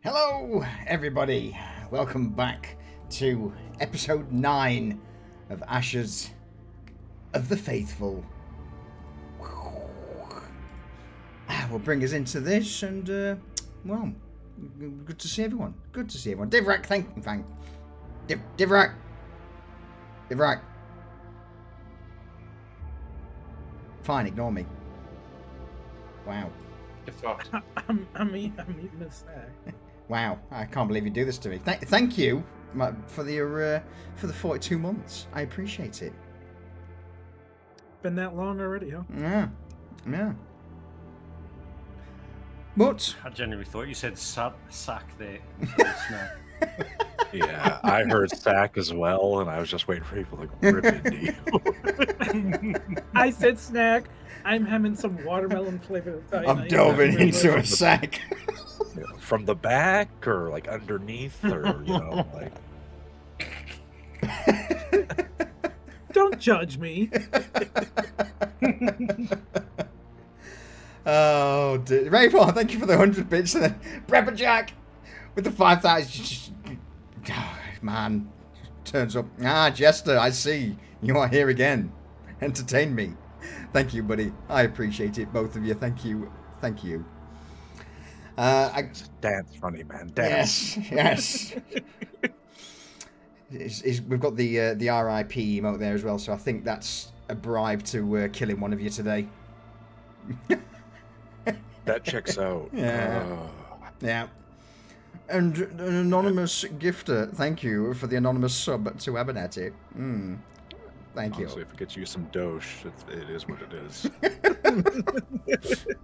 Hello, everybody. Welcome back to episode 9 of Ashes of the Faithful. Will bring us into this, and well, good to see everyone. Good to see everyone. Divrak, thank. Divrak. Fine, ignore me. Wow. I'm eating a snack. Wow, I can't believe you do this to me. Thank you for the 42 months. I appreciate it. Been that long already, huh? Yeah. But I genuinely thought you said sack there. Yeah, I heard sack as well, and I was just waiting for people to rip into you. I said snack. I'm having some watermelon flavored Italian. I'm delving into a sack. From the back, or like underneath, or like. Don't judge me. Oh, dear. Rayfall, thank you for the 100 bits. And then Prepper Jack with the 5,000. Oh, man, turns up. Jester, I see. You are here again. Entertain me. Thank you, buddy. I appreciate it, both of you. Thank you. Dance funny, man. Dance. Yes. We've got the RIP emote there as well, so I think that's a bribe to killing one of you today. That checks out. Yeah. And an anonymous gifter, thank you for the anonymous sub to Abernathy. Thank Honestly, you. if it gets you some dosh, it is what it is.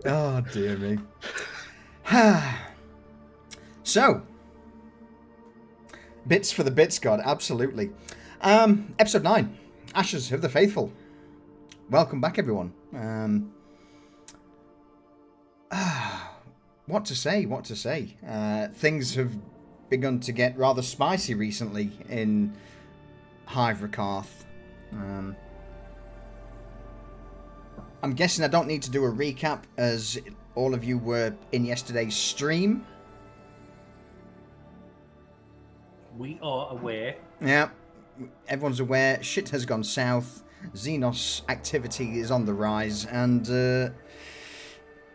Oh, dear me. So, bits for the bits god, absolutely. Episode 9, Ashes of the Faithful. Welcome back, everyone. What to say? Things have begun to get rather spicy recently in Hive Rokarth. I'm guessing I don't need to do a recap as all of you were in yesterday's stream. We are aware. Yeah, everyone's aware. Shit has gone south. Xenos activity is on the rise, and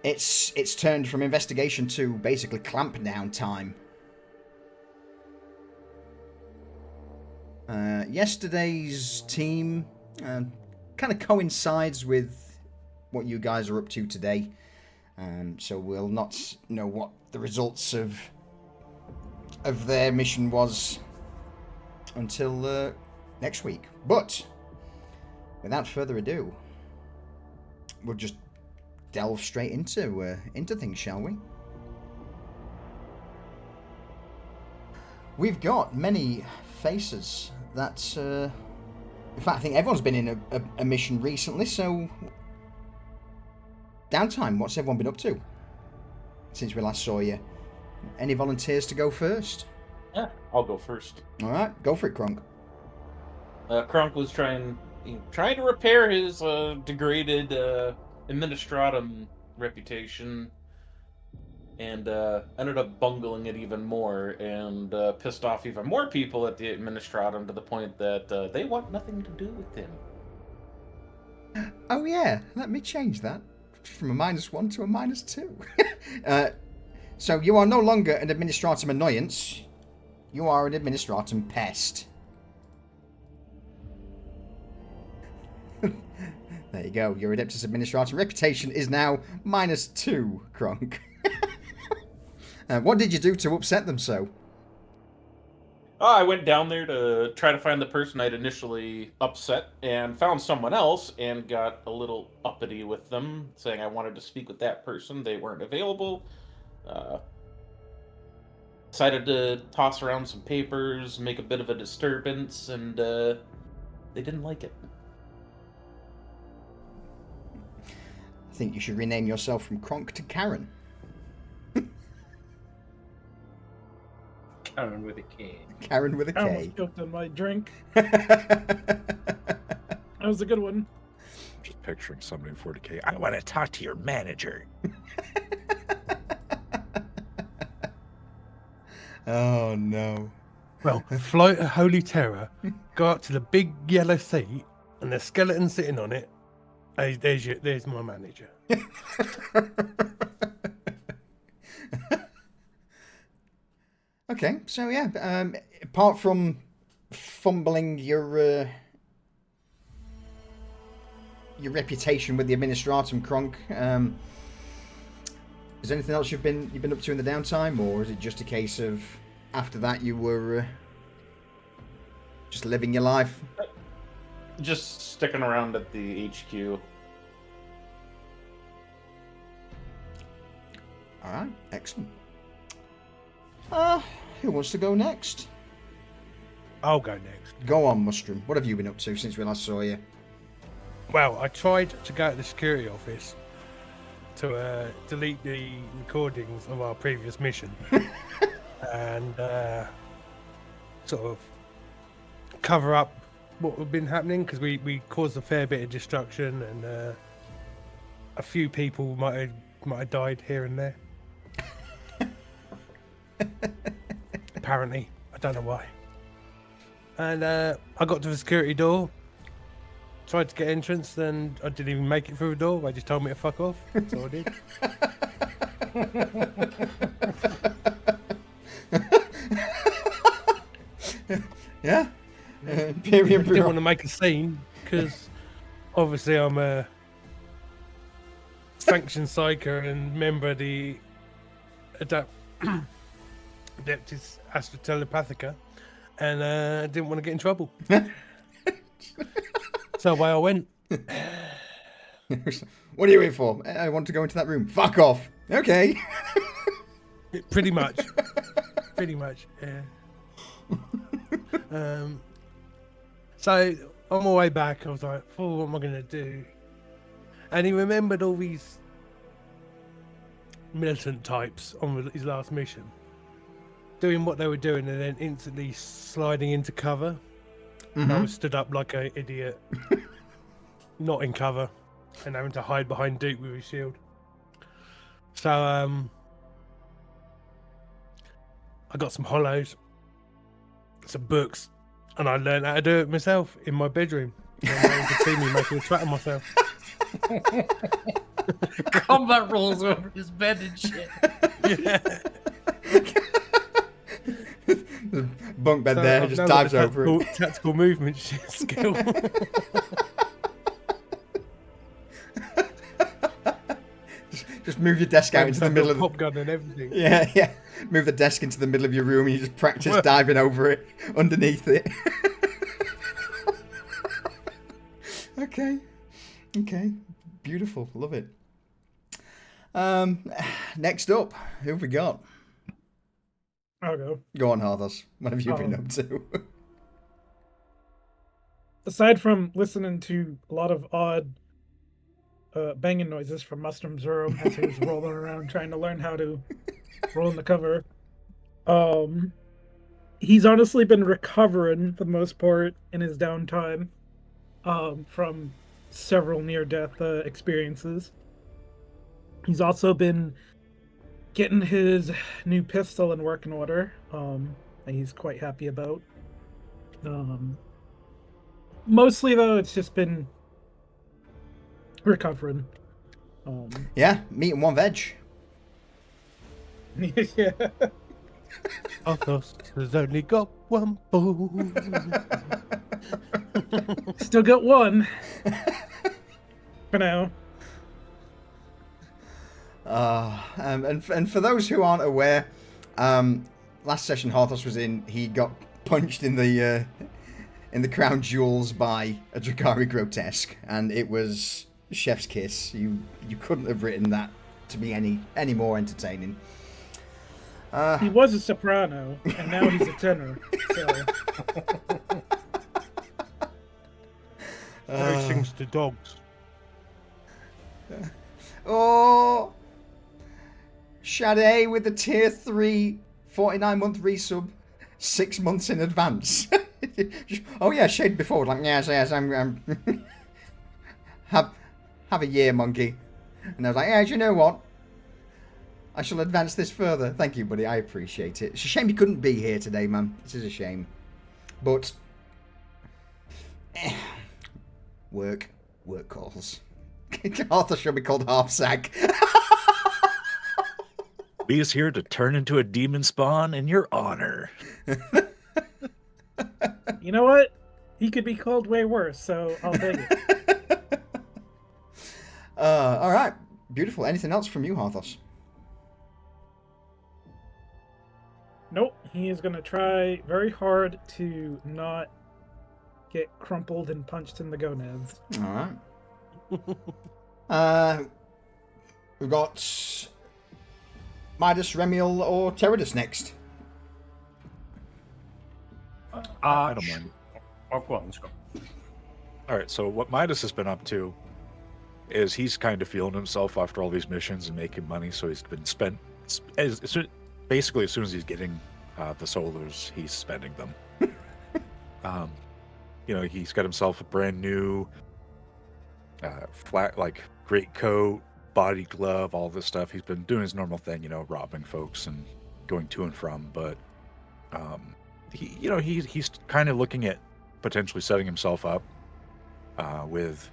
it's turned from investigation to basically clampdown time. Yesterday's team kind of coincides with what you guys are up to today, so we'll not know what the results of their mission was until next week. But without further ado, we'll just delve straight into things, shall we? We've got many faces that, in fact, I think everyone's been in a mission recently, so downtime, what's everyone been up to since we last saw you? Any volunteers to go first? Yeah, I'll go first. Alright, go for it, Kronk. Kronk was trying to repair his degraded administratum reputation, and ended up bungling it even more, and pissed off even more people at the administratum to the point that they want nothing to do with him. Oh yeah, let me change that from a -1 to a -2. So you are no longer an administratum annoyance, you are an administratum pest. There you go, your Adeptus Administratum reputation is now -2, Kronk. What did you do to upset them so? Oh, I went down there to try to find the person I'd initially upset, and found someone else, and got a little uppity with them, saying I wanted to speak with that person. They weren't available. Decided to toss around some papers, make a bit of a disturbance, and they didn't like it. I think you should rename yourself from Kronk to Karen. Karen with a K. Karen with a I K. almost choked on my drink. That was a good one. I'm just picturing somebody in 40K. I want to talk to your manager. Oh no. Well, float a holy terror, go up to the big yellow seat, and the skeleton sitting on it. Hey, there's my manager. Okay, so yeah, apart from fumbling your reputation with the Administratum, Kronk, is there anything else you've been up to in the downtime, or is it just a case of after that you were just living your life? Just sticking around at the HQ. All right, excellent. Who wants to go next? I'll go next. Go on, Mustrum. What have you been up to since we last saw you? Well, I tried to go to the security office to delete the recordings of our previous mission and sort of cover up what had been happening, because we caused a fair bit of destruction, and a few people might have died here and there. Apparently, I don't know why. And I got to the security door, tried to get entrance, and I didn't even make it through the door. They just told me to fuck off, so I did. Yeah. Imperium I didn't want to make a scene because obviously I'm a sanctioned psyker and member of the Adeptus Astra Telepathica, and didn't want to get in trouble. So away I went. What are you in for? I want to go into that room. Fuck off. Okay. Pretty much. Yeah. So on my way back, I was like, "Oh, what am I going to do?" And he remembered all these militant types on his last mission, doing what they were doing, and then instantly sliding into cover. Mm-hmm. I was stood up like an idiot, not in cover, and having to hide behind Duke with his shield. So I got some hollows, some books, and I learned how to do it myself in my bedroom. And no one could see me making a twat of myself. Combat rolls over his bed and shit. Yeah. The bunk bed So there, I've just now got dives the over it. tactical movement skill. Just move your desk out into the middle of the... pop gun and everything. Yeah. Move the desk into the middle of your room and you just practice diving over it, underneath it. Okay. Beautiful. Love it. Next up, who have we got? I'll go. Go on, Harthos. What have you been up to? Aside from listening to a lot of odd banging noises from Mustrum's room as he was rolling around trying to learn how to roll in the cover, he's honestly been recovering for the most part in his downtime from several near-death experiences. He's also been getting his new pistol in working order, that he's quite happy about. Mostly, though, it's just been recovering. Yeah, meat and one veg. Yeah. Athos has only got one ball. Still got one. For now. And for those who aren't aware, last session Harthos was in, he got punched in the crown jewels by a Drakari Grotesque, and it was chef's kiss. You couldn't have written that to be any more entertaining. He was a soprano, and now he's a tenor. So He sings to dogs. Oh, Sade with the tier 3 49-month resub 6 months in advance. Oh yeah, Shade before like yes, I'm have a year, monkey. And I was like, yeah, do you know what? I shall advance this further. Thank you, buddy. I appreciate it. It's a shame you couldn't be here today, man. This is a shame. But work calls. Arthur should be called half sack. He is here to turn into a demon spawn in your honor. You know what? He could be called way worse, so I'll take it. All right. Beautiful. Anything else from you, Harthos? Nope. He is going to try very hard to not get crumpled and punched in the gonads. All right. We've got Midas, Remiel, or Teradus next. I don't mind. Oh, go on, let's go. All right, so what Midas has been up to is he's kind of feeling himself after all these missions and making money, so he's been basically as soon as he's getting the solars, he's spending them. He's got himself a brand new flat, like, great coat, body glove, all this stuff. He's been doing his normal thing, robbing folks and going to and from, but he's kind of looking at potentially setting himself up with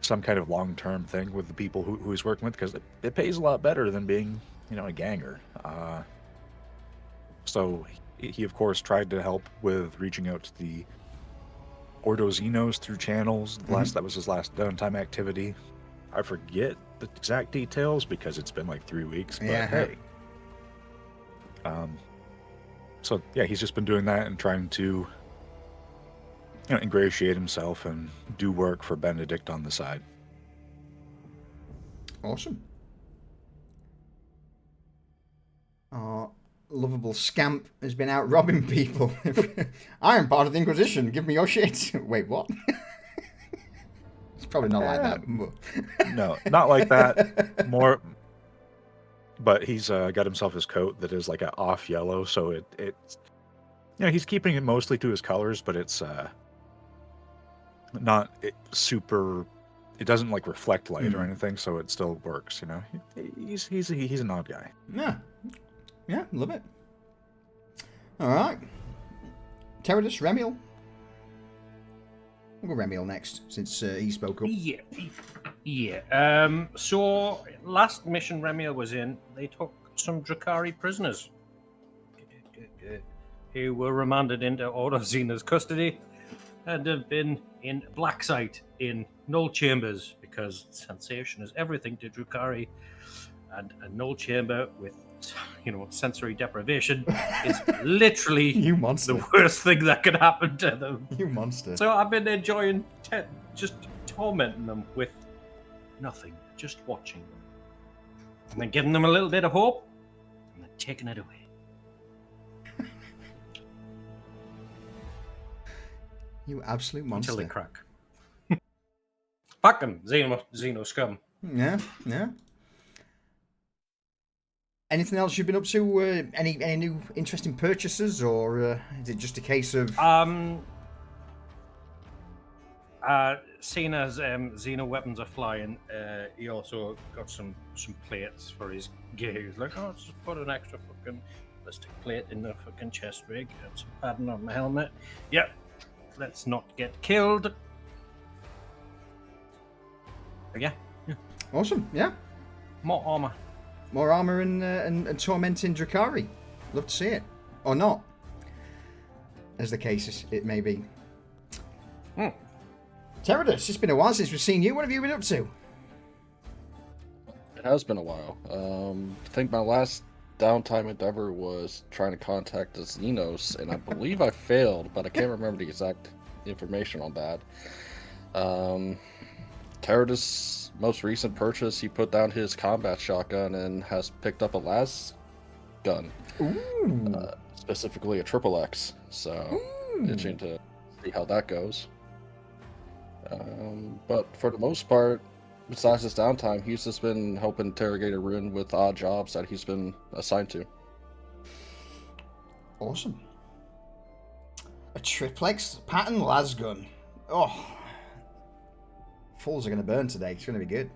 some kind of long-term thing with the people who he's working with, because it pays a lot better than being, a ganger. So he, of course, tried to help with reaching out to the Ordo Xenos through channels. That was his last downtime activity. I forget the exact details because it's been like 3 weeks, but hey. So yeah, he's just been doing that and trying to ingratiate himself and do work for Benedict on the side. Awesome. Our lovable scamp has been out robbing people. I am part of the Inquisition. Give me your shit. Wait, what? It's probably not like that. No, not like that. More, but he's got himself his coat that is like an off yellow, so it's he's keeping it mostly to his colors, but it's not super. It doesn't like reflect light or anything, so it still works. He's an odd guy. Yeah, love it. All right, Teradus, Remiel. We'll go Remiel next, since he spoke up. Yeah. So last mission Remiel was in, they took some Drakari prisoners who were remanded into Ordo Xena's custody and have been in black site in null chambers, because sensation is everything to Drakari, and a null chamber with sensory deprivation is literally You monster. the worst thing that could happen to them. You monster. So I've been enjoying just tormenting them with nothing, just watching them, and then giving them a little bit of hope, and then taking it away. You absolute monster. Until they crack. Fuck them, Xeno scum. Yeah. Anything else you've been up to? Any new interesting purchases, or is it just a case of? Seeing as Xeno weapons are flying, he also got some plates for his gear. He's like, oh, just put an extra fucking ballistic plate in the fucking chest rig and some padding on the helmet. Yep, let's not get killed. But yeah. Awesome. Yeah. More armor. More armor and tormenting Drakari. Love to see it. Or not. As the case it may be. Teradus, it's been a while since we've seen you. What have you been up to? It has been a while. I think my last downtime endeavor was trying to contact the Xenos, and I believe I failed, but I can't remember the exact information on that. Teradus' most recent purchase, he put down his combat shotgun and has picked up a las gun. Specifically a XXX. So, itching to see how that goes. But for the most part, besides his downtime, he's just been helping Interrogator Ruin with odd jobs that he's been assigned to. Awesome. A triplex pattern las gun. Oh. Fools are going to burn today. It's going to be good.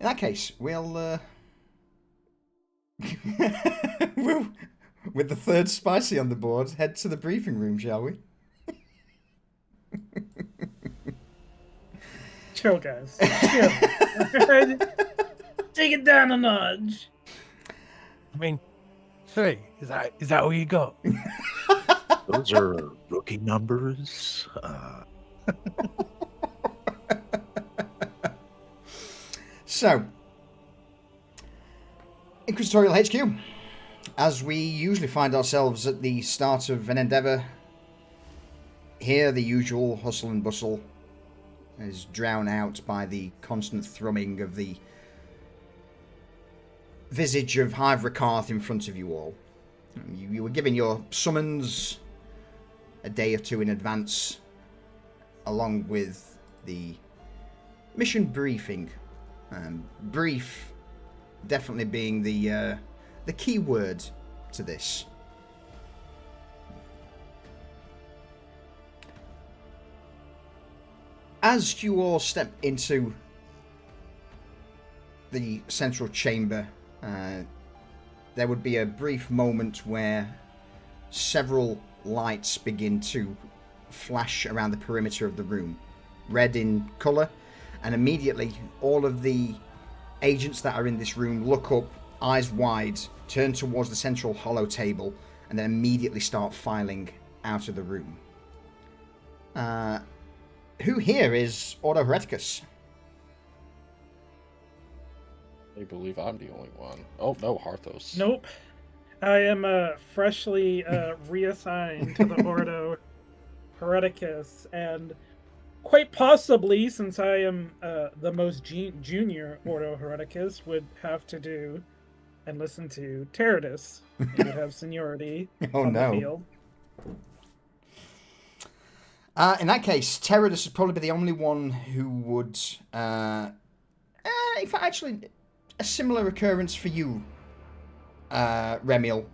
In that case, we'll with the third spicy on the board, head to the briefing room, shall we? Chill, guys. Chill. Take it down a notch. I mean, 3. Is that all you got? Those are rookie numbers. So, Inquisitorial HQ. As we usually find ourselves at the start of an endeavour, here the usual hustle and bustle is drowned out by the constant thrumming of the visage of Hive Rokarth in front of you all. You were given your summons a day or two in advance, along with the mission briefing. Brief definitely being the key word to this. As you all step into the central chamber, there would be a brief moment where several lights begin to flash around the perimeter of the room, red in colour, and immediately all of the agents that are in this room look up, eyes wide, turn towards the central hollow table, and then immediately start filing out of the room. Who here is Ordo Hereticus? I believe I'm the only one. Oh, no, Harthos. Nope. I am freshly reassigned to the Ordo Hereticus, and quite possibly, since I am the most junior Ordo Hereticus, would have to do and listen to Teradus. He would have seniority on the field. In that case, Teradus would probably be the only one who would... in fact, actually, a similar occurrence for you, Remiel.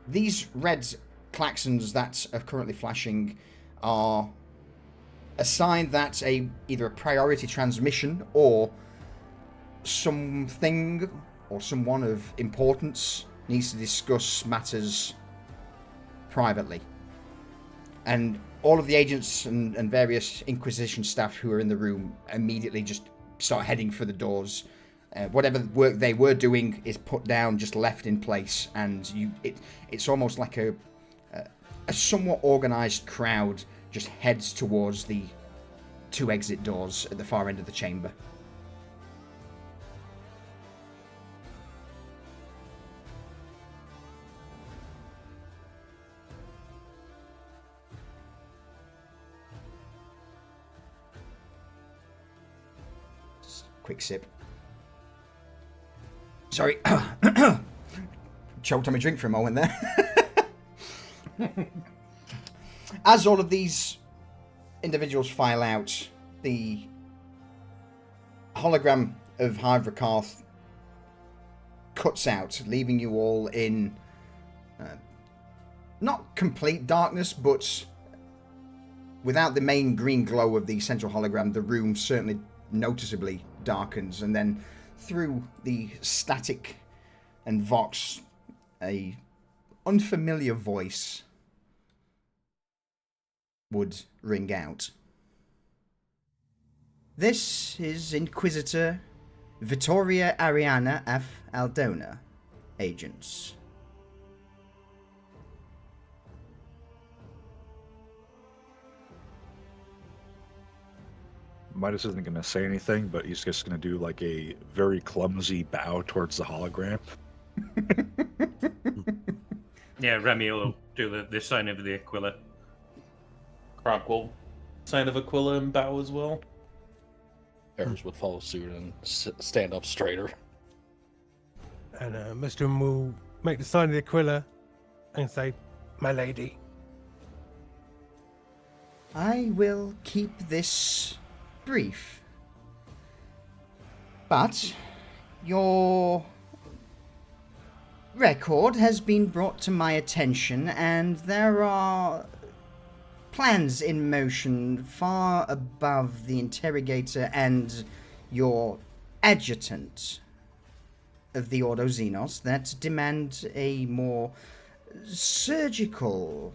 These red klaxons that are currently flashing are a sign that either a priority transmission or something or someone of importance needs to discuss matters privately. And all of the agents and various Inquisition staff who are in the room immediately just start heading for the doors. Whatever work they were doing is put down, just left in place, and it's almost like a somewhat organised crowd just heads towards the 2 exit doors at the far end of the chamber. Quick sip. Sorry. Choked on my drink for a moment there. As all of these individuals file out, the hologram of Hive Rokarth cuts out, leaving you all in not complete darkness, but without the main green glow of the central hologram, the room certainly noticeably darkens, and then through the static and vox, a unfamiliar voice would ring out. This is Inquisitor Vittoria Ariana F. Aldona, agents. Midas isn't going to say anything, but he's just going to do like a very clumsy bow towards the hologram. Yeah, Remy will do the sign of the Aquila. Kronk will sign of Aquila and bow as well. Harris would follow suit and stand up straighter. And Mr. will make the sign of the Aquila and say, "My lady." I will keep this brief, but your record has been brought to my attention, and there are plans in motion far above the interrogator and your adjutant of the Ordo Xenos that demand a more surgical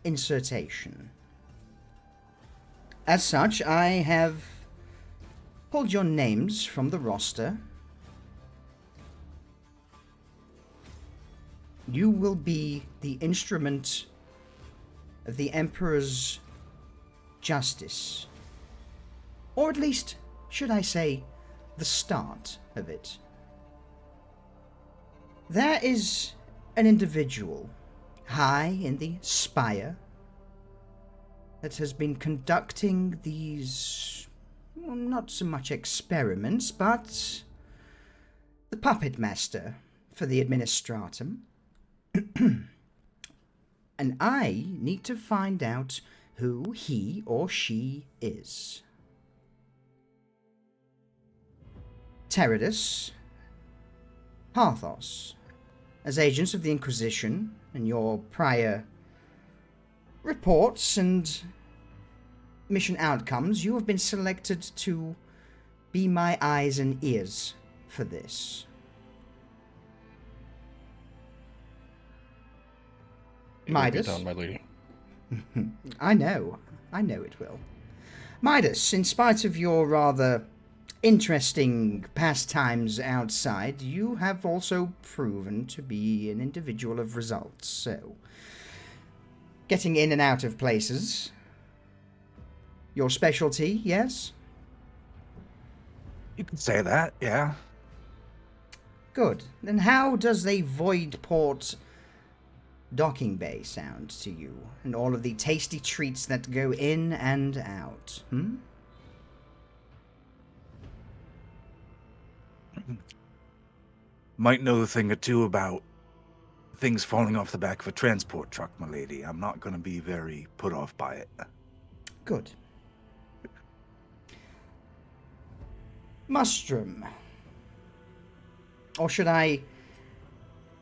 insertion. As such, I have pulled your names from the roster. You will be the instrument of the Emperor's justice. Or at least, should I say, the start of it. There is an individual high in the spire that has been conducting these, well, not so much experiments, but the puppet master for the administratum. And I need to find out who he or she is. Teradus, Parthos, as agents of the Inquisition, and your prior reports and mission outcomes, you have been selected to be my eyes and ears for this. It will be Midas? done, my lady. I know it will. Midas, in spite of your rather interesting pastimes outside, you have also proven to be an individual of results, so getting in and out of places, your specialty, yes? You can say that, yeah. Good. Then how does a void port docking bay sound to you, and all of the tasty treats that go in and out, Might know a thing or two about things falling off the back of a transport truck, my lady. I'm not going to be very put off by it. Good. Mustrum. Or should I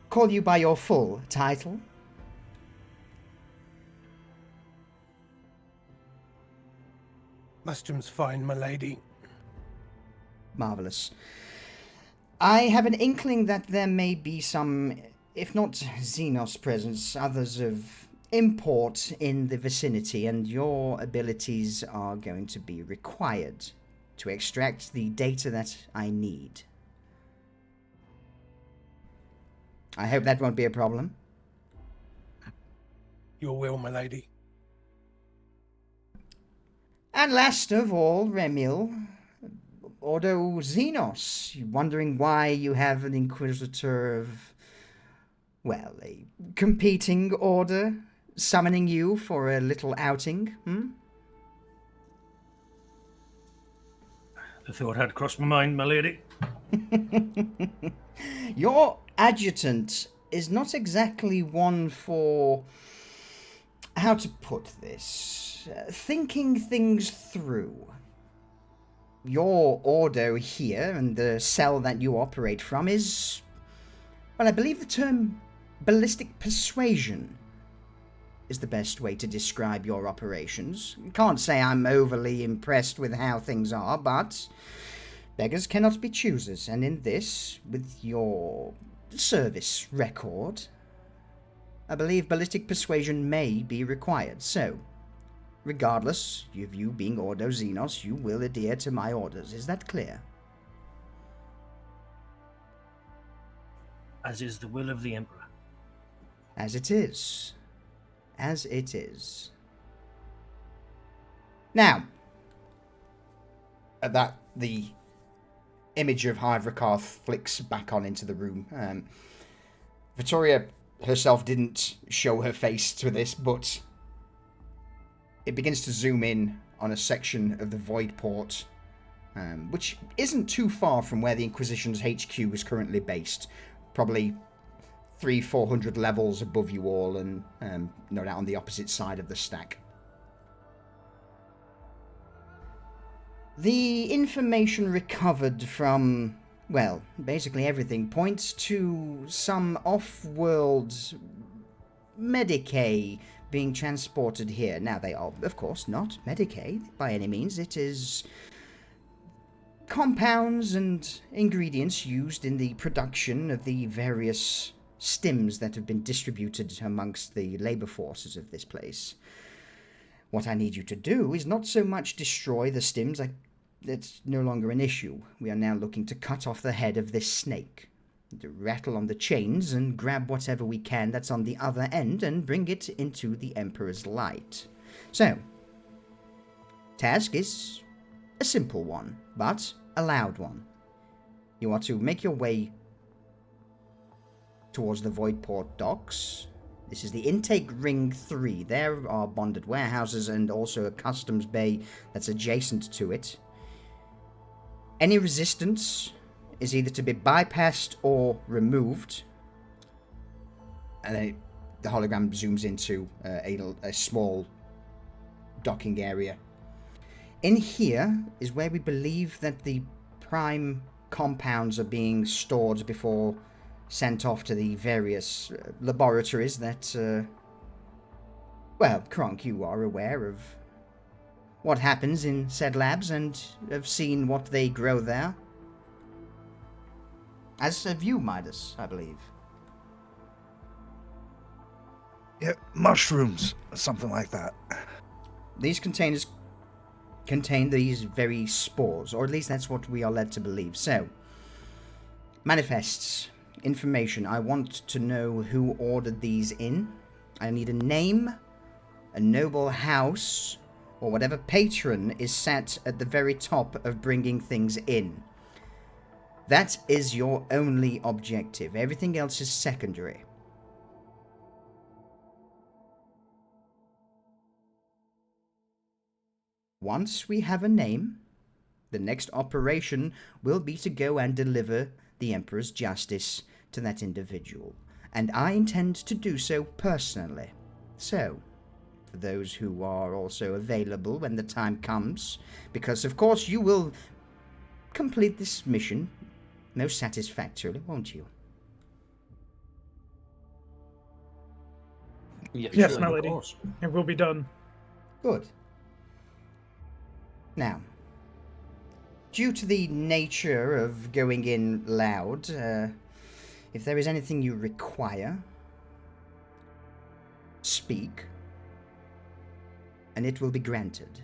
call you by your full title? Mustrum's fine, my lady. Marvelous. I have an inkling that there may be some, if not Xenos presence, others of import in the vicinity, and your abilities are going to be required to extract the data that I need. I hope that won't be a problem. Your will, my lady. And last of all, Remil, Ordo Xenos. You're wondering why you have an Inquisitor of, well, a competing order summoning you for a little outing, The thought had crossed my mind, my lady. Your adjutant is not exactly one for, how to put this, thinking things through. Your Ordo here, and the cell that you operate from, is, well, I believe the term ballistic persuasion is the best way to describe your operations. Can't say I'm overly impressed with how things are, but beggars cannot be choosers, and in this, with your service record, I believe ballistic persuasion may be required. So, regardless of you being Ordo Xenos, you will adhere to my orders. Is that clear? As is the will of the Emperor. As it is. As it is. Now, at that, the image of Hive Rokarth flicks back on into the room. Vittoria herself didn't show her face to this, but it begins to zoom in on a section of the void port, which isn't too far from where the Inquisition's HQ is currently based. Probably 300-400 levels above you all, and no doubt on the opposite side of the stack. The information recovered from, well, basically everything points to some off-world Medicae being transported here. Now, they are, of course, not Medicae by any means. It is compounds and ingredients used in the production of the various stims that have been distributed amongst the labor forces of this place. What I need you to do is not so much destroy the stims, that's no longer an issue. We are now looking to cut off the head of this snake, to rattle on the chains and grab whatever we can that's on the other end and bring it into the Emperor's light. So, task is a simple one, but a loud one. You are to make your way towards the Voidport docks. This is the intake ring 3. There are bonded warehouses and also a customs bay that's adjacent to it. Any resistance is either to be bypassed or removed. And then the hologram zooms into a small docking area. In here is where we believe that the prime compounds are being stored before sent off to the various laboratories that, well, Kronk, you are aware of what happens in said labs and have seen what they grow there. As have you, Midas, I believe. Yeah, mushrooms, something like that. These containers contain these very spores, or at least that's what we are led to believe. So, manifests, information. I want to know who ordered these in. I need a name, a noble house, or whatever patron is sat at the very top of bringing things in. That is your only objective. Everything else is secondary. Once we have a name, the next operation will be to go and deliver the Emperor's justice to that individual. And I intend to do so personally. So, for those who are also available when the time comes, because of course you will complete this mission most satisfactorily, won't you? Yes, my of lady. course. It will be done. Good. Now, due to the nature of going in loud, if there is anything you require, speak, and it will be granted.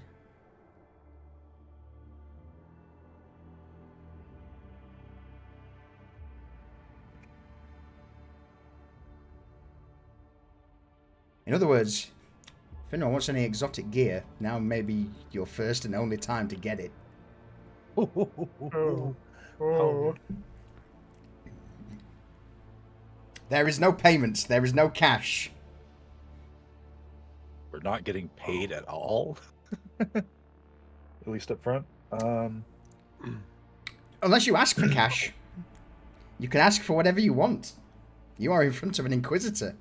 In other words, if anyone wants any exotic gear, now may be your first and only time to get it. Oh. There is no payments, there is no cash. We're not getting paid at all. At least up front. Unless you ask for cash. You can ask for whatever you want. You are in front of an Inquisitor.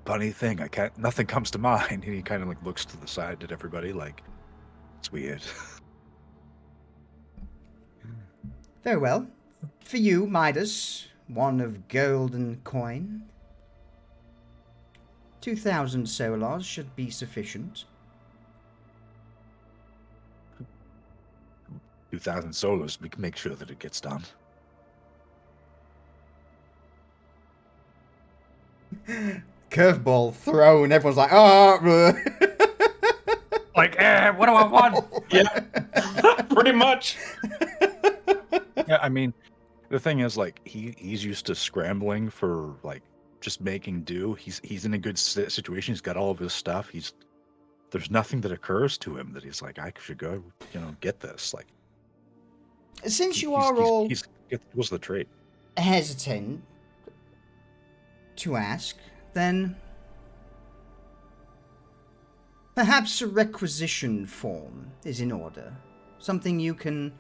Funny thing, nothing comes to mind. And he kind of like looks to the side at everybody like, it's weird. Very well. For you, Midas, one of gold and coin. 2,000 solars should be sufficient. 2,000 solos, we can make sure that it gets done. Curveball thrown. Everyone's like, oh. Like, what do I want? Yeah, pretty much. Yeah, I mean, the thing is, like, he's used to scrambling for, like, just making do. He's in a good situation. He's got all of his stuff. There's nothing that occurs to him that he's like, I should go, get this. Like, Since you are all it was the trait. hesitant to ask, then perhaps a requisition form is in order. Something you can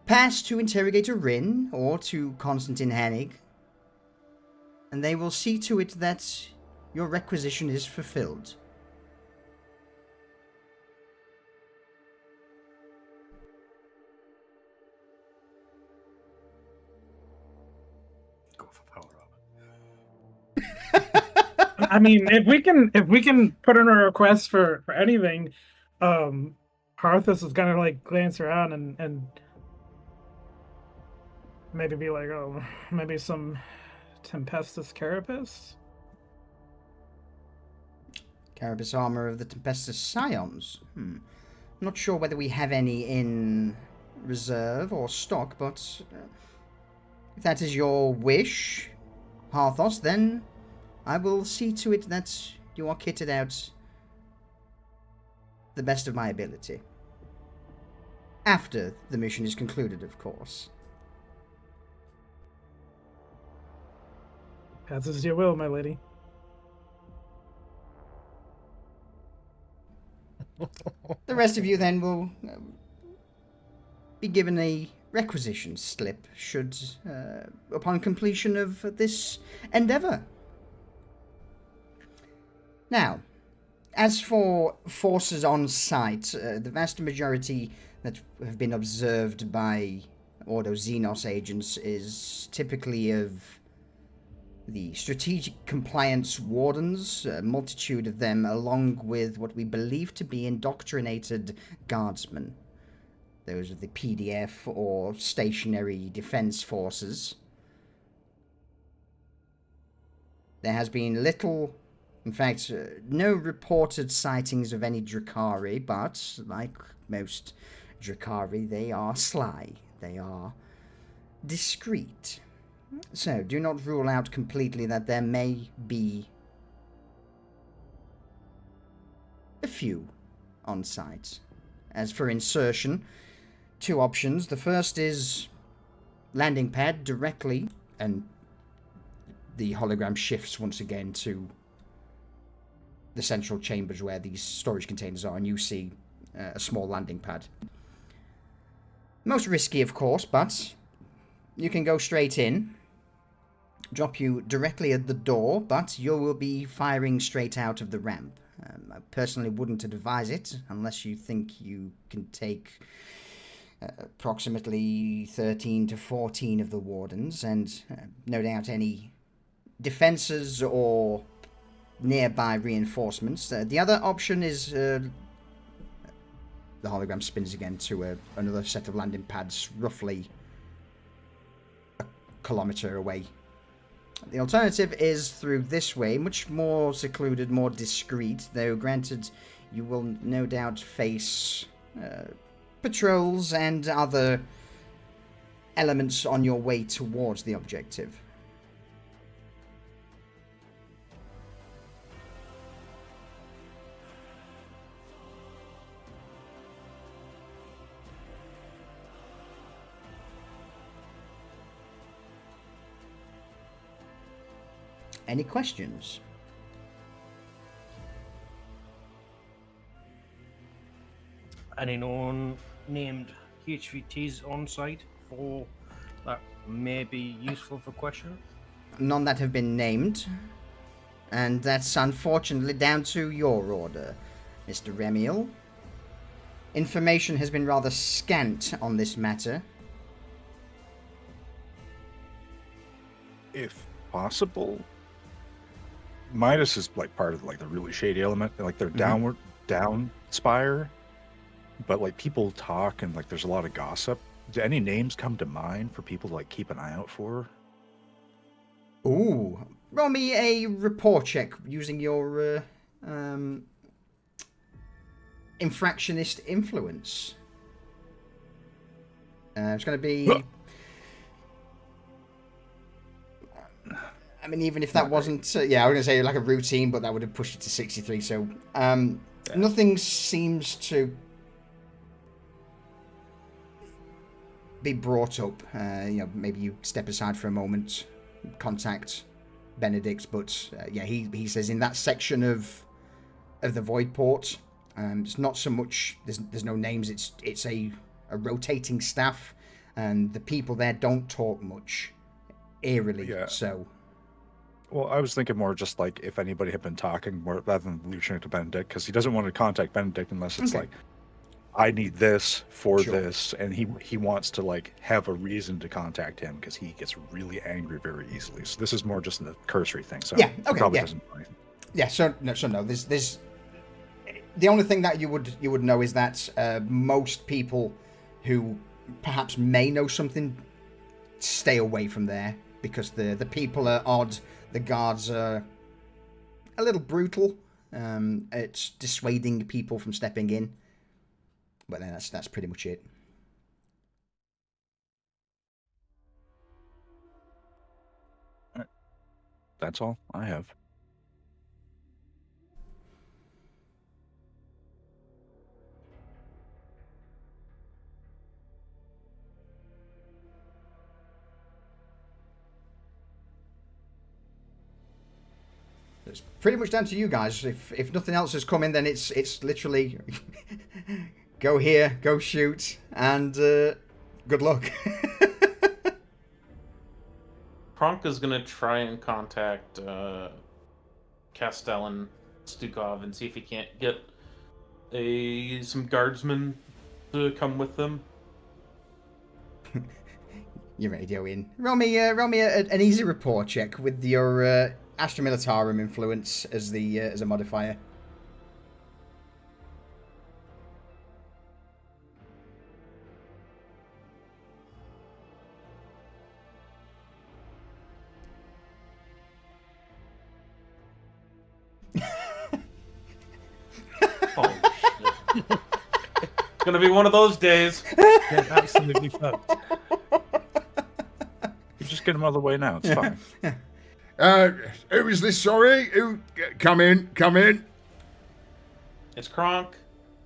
pass to Interrogator Rin or to Constantine Hennig, and they will see to it that your requisition is fulfilled. Go for power up. I mean, if we can put in a request for anything, Harthus is gonna like glance around and maybe be like, oh, maybe some Tempestus Carapace. Carapace armor of the Tempestus Scions. Not sure whether we have any in reserve or stock, but if that is your wish, Harthos, then I will see to it that you are kitted out the best of my ability. After the mission is concluded, of course. As is your will, my lady. The rest of you then will be given a requisition slip should, upon completion of this endeavour. Now, as for forces on site, the vast majority that have been observed by Ordo Xenos agents is typically of the Strategic Compliance Wardens, a multitude of them, along with what we believe to be indoctrinated guardsmen. Those are the PDF or stationary defense forces. There has been little, in fact, no reported sightings of any Drakari, but like most Drakari, they are sly. They are discreet. So, do not rule out completely that there may be a few on site. As for insertion, two options. The first is landing pad directly, and the hologram shifts once again to the central chambers where these storage containers are, and you see a small landing pad. Most risky, of course, but you can go straight in. Drop you directly at the door, but you will be firing straight out of the ramp. I personally wouldn't advise it unless you think you can take approximately 13 to 14 of the wardens, and no doubt any defenses or nearby reinforcements. The other option is the hologram spins again to another set of landing pads roughly a kilometer away. The alternative is through this way, much more secluded, more discreet, though granted you will no doubt face patrols and other elements on your way towards the objective. Any questions? Any known named HVTs on site for that may be useful for questioning? None that have been named. And that's unfortunately down to your order, Mr. Remiel. Information has been rather scant on this matter. If possible, Midas is like part of like the really shady element, like they're down spire, but like people talk and like there's a lot of gossip. Do any names come to mind for people to like keep an eye out for? Ooh, roll me a rapport check using your infractionist influence. It's going to be. I mean, even if that wasn't... yeah, I was going to say like a routine, but that would have pushed it to 63, so... nothing seems to be brought up. Maybe you step aside for a moment, contact Benedict, but yeah, he says in that section of the Void Port, it's not so much... There's no names, it's a rotating staff, and the people there don't talk much, eerily, so... Well, I was thinking more just like if anybody had been talking more rather than reaching out to Benedict, because he doesn't want to contact Benedict unless it's like, I need this for this, and he wants to like have a reason to contact him because he gets really angry very easily. So this is more just a cursory thing. So yeah, he probably doesn't know anything. Yeah. So no. There's the only thing that you would know is that most people who perhaps may know something stay away from there because the people are odd, the guards are a little brutal. It's dissuading people from stepping in, but then that's pretty much it. That's all I have. It's pretty much down to you guys. If nothing else has come in, then it's literally go here, go shoot, and good luck. Kronk is gonna try and contact Castellan Stukov and see if he can't get some guardsmen to come with them. You're radio in. Roll me an easy rapport check with your Astra Militarum influence as a modifier. Holy shit. Gonna be one of those days. Get absolutely fucked. You just get him out of the way now. It's fine. Who is this? Sorry, come in. It's Kronk.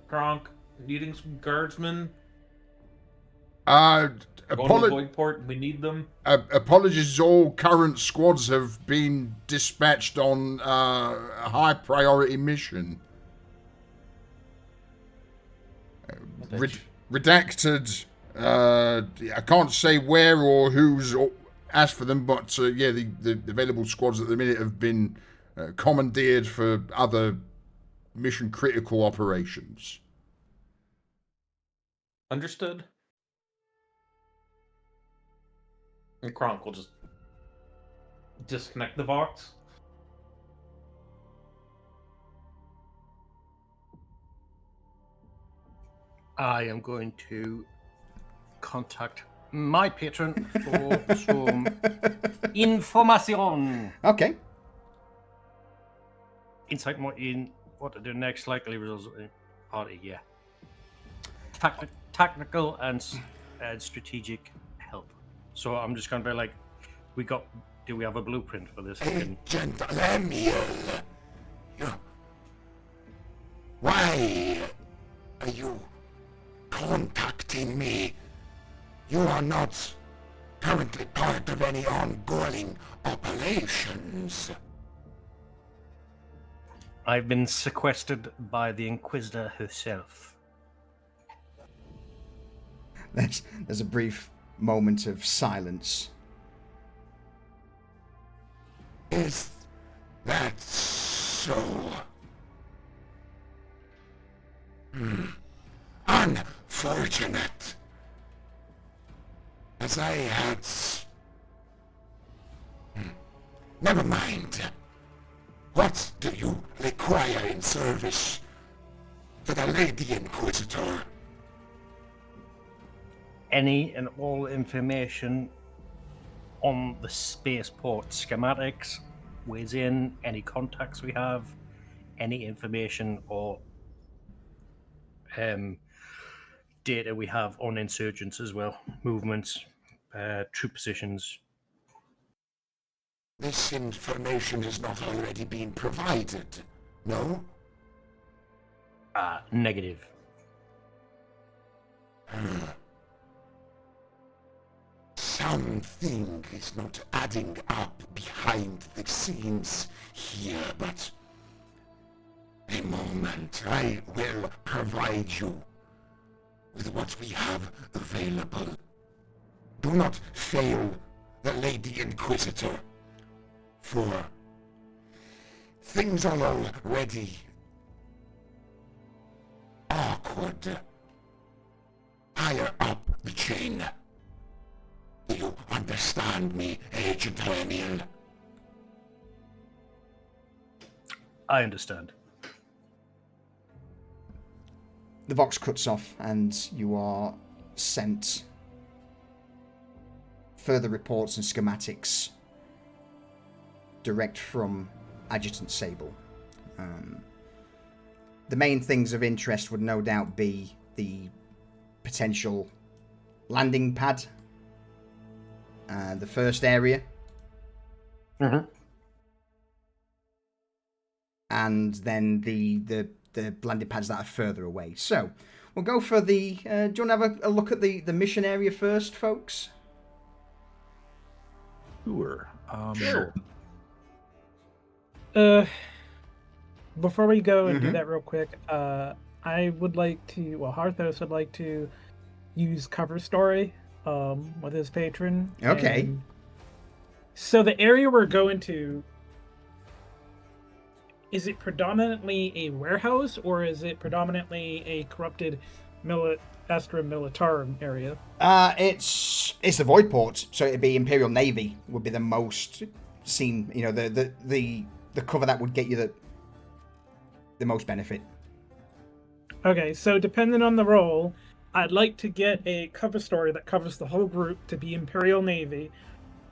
Kronk, needing some guardsmen. Going to Voidport, we need them. Apologies, all current squads have been dispatched on a high priority mission. Redacted. I can't say where or who's asked for them, but the available squads at the minute have been commandeered for other mission critical operations. Understood. And Kronk will just disconnect the Vox. I am going to contact my patron for some information. Okay. Insight more in what the next likely results in party. Yeah. Tactical and strategic help. So I'm just going to be like, do we have a blueprint for this? Agent Lemuel, why are you contacting me? You are not currently part of any ongoing operations. I've been sequestered by the Inquisitor herself. There's a brief moment of silence. Is that so? Unfortunate. As I had... Never mind. What do you require in service to the Lady Inquisitor? Any and all information on the spaceport schematics, ways in, any contacts we have, any information or data we have on insurgents as well, movements, troop positions. This information has not already been provided, no? Negative. Something is not adding up behind the scenes here, but a moment, I will provide you with what we have available. Do not fail the Lady Inquisitor, for things are already awkward higher up the chain. Do you understand me, Agent Lemuel? I understand. The Vox cuts off, and you are sent further reports and schematics direct from Adjutant Sable. The main things of interest would no doubt be the potential landing pad, the first area, and then the landing pads that are further away. So we'll go for the. Do you want to have a look at the mission area first, folks? Sure. Sure. Before we go and do that real quick, I would like to, Harthos would like to use cover story with his patron. Okay. And so the area we're going to, is it predominantly a warehouse or is it predominantly a corrupted Astra Militarum area? It's the Void Port, so it'd be Imperial Navy would be the most seen. You know, the cover that would get you the most benefit. Okay, so depending on the role, I'd like to get a cover story that covers the whole group to be Imperial Navy,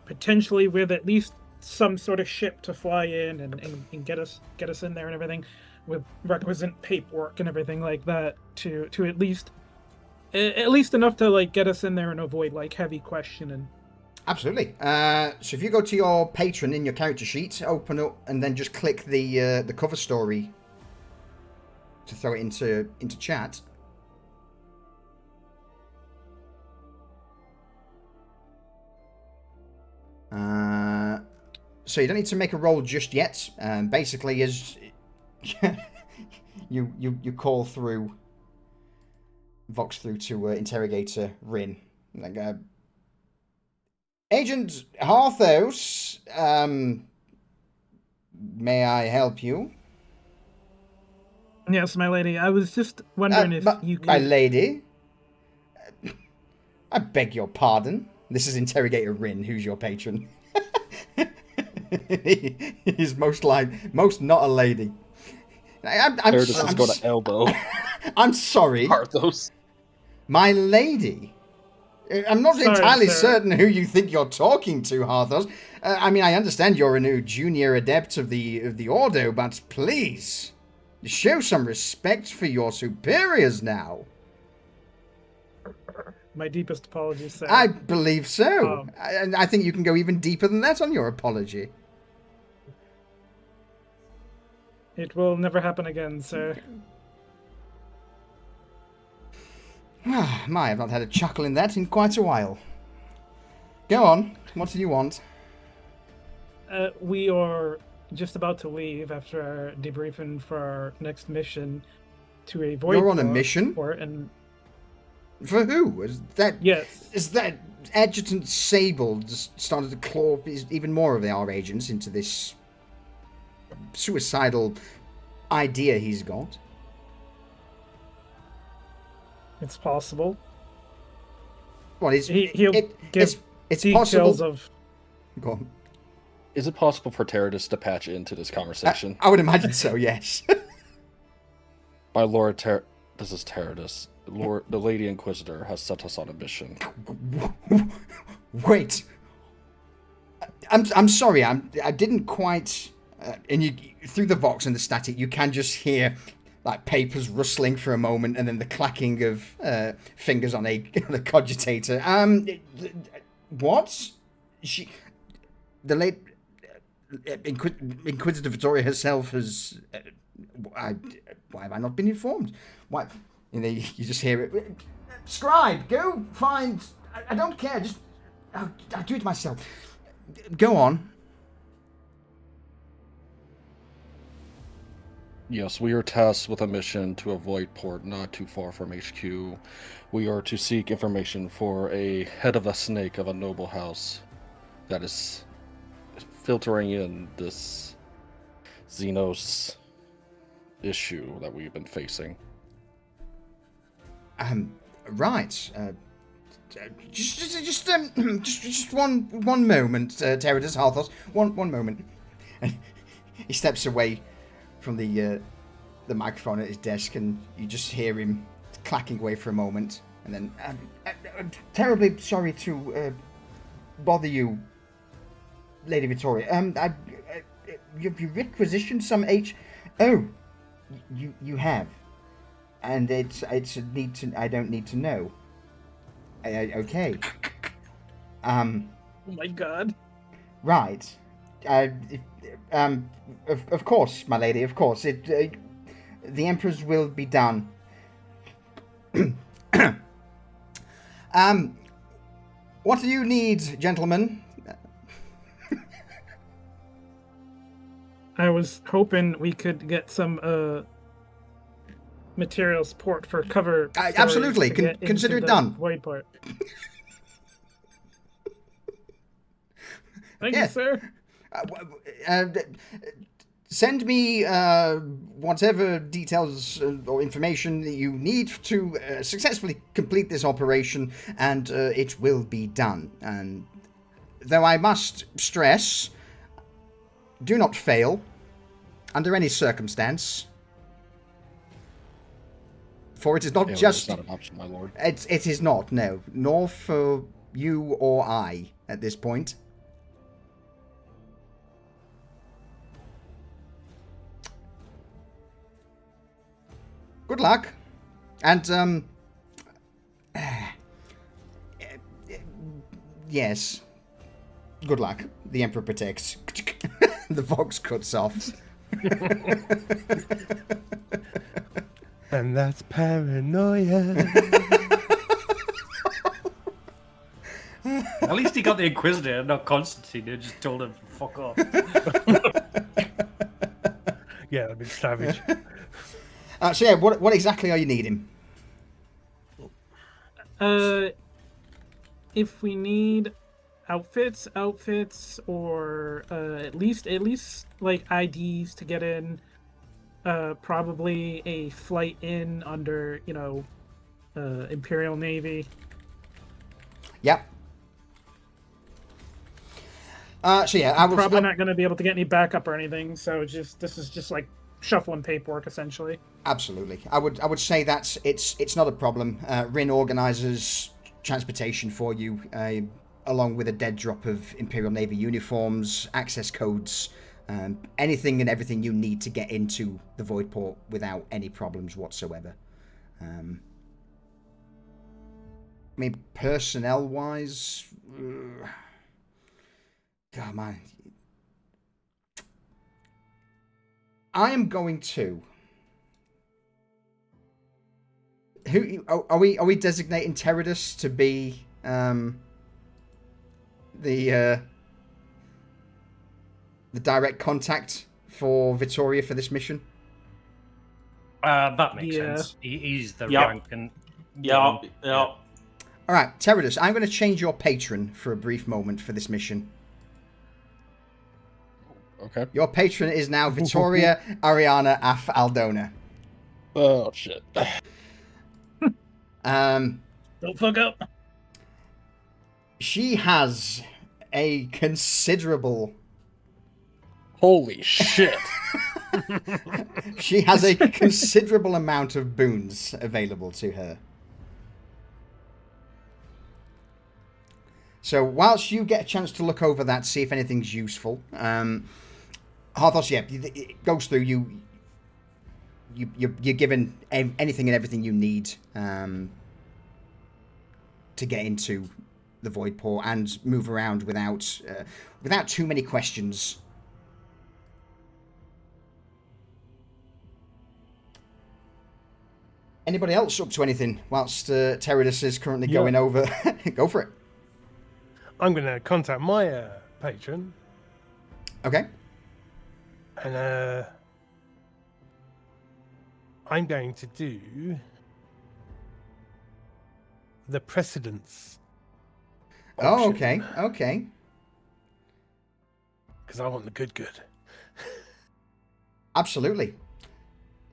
potentially with at least some sort of ship to fly in and get us in there and everything, with requisite paperwork and everything like that to at least enough to like get us in there and avoid like heavy questioning. Absolutely. So if you go to your patron in your character sheet, open up and then just click the cover story to throw it into chat. So you don't need to make a roll just yet. Basically, as you call through Vox through to Interrogator Rin, like Agent Harthos, may I help you? Yes, my lady. I was just wondering if you could... My lady? I beg your pardon. This is Interrogator Rin, who's your patron. He's most not a lady. I'm just got an elbow. I'm sorry. Harthos. My lady? I'm not entirely sir. certain who you think you're talking to, Harthos. I mean, I understand you're a new junior adept of the Ordo, but please, show some respect for your superiors now. My deepest apologies, sir. I believe so. And I think you can go even deeper than that on your apology. It will never happen again, sir. My, I've not had a chuckle in that in quite a while. Go on. What do you want? We are just about to leave after our debriefing for our next mission to a void. You're on a mission? And for who? Is that? Yes. Is that Adjutant Sable just started to claw even more of our agents into this suicidal idea he's got? It's possible. What is? He'll give it's details possible. of. Go on. Is it possible for Teradus to patch into this conversation? I would imagine so. Yes. My Lord, this is Teradus. The Lady Inquisitor has set us on a mission. Wait. I'm sorry. I didn't quite. And you through the Vox and the static, you can just hear like papers rustling for a moment, and then the clacking of fingers on a cogitator. What? The late Inquisitor Vittoria herself has. Why have I not been informed? Why? You just hear it. Scribe, go find. I don't care. Just I'll do it myself. Go on. Yes, we are tasked with a mission to a void port not too far from HQ. We are to seek information for a head of a snake of a noble house that is filtering in this Xenos issue that we've been facing. Right. Just one moment, Teradus Harthos. One moment. He steps away from the microphone at his desk, and you just hear him clacking away for a moment, and then I'm terribly sorry to bother you, Lady Vittoria. You requisitioned some H. Oh, you have, and it's a need to. I don't need to know. Okay. Oh my god. Right. Of course, my lady. Of course, the Emperor's will be done. What do you need, gentlemen? I was hoping we could get some material support for cover. Absolutely. Consider it done. Void part. Thank you, sir. Send me whatever details or information that you need to successfully complete this operation, and it will be done. And though I must stress, do not fail under any circumstance, for it is not just. It's not an option, my lord. It is not, no, nor for you or I at this point. Good luck, and yes, good luck. The Emperor protects. The vox cuts off. And that's paranoia. At least he got the Inquisitor and not Constantine, who just told him fuck off. Yeah, that'd be savage. So yeah, what exactly are you needing? If we need outfits, or at least like IDs to get in, probably a flight in under Imperial Navy. Yep. So yeah, I was probably not going to be able to get any backup or anything. So this is just like shuffling paperwork essentially. Absolutely, I would say that it's not a problem. Rin organizes transportation for you, along with a dead drop of Imperial Navy uniforms, access codes, anything and everything you need to get into the Void Port without any problems whatsoever. I mean, personnel-wise, God, man, I am going to. Who are we designating Teradus to be the direct contact for Vittoria for this mission? That makes sense. He's the Yep. rank and Yeah. All right, Teradus, I'm going to change your patron for a brief moment for this mission. Okay. Your patron is now Vittoria Ariana Af Aldona. Oh shit. Don't fuck up. She has a considerable. Holy shit. She has a considerable amount of boons available to her. So whilst you get a chance to look over that, see if anything's useful, Harthos, yeah, it goes through you. You're given anything and everything you need to get into the Void Port and move around without too many questions. Anybody else up to anything whilst Teradus is currently going over? Go for it. I'm going to contact my patron. Okay. And I'm going to do the precedence. Oh, okay. Okay. Because I want the good. Absolutely.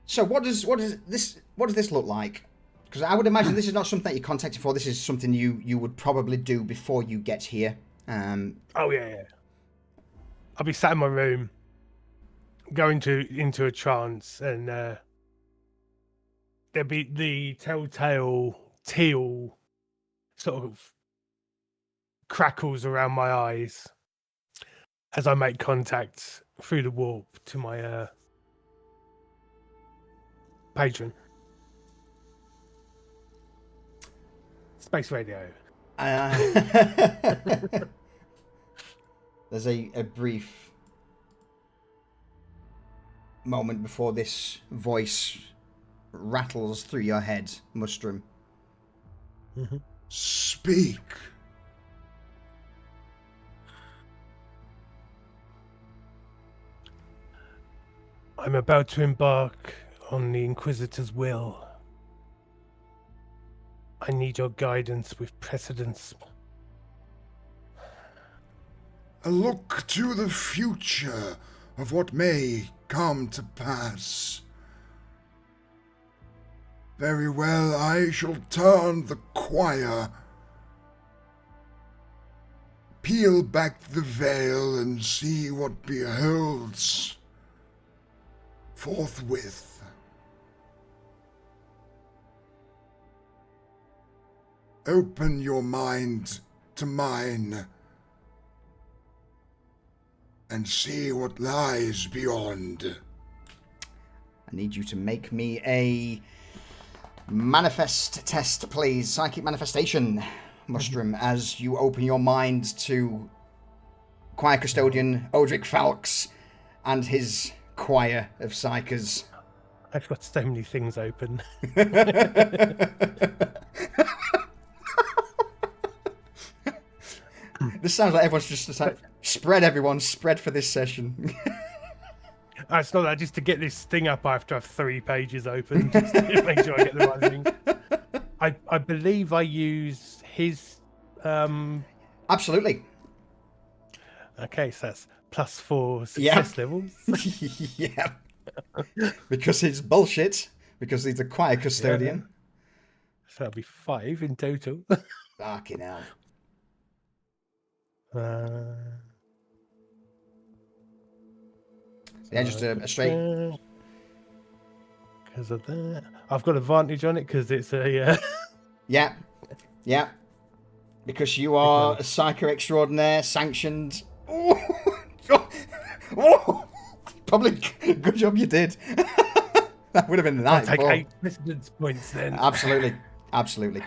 So what does this look like? Because I would imagine this is not something that you contacted for. This is something you would probably do before you get here. Oh yeah. I'll be sat in my room go into a trance, and there'll be the telltale teal sort of crackles around my eyes as I make contact through the warp to my patron. Space radio. There's a brief moment before this voice rattles through your head, Mustrum. Mm-hmm. Speak. I'm about to embark on the Inquisitor's will. I need your guidance with precedence. A look to the future of what may come to pass. Very well, I shall turn the choir, peel back the veil, and see what beholds forthwith. Open your mind to mine and see what lies beyond. I need you to make me a manifest test, please. Psychic manifestation, Mustrum, as you open your mind to choir custodian Odric Falx and his choir of psychers. I've got so many things open. This sounds like everyone's just like, spread for this session. It's not that. Just to get this thing up, I have to have 3 pages open just to make sure I get the right thing. I believe I use his. Absolutely. Okay, so that's +4 success levels. Yeah. Because it's bullshit. Because he's a choir custodian. Yeah. So that'll be 5 in total. Fucking hell. Yeah, just a straight. Because of that, I've got advantage on it because it's a. Yeah. Because you are a psycho extraordinaire, sanctioned. Probably good job you did. That would have been the night. I'll take 8 precedence points then. Absolutely.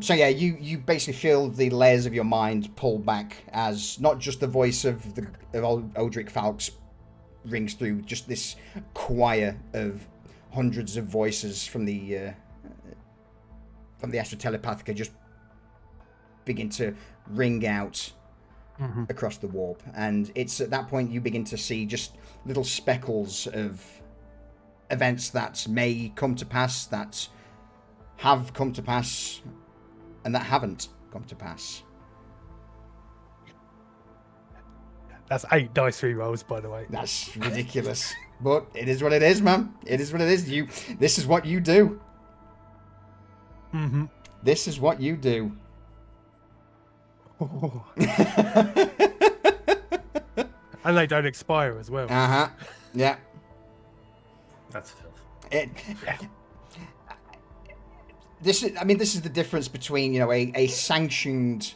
So yeah, you basically feel the layers of your mind pull back as not just the voice of Odric Falx rings through, just this choir of hundreds of voices from the Astra Telepathica just begin to ring out across the warp, and it's at that point you begin to see just little speckles of events that may come to pass, that have come to pass, and that haven't come to pass. That's 8 dice re-rolls, by the way. That's ridiculous. But it is what it is, man. It is what it is. This is what you do. Mm-hmm. This is what you do. Oh. And they don't expire as well. Yeah. That's filth. This is the difference between, a sanctioned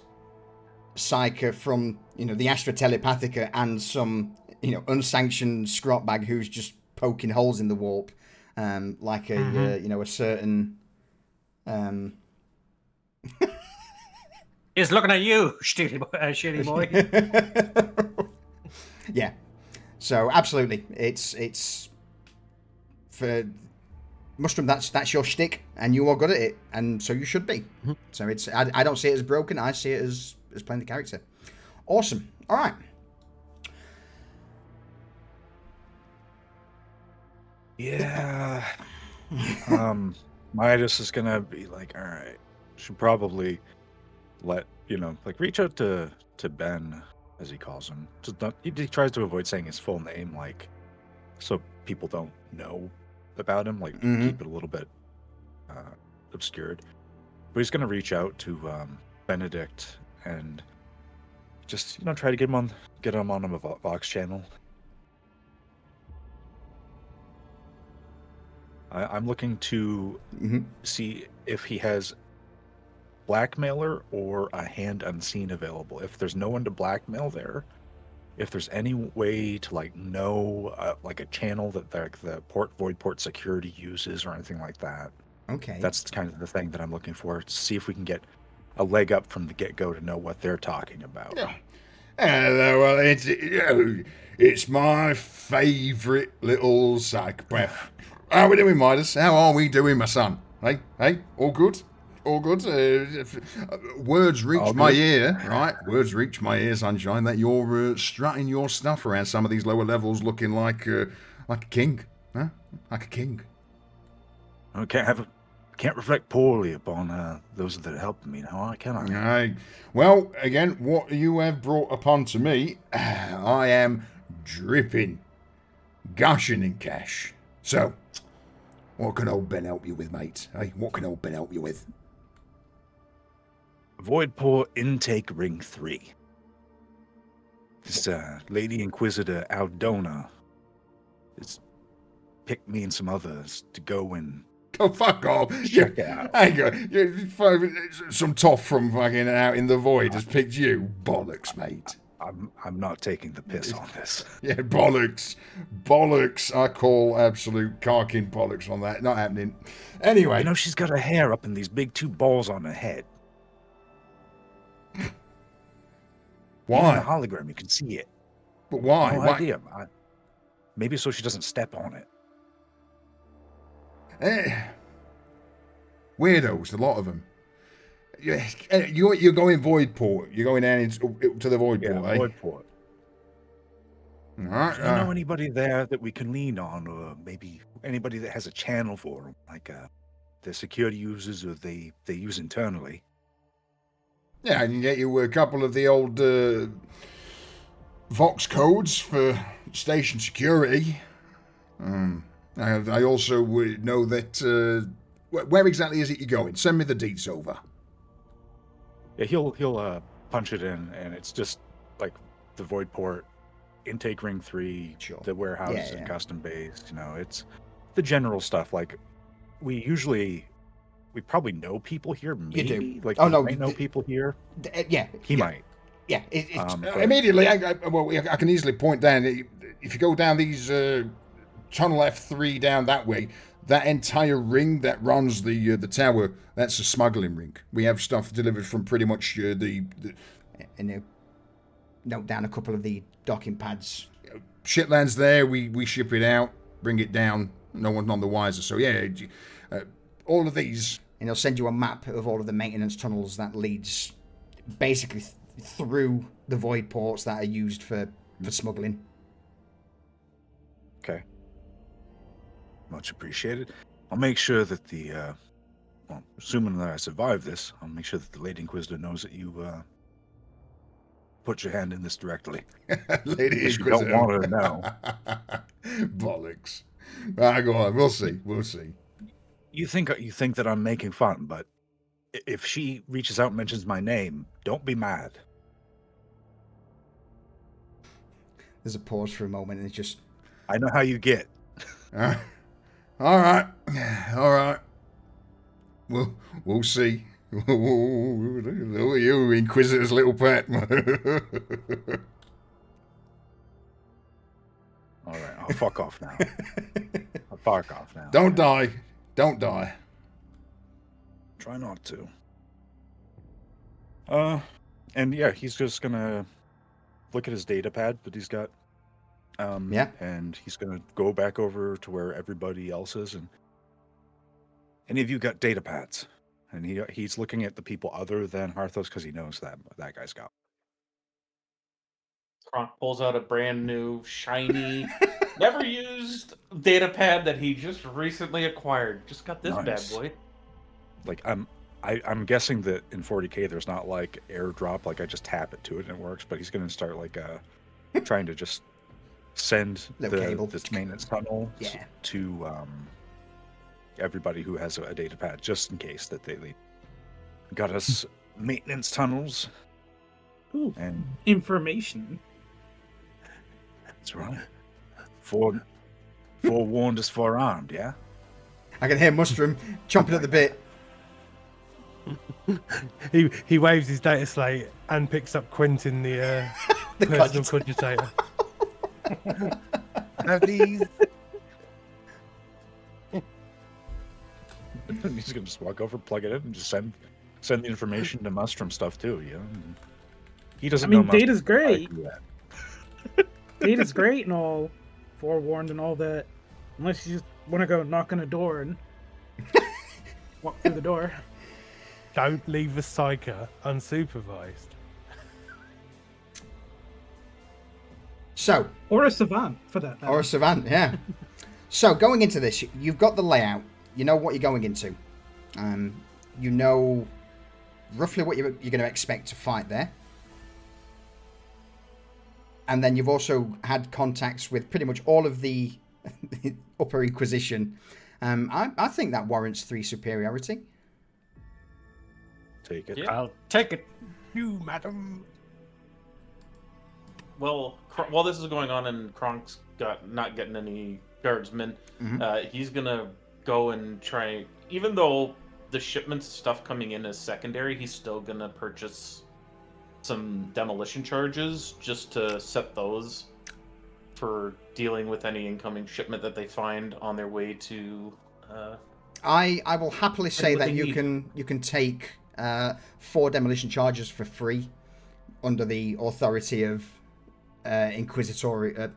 psyker from, the Astra Telepathica and some, unsanctioned scrotbag who's just poking holes in the warp, like a certain. He's looking at you, shitty boy. Yeah. So absolutely, it's for Mustrum. That's your shtick, and you are good at it, and so you should be. So it's I don't see it as broken. I see it as playing the character. Awesome. All right. Yeah. Midas is gonna be like, all right, should probably let reach out to Ben, as he calls him. He tries to avoid saying his full name, so people don't know about him, keep it a little bit obscured. But he's gonna reach out to Benedict and just try to get him on a Vox channel. I'm looking to see if he has blackmailer or a hand unseen available. If there's no one to blackmail there, if there's any way to like know like a channel that the void port security uses or anything like that. Okay. That's kind of the thing that I'm looking for, to see if we can get a leg up from the get-go to know what they're talking about. Yeah. Well, it's my favourite little psychopath. How are we doing, Midas? How are we doing, my son? Hey, all good? All good? Words reach my ear, right? Words reach my ear, Sunshine, that you're strutting your stuff around some of these lower levels looking like a king. Huh? Like a king. I can't reflect poorly upon those that helped me now, can I? Well, again, what you have brought upon to me, I am dripping, gushing in cash. So, what can old Ben help you with, mate? Hey, what can old Ben help you with? Voidport Intake Ring 3. This Lady Inquisitor Aldona has picked me and some others to go and Oh, fuck off. check it out. Hang on. Some toff from fucking out in the void has picked you. Bollocks, mate. I'm not taking the piss on this. Yeah, bollocks. Bollocks. I call absolute carking bollocks on that. Not happening. Anyway. You know, she's got her hair up in these big 2 balls on her head. Why? In the hologram, you can see it. But why? No idea. Maybe so she doesn't step on it. Weirdos, a lot of them. You're going void port. You're going down to the void port, eh? Void port. All right. Do you know anybody there that we can lean on, or maybe anybody that has a channel for them, like the security users, or they use internally? Yeah, I can get you a couple of the old Vox codes for station security. I also know that. Where exactly is it you're going? Send me the deets over. Yeah, he'll punch it in, and it's just like the void port, intake ring 3, the warehouses and custom base. You know, it's the general stuff. Like we probably know people here. Maybe. You do. Like, might know people here. He might. Yeah. Immediately, I can easily point down. If you go down these tunnel F3 down that way, that entire ring that runs the tower, that's a smuggling ring. We have stuff delivered from pretty much And note down a couple of the docking pads. Shitland's there. We ship it out, bring it down. No one's none the wiser. So yeah, all of these. And he'll send you a map of all of the maintenance tunnels that leads basically through the void ports that are used for smuggling. Okay. Much appreciated. I'll make sure that assuming that I survive this, I'll make sure that the Lady Inquisitor knows that you put your hand in this directly. Lady Inquisitor. You don't want her to know. Bollocks. Go on. We'll see. You think that I'm making fun, but if she reaches out and mentions my name, don't be mad. There's a pause for a moment, and it's just... I know how you get. All right. We'll see. You Inquisitor's little pet. All right, I'll fuck off now. Don't die. Try not to. And yeah, he's just gonna look at his data pad that he's got. And he's gonna go back over to where everybody else is. And any of you got data pads? And he's looking at the people other than Harthos because he knows that guy's got. Kronk pulls out a brand new, shiny, never used data pad that he just recently acquired. Just got this bad boy. Like I'm guessing that in 40K there's not like airdrop, like I just tap it to it and it works, but he's gonna start like trying to just send this maintenance tunnel to everybody who has a data pad, just in case that they leave. Got us maintenance tunnels. Ooh, and information. That's right. Forewarned is forearmed, yeah? I can hear Mustrum chomping at the bit. He waves his data slate and picks up Quentin, the The personal cogitator. cogitator. Have these. He's gonna just walk over, plug it in, and just send the information to Mustrum stuff too. You know, he doesn't. I mean, know Mustrum, data's great. I do that. Data's great and all, forewarned and all that. Unless you just want to go knock on a door and walk through the door. Don't leave the psyker unsupervised. So, Or a savant, for that matter. or a savant, yeah. So, going into this, you've got the layout. You know what you're going into. You know roughly what you're going to expect to fight there. And then you've also had contacts with pretty much all of the Upper Inquisition. I think that warrants 3 superiority. Take it. I'll take it. You, madam. Well, while this is going on and Kronk's not getting any guardsmen, he's gonna go and try. Even though the shipments stuff coming in is secondary, he's still gonna purchase some demolition charges just to set those for dealing with any incoming shipment that they find on their way to. I will happily say what that they you need. can take 4 demolition charges for free under the authority of Inquisitor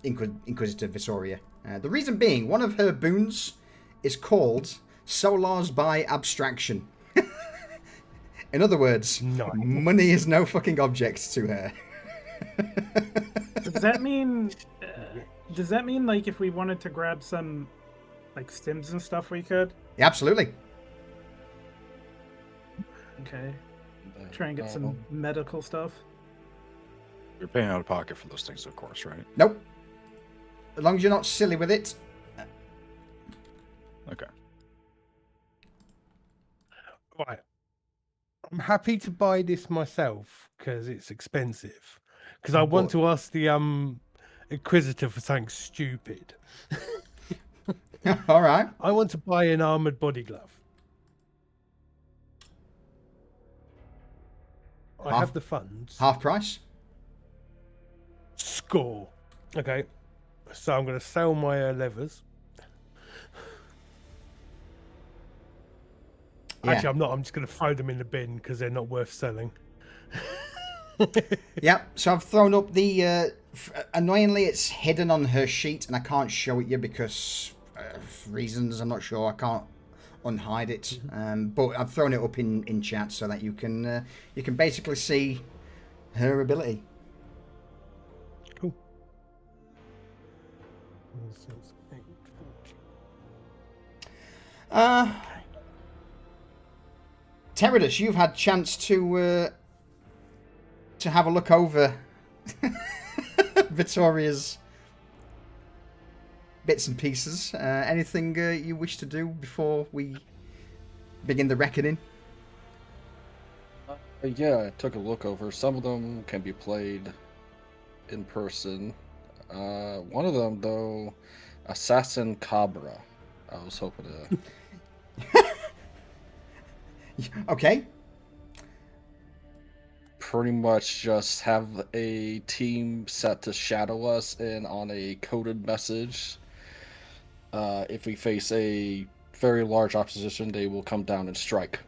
Vittoria. The reason being, one of her boons is called Solars by Abstraction. In other words, Nice. money is no fucking object to her. Does that mean? Does that mean like if we wanted to grab some, like stims and stuff, we could? Yeah, absolutely. Okay. Try and get some medical stuff. You're paying out of pocket for those things, of course, right? Nope. As long as you're not silly with it. Okay. Right. I'm happy to buy this myself because it's expensive. Because I want to ask the Inquisitor for something stupid. All right. I want to buy an armored body glove. I have the funds. Half price. Score. Okay. So I'm going to sell my levers. Yeah. Actually, I'm not. I'm just going to throw them in the bin because they're not worth selling. Yep. So I've thrown up the. Annoyingly, it's hidden on her sheet, and I can't show it you because reasons. I'm not sure. I can't unhide it. But I've thrown it up in chat so that you can basically see her ability. Cool. Teradus, you've had chance to have a look over Vittoria's bits and pieces. Anything you wish to do before we begin the reckoning? Yeah, I took a look over. Some of them can be played in person. One of them, though, Assassin Cabra. I was hoping to... Okay. Pretty much just have a team set to shadow us, and on a coded message, if we face a very large opposition, they will come down and strike.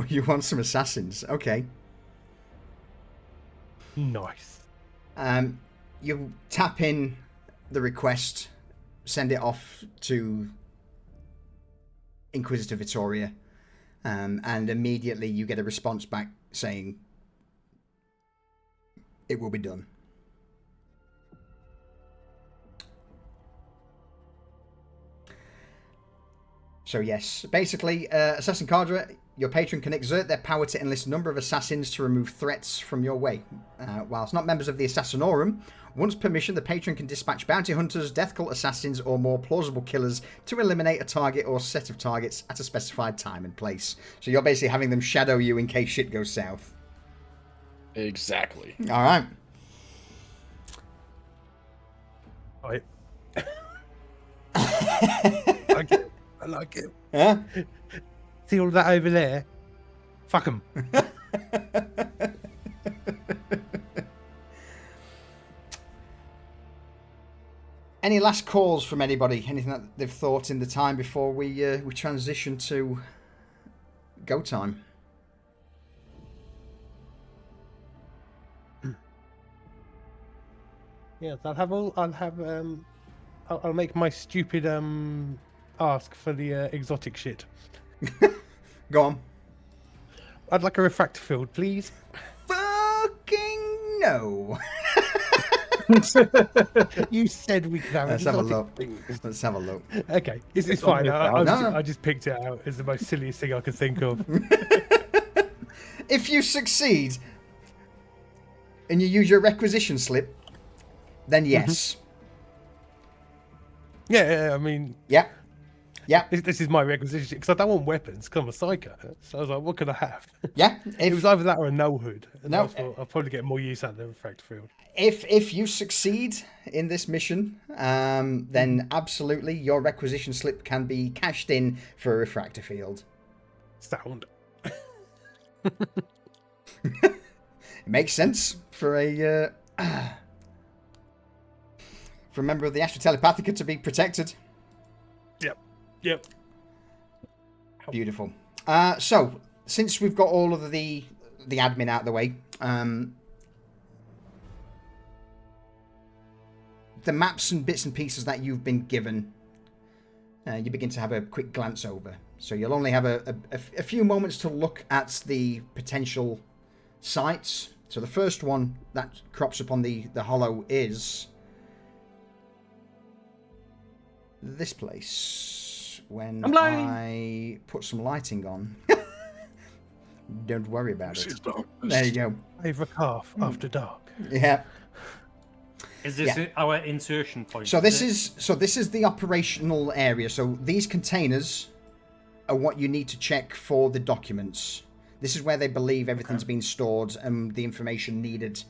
You want some assassins? Okay. Nice. You tap in the request, send it off to Inquisitor Vittoria, and immediately you get a response back saying it will be done. So yes, basically, Assassin Cadre, your patron can exert their power to enlist a number of assassins to remove threats from your way. Whilst not members of the Assassinorum, once permission, the patron can dispatch bounty hunters, death cult assassins, or more plausible killers to eliminate a target or set of targets at a specified time and place. So you're basically having them shadow you in case shit goes south. Exactly. All right. Right. like it. I like it. Huh? See all that over there? Fuck them. Any last calls from anybody? Anything that they've thought in the time before we transition to go time? Yes, I'll make my stupid ask for the exotic shit. Go on. I'd like a refractor field, please. Fucking no. You said we could have Let's have a exotic look. things. Let's have a look. Okay, it's fine. No. I just picked it out as the most silliest thing I could think of. If you succeed and you use your requisition slip, then yes. Yeah, I mean, Yeah. Yeah. this is my requisition because I don't want weapons because I'm a psycho. So I was like, what could I have? Yeah. It was either that or a no hood. And No. I thought I'll probably get more use out of the refractor field. If you succeed in this mission, then absolutely your requisition slip can be cashed in for a refractor field. Sound. It makes sense for a for a member of the Astra Telepathica to be protected. Yep. Beautiful. So since we've got all of the admin out of the way, the maps and bits and pieces that you've been given, you begin to have a quick glance over. So you'll only have a few moments to look at the potential sites. So the first one that crops up on the hollow is this place. When I put some lighting on. Don't worry about it. There you go. Hive Rokarth after dark. Yeah. Is this our insertion point? So this is the operational area. So these containers are what you need to check for the documents. This is where they believe everything's been stored and the information needed.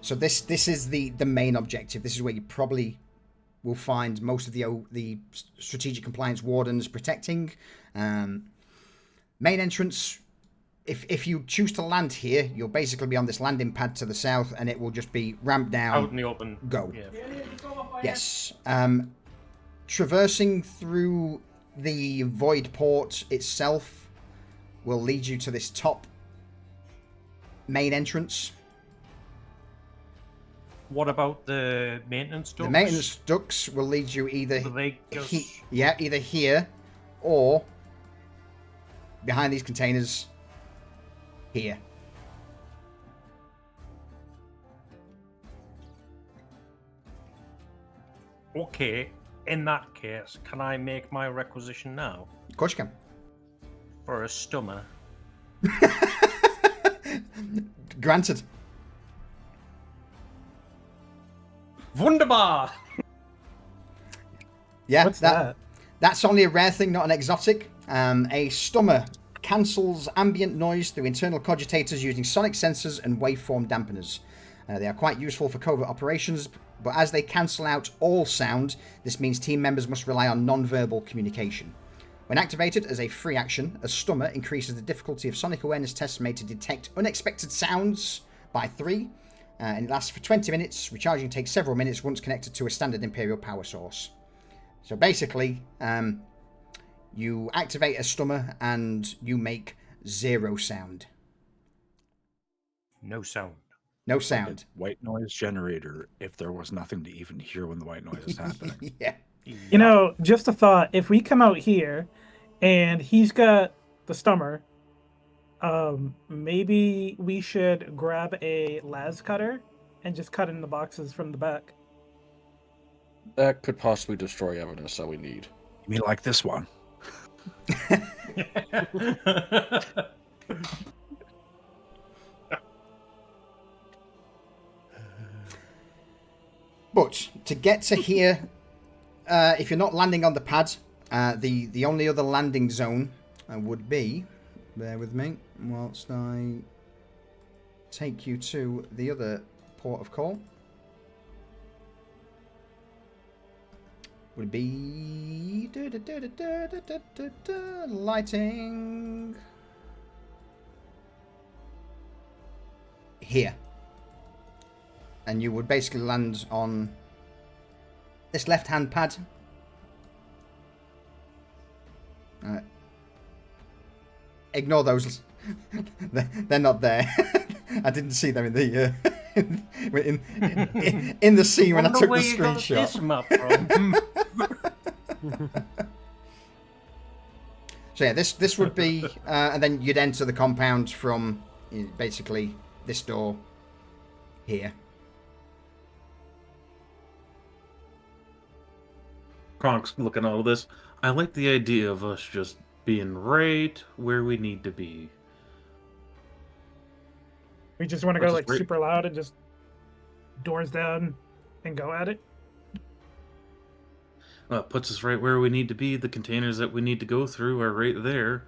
So this is the main objective. This is where you probably will find most of the strategic compliance wardens protecting. Main entrance. If you choose to land here, you'll basically be on this landing pad to the south, and it will just be ramp down. Out in the open. Go. Yeah. Yes. Traversing through the void port itself will lead you to this top main entrance. What about the maintenance ducts? The maintenance ducts will lead you either just... either here or behind these containers here. Okay, in that case, can I make my requisition now? Of course you can. For a stummer. Granted. Wunderbar! Yeah, What's that? That's only a rare thing, not an exotic. A stummer cancels ambient noise through internal cogitators using sonic sensors and waveform dampeners. They are quite useful for covert operations, but as they cancel out all sound, this means team members must rely on non-verbal communication. When activated as a free action, a stummer increases the difficulty of sonic awareness tests made to detect unexpected sounds by 3, and it lasts for 20 minutes. Recharging takes several minutes once connected to a standard Imperial power source. So basically, you activate a stummer and you make 0 sound. No sound. No sound. White noise generator if there was nothing to even hear when the white noise is happening. Yeah. You know, just a thought. If we come out here and he's got the stummer, maybe we should grab a las cutter and just cut in the boxes from the back. That could possibly destroy evidence that we need. You mean like this one? But to get to here, if you're not landing on the pad, the only other landing zone would be, bear with me, whilst I take you to the other port of call. would be lighting here, and you would basically land on this left-hand pad. Ignore those. They're not there. I didn't see them in the in the scene when I took the screenshot. This map from. So yeah, this would be, and then you'd enter the compound from basically this door here. Kronk's looking at all this. I like the idea of us just being right where we need to be. We just want to go like Right. super loud and just doors down and go at it. Puts us right where we need to be. The containers that we need to go through are right there.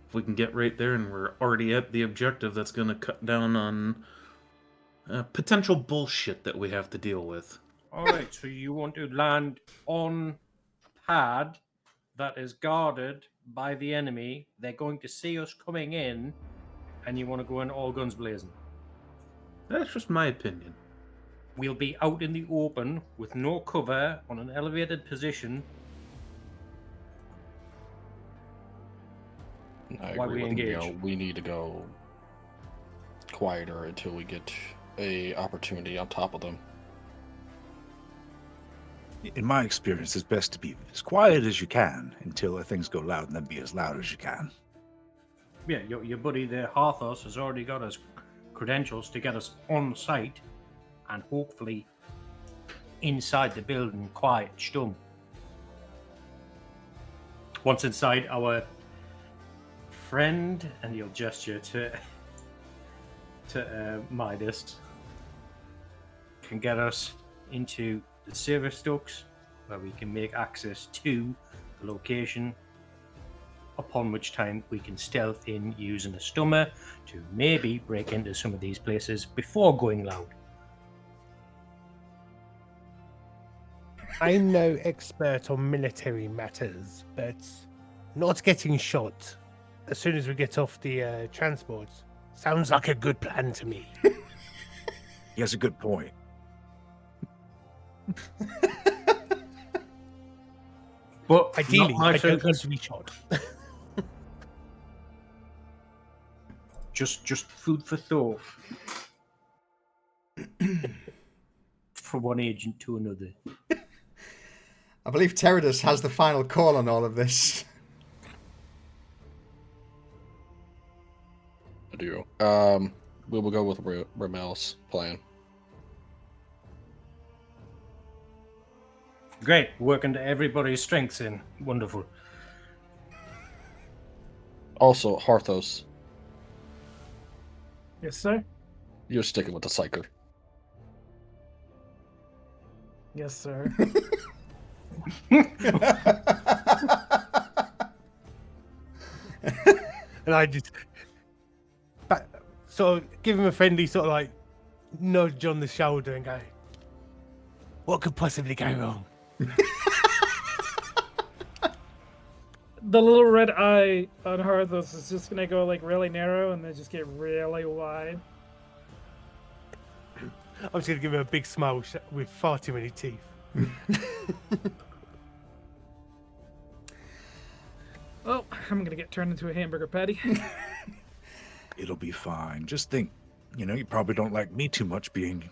If we can get right there and we're already at the objective, that's going to cut down on potential bullshit that we have to deal with. Alright, so you want to land on a pad that is guarded by the enemy. They're going to see us coming in, and you want to go in all guns blazing. That's just my opinion. We'll be out in the open with no cover on an elevated position. I Why agree we with Neil. engage? We need to go quieter until we get a opportunity on top of them. In my experience, it's best to be as quiet as you can until things go loud, and then be as loud as you can. Yeah, your buddy there, Harthos, has already got his credentials to get us on site and hopefully inside the building, quiet, stum. Once inside, our friend, and he'll gesture to Midas, can get us into the service ducts where we can make access to the location, upon which time we can stealth in using a stummer to maybe break into some of these places before going loud. I'm no expert on military matters, but not getting shot as soon as we get off the transport sounds like a good plan to me. He has a good point. But Ideally, not my I don't want focus. to be shot. Just food for thought. From one agent to another. I believe Teradus has the final call on all of this. I do. We will go with Ramel's plan. Great, working to everybody's strengths in. Wonderful. Also, Harthos, Yes, sir. you're sticking with the Psyker. Yes, sir. And I just sort of give him a friendly sort of like nudge on the shoulder and go, what could possibly go wrong? The little red eye on Harthos is just gonna go like really narrow and then just get really wide. I'm just going to give him a big smile with far too many teeth. Oh, I'm gonna get turned into a hamburger patty. It'll be fine. Just think, you probably don't like me too much being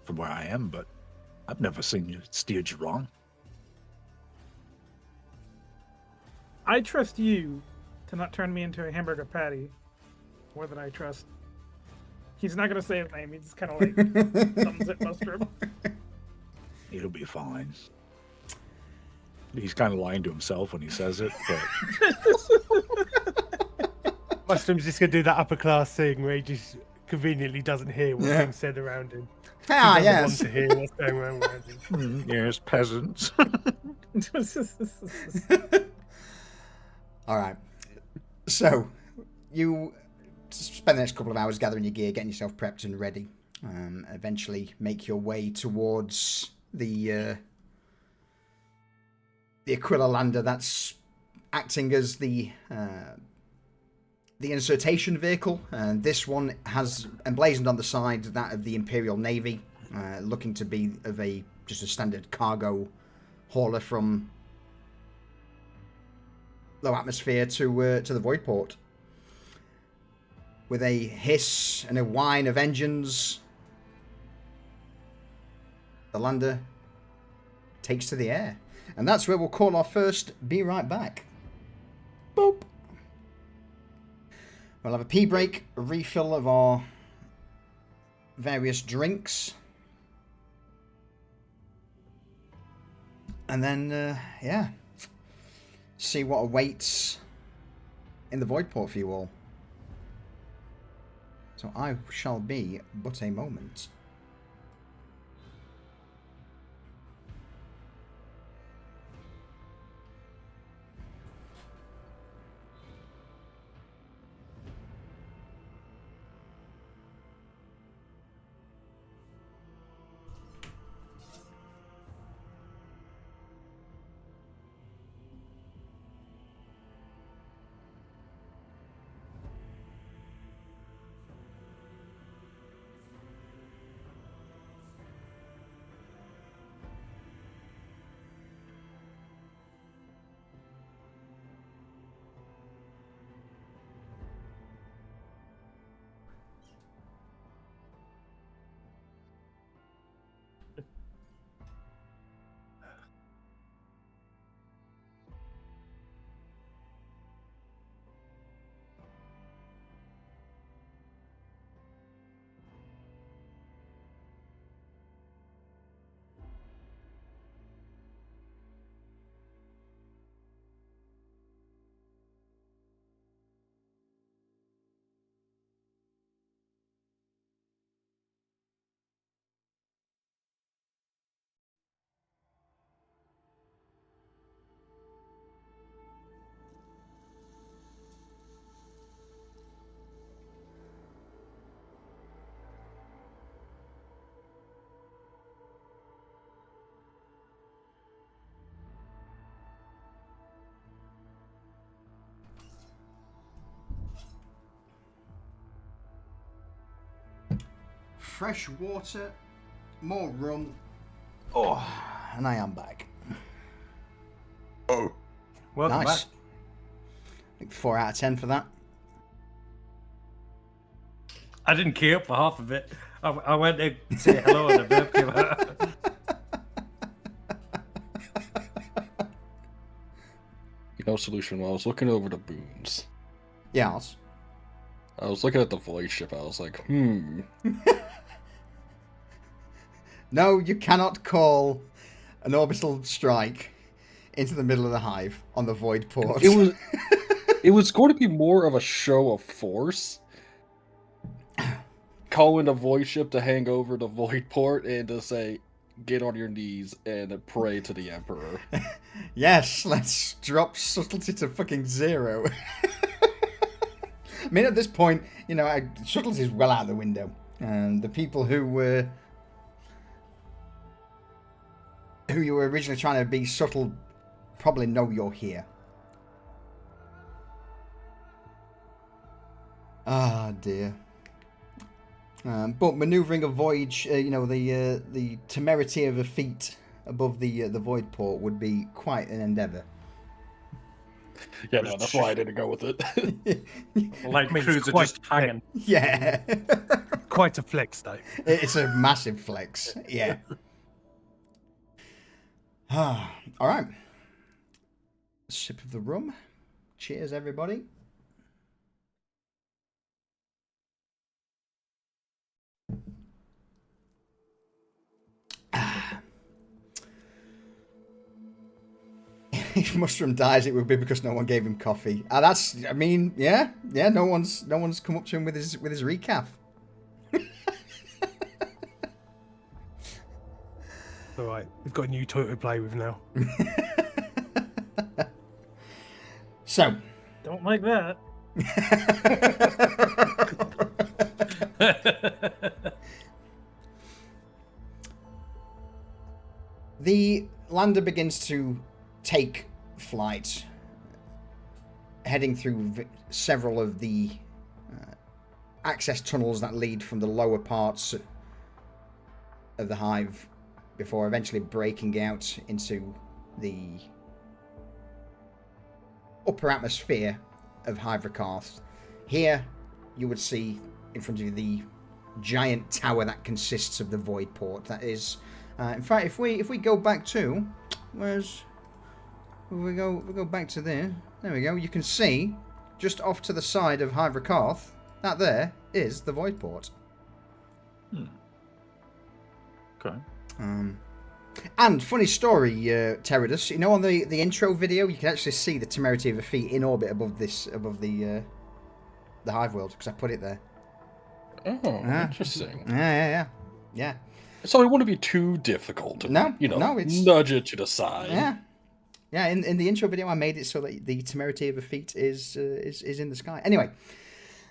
from where I am, but I've never seen you steered you wrong. I trust you to not turn me into a hamburger patty more than I trust. He's not gonna say his name. He just kind of like thumbs at Mustard. It'll be fine. He's kind of lying to himself when he says it, but Mushroom's just going to do that upper class thing where he just conveniently doesn't hear what's being said around him. Ah, He doesn't yes. want to hear what's going on around him. yes, peasants. All right. So, you spend the next couple of hours gathering your gear, getting yourself prepped and ready. Eventually make your way towards the Aquila lander that's acting as the insertion vehicle. And this one has emblazoned on the side that of the Imperial Navy, looking to be of just a standard cargo hauler from low atmosphere to the void port. With a hiss and a whine of engines, the lander takes to the air. And that's where we'll call our first Be Right Back. Boop. We'll have a pee break, a refill of our various drinks. And then, see what awaits in the void port for you all. So I shall be but a moment. Fresh water, more rum. Oh, and I am back. Oh, Welcome Nice. back. I think 4 out of 10 for that. I didn't queue up for half of it. I went to say hello and a burp came out. You know, Solution, while I was looking over the boons, Yes. I was looking at the void ship, I was like, No, you cannot call an orbital strike into the middle of the hive on the void port. It was going to be more of a show of force. Calling the void ship to hang over the void port and to say, get on your knees and pray to the Emperor. Yes, let's drop subtlety to fucking 0. I mean, at this point, you know, subtlety is well out the window. And the people who you were originally trying to be subtle probably know you're here. Ah, dear. But manoeuvring a voyage, the temerity of a feat above the void port would be quite an endeavour. Yeah, no, that's why I didn't go with it. Like I mean, crews it's are quite just hanging. Yeah. Quite a flex, though. It's a massive flex. Yeah. All right. Sip of the rum. Cheers, everybody. If Mustrum dies, it would be because no one gave him coffee. No one's come up to him with his recap. All right, we've got a new toy to play with now. So, Don't like that. the lander begins to take flight, heading through several of the access tunnels that lead from the lower parts of the Hive before eventually breaking out into the upper atmosphere of Hive Rokarth. Here you would see in front of you the giant tower that consists of the void port. That is, in fact, if we go back to, we go back to there. There we go. You can see just off to the side of Hive Rokarth, that there is the void port. Okay. And funny story, Teradus. You know, on the intro video, you can actually see the Temerity of a Feat in orbit above the Hive world, because I put it there. Oh, interesting. Yeah. So it wouldn't be too difficult. No, it's nudge it to the side. Yeah. In the intro video, I made it so that the Temerity of a Feat is in the sky. Anyway,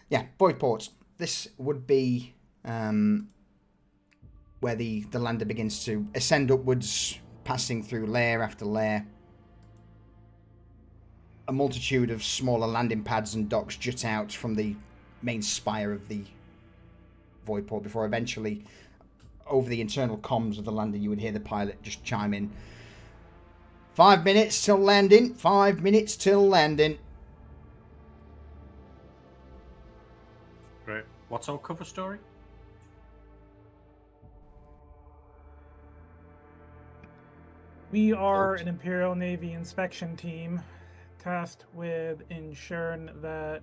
yeah, void ports. This would be where the lander begins to ascend upwards, passing through layer after layer. A multitude of smaller landing pads and docks jut out from the main spire of the void port before eventually, over the internal comms of the lander, you would hear the pilot just chime in. 5 minutes till landing. 5 minutes till landing. Right. What's our cover story? We are an Imperial Navy inspection team tasked with ensuring that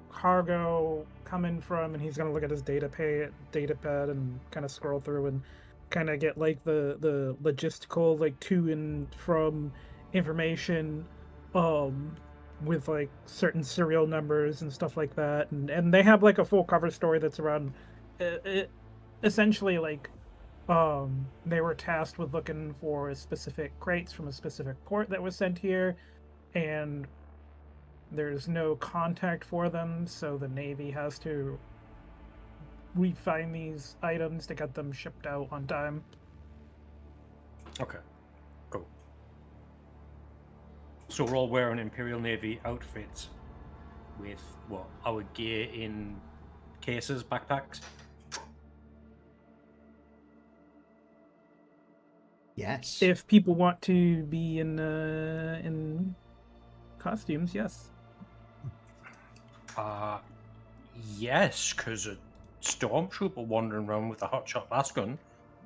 cargo coming from, and he's going to look at his data pad and kind of scroll through and kind of get like the logistical, like to and from information with like certain serial numbers and stuff like that, and they have like a full cover story that's around essentially like they were tasked with looking for specific crates from a specific port that was sent here, and there's no contact for them, so the Navy has to refine these items to get them shipped out on time. Okay, cool. So we're all wearing Imperial Navy outfits with what, our gear in cases, backpacks? Yes. If people want to be in costumes, yes. Yes, because a stormtrooper wandering around with a hotshot blast gun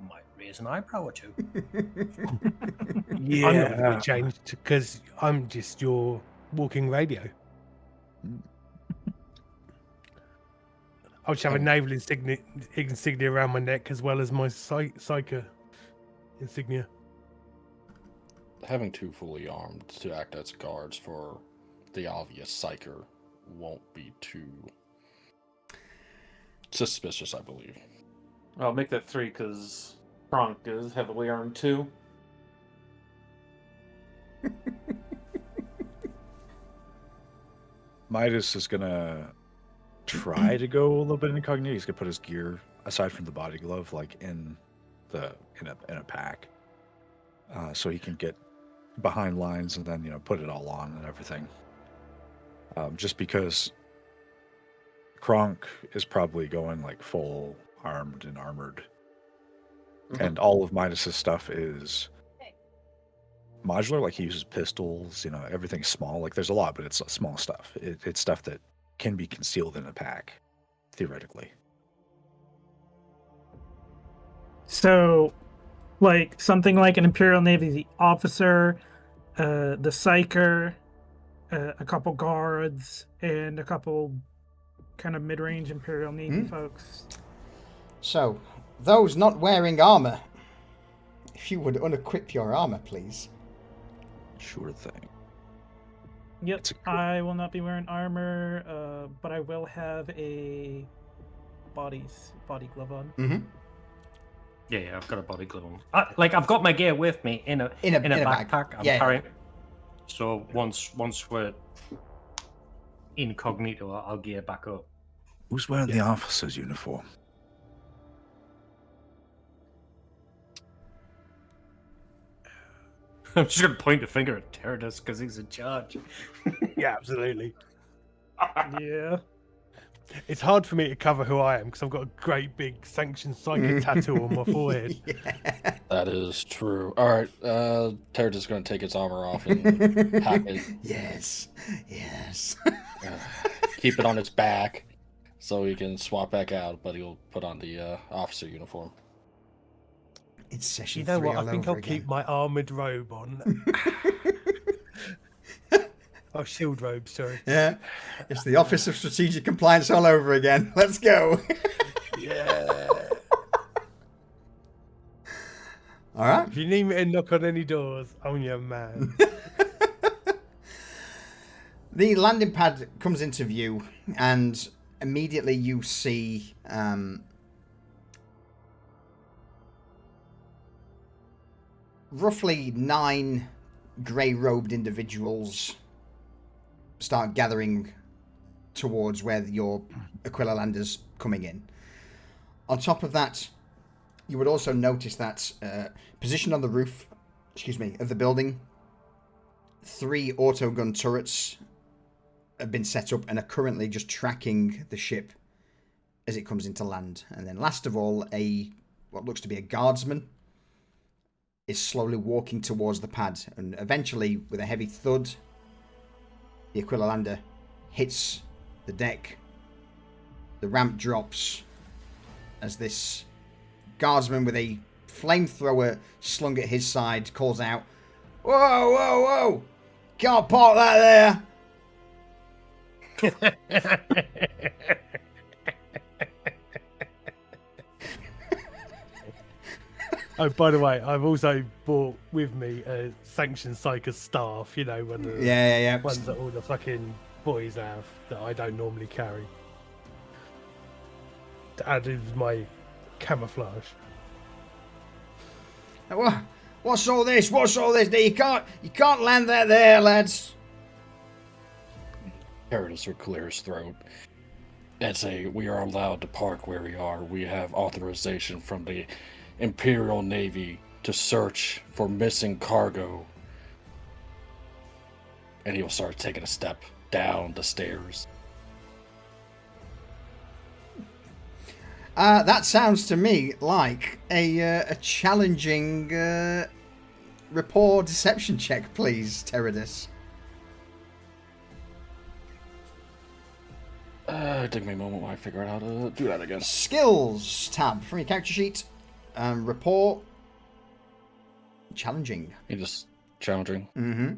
might raise an eyebrow or two. Yeah, I'm not going to be changed because I'm just your walking radio. I'll just have a naval insignia around my neck as well as my Psyker insignia. Having two fully armed to act as guards for the obvious Psyker won't be too suspicious, I believe. I'll make that 3 because Kronk is heavily armed too. Midas is gonna try to go a little bit incognito. He's gonna put his gear aside from the body glove, like in a pack, so he can get behind lines and then put it all on and everything. Just because Kronk is probably going like full armed and armored, and all of Midas's stuff is modular. Like he uses pistols, everything's small. Like there's a lot, but it's small stuff. It's stuff that can be concealed in a pack, theoretically. So, like something like an Imperial Navy officer, the Psyker, a couple guards, and a couple kind of mid-range Imperial Navy folks. So, those not wearing armor, if you would unequip your armor, please. Sure thing. Yep, I will not be wearing armor, but I will have a body glove on. Mm-hmm. Yeah, I've got a body glove on. I've got my gear with me in a backpack. I'm carrying. So once we're incognito, I'll gear back up. Who's wearing the officer's uniform? I'm just gonna point a finger at Teradus because he's in charge. Yeah, absolutely. Yeah. It's hard for me to cover who I am because I've got a great big sanctioned psychic tattoo on my forehead. Yeah. That is true. All right, Terror's is going to take its armor off and pack it. Yes. Yes. Keep it on its back so he can swap back out, but he'll put on the officer uniform. It's session You know 3 what? all I think over I'll again. keep my armored robe on. Oh, shield robe, sorry. Yeah. It's the Office of Strategic Compliance all over again. Let's go. Yeah. All right. If you need me to knock on any doors, I'm your man. The landing pad comes into view, and immediately you see roughly 9 grey-robed individuals start gathering towards where your Aquila Lander's coming in. On top of that, you would also notice that positioned on the roof, of the building, 3 autogun turrets have been set up and are currently just tracking the ship as it comes into land. And then last of all, what looks to be a guardsman is slowly walking towards the pad, and eventually, with a heavy thud, the Aquila Lander hits the deck. The ramp drops as this guardsman with a flamethrower slung at his side calls out, "Whoa, whoa, whoa! Can't park that there!" Oh, by the way, I've also brought with me a sanctioned psychic staff, one of the Yeah. ones that all the fucking boys have that I don't normally carry. To add in my camouflage. What's all this? What's all this? You can't land that there, lads. Terror's will clear his throat and say, "We are allowed to park where we are. We have authorization from the Imperial Navy to search for missing cargo." And he'll start taking a step down the stairs. That sounds to me like a challenging rapport deception check, please, Teradus. Take me a moment while I figure out how to do that again. Skills tab from your character sheet. Rapport. Challenging. You just challenging. Mm-hmm.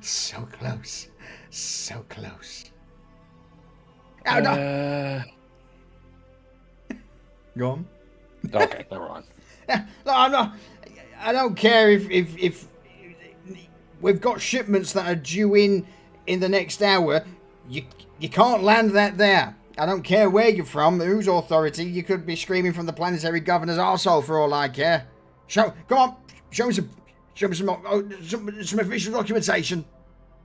So close. So close. Oh, no. Go on. Okay, never mind. No, I'm not. I don't care if we've got shipments that are due in the next hour. You can't land that there. I don't care where you're from, whose authority. You could be screaming from the planetary governor's arsehole for all I care. Go on. Show me some official documentation.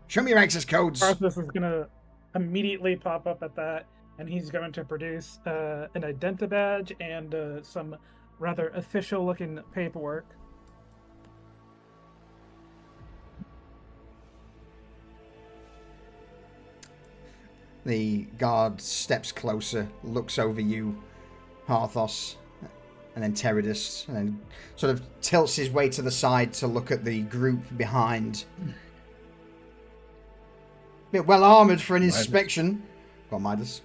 Show me your access codes. Process is gonna immediately pop up at that, and he's going to produce an identa badge and some rather official-looking paperwork. The guard steps closer, looks over you, Harthos, and then Teradus, and then sort of tilts his way to the side to look at the group behind. Bit well armored for an inspection. Go on, Midas.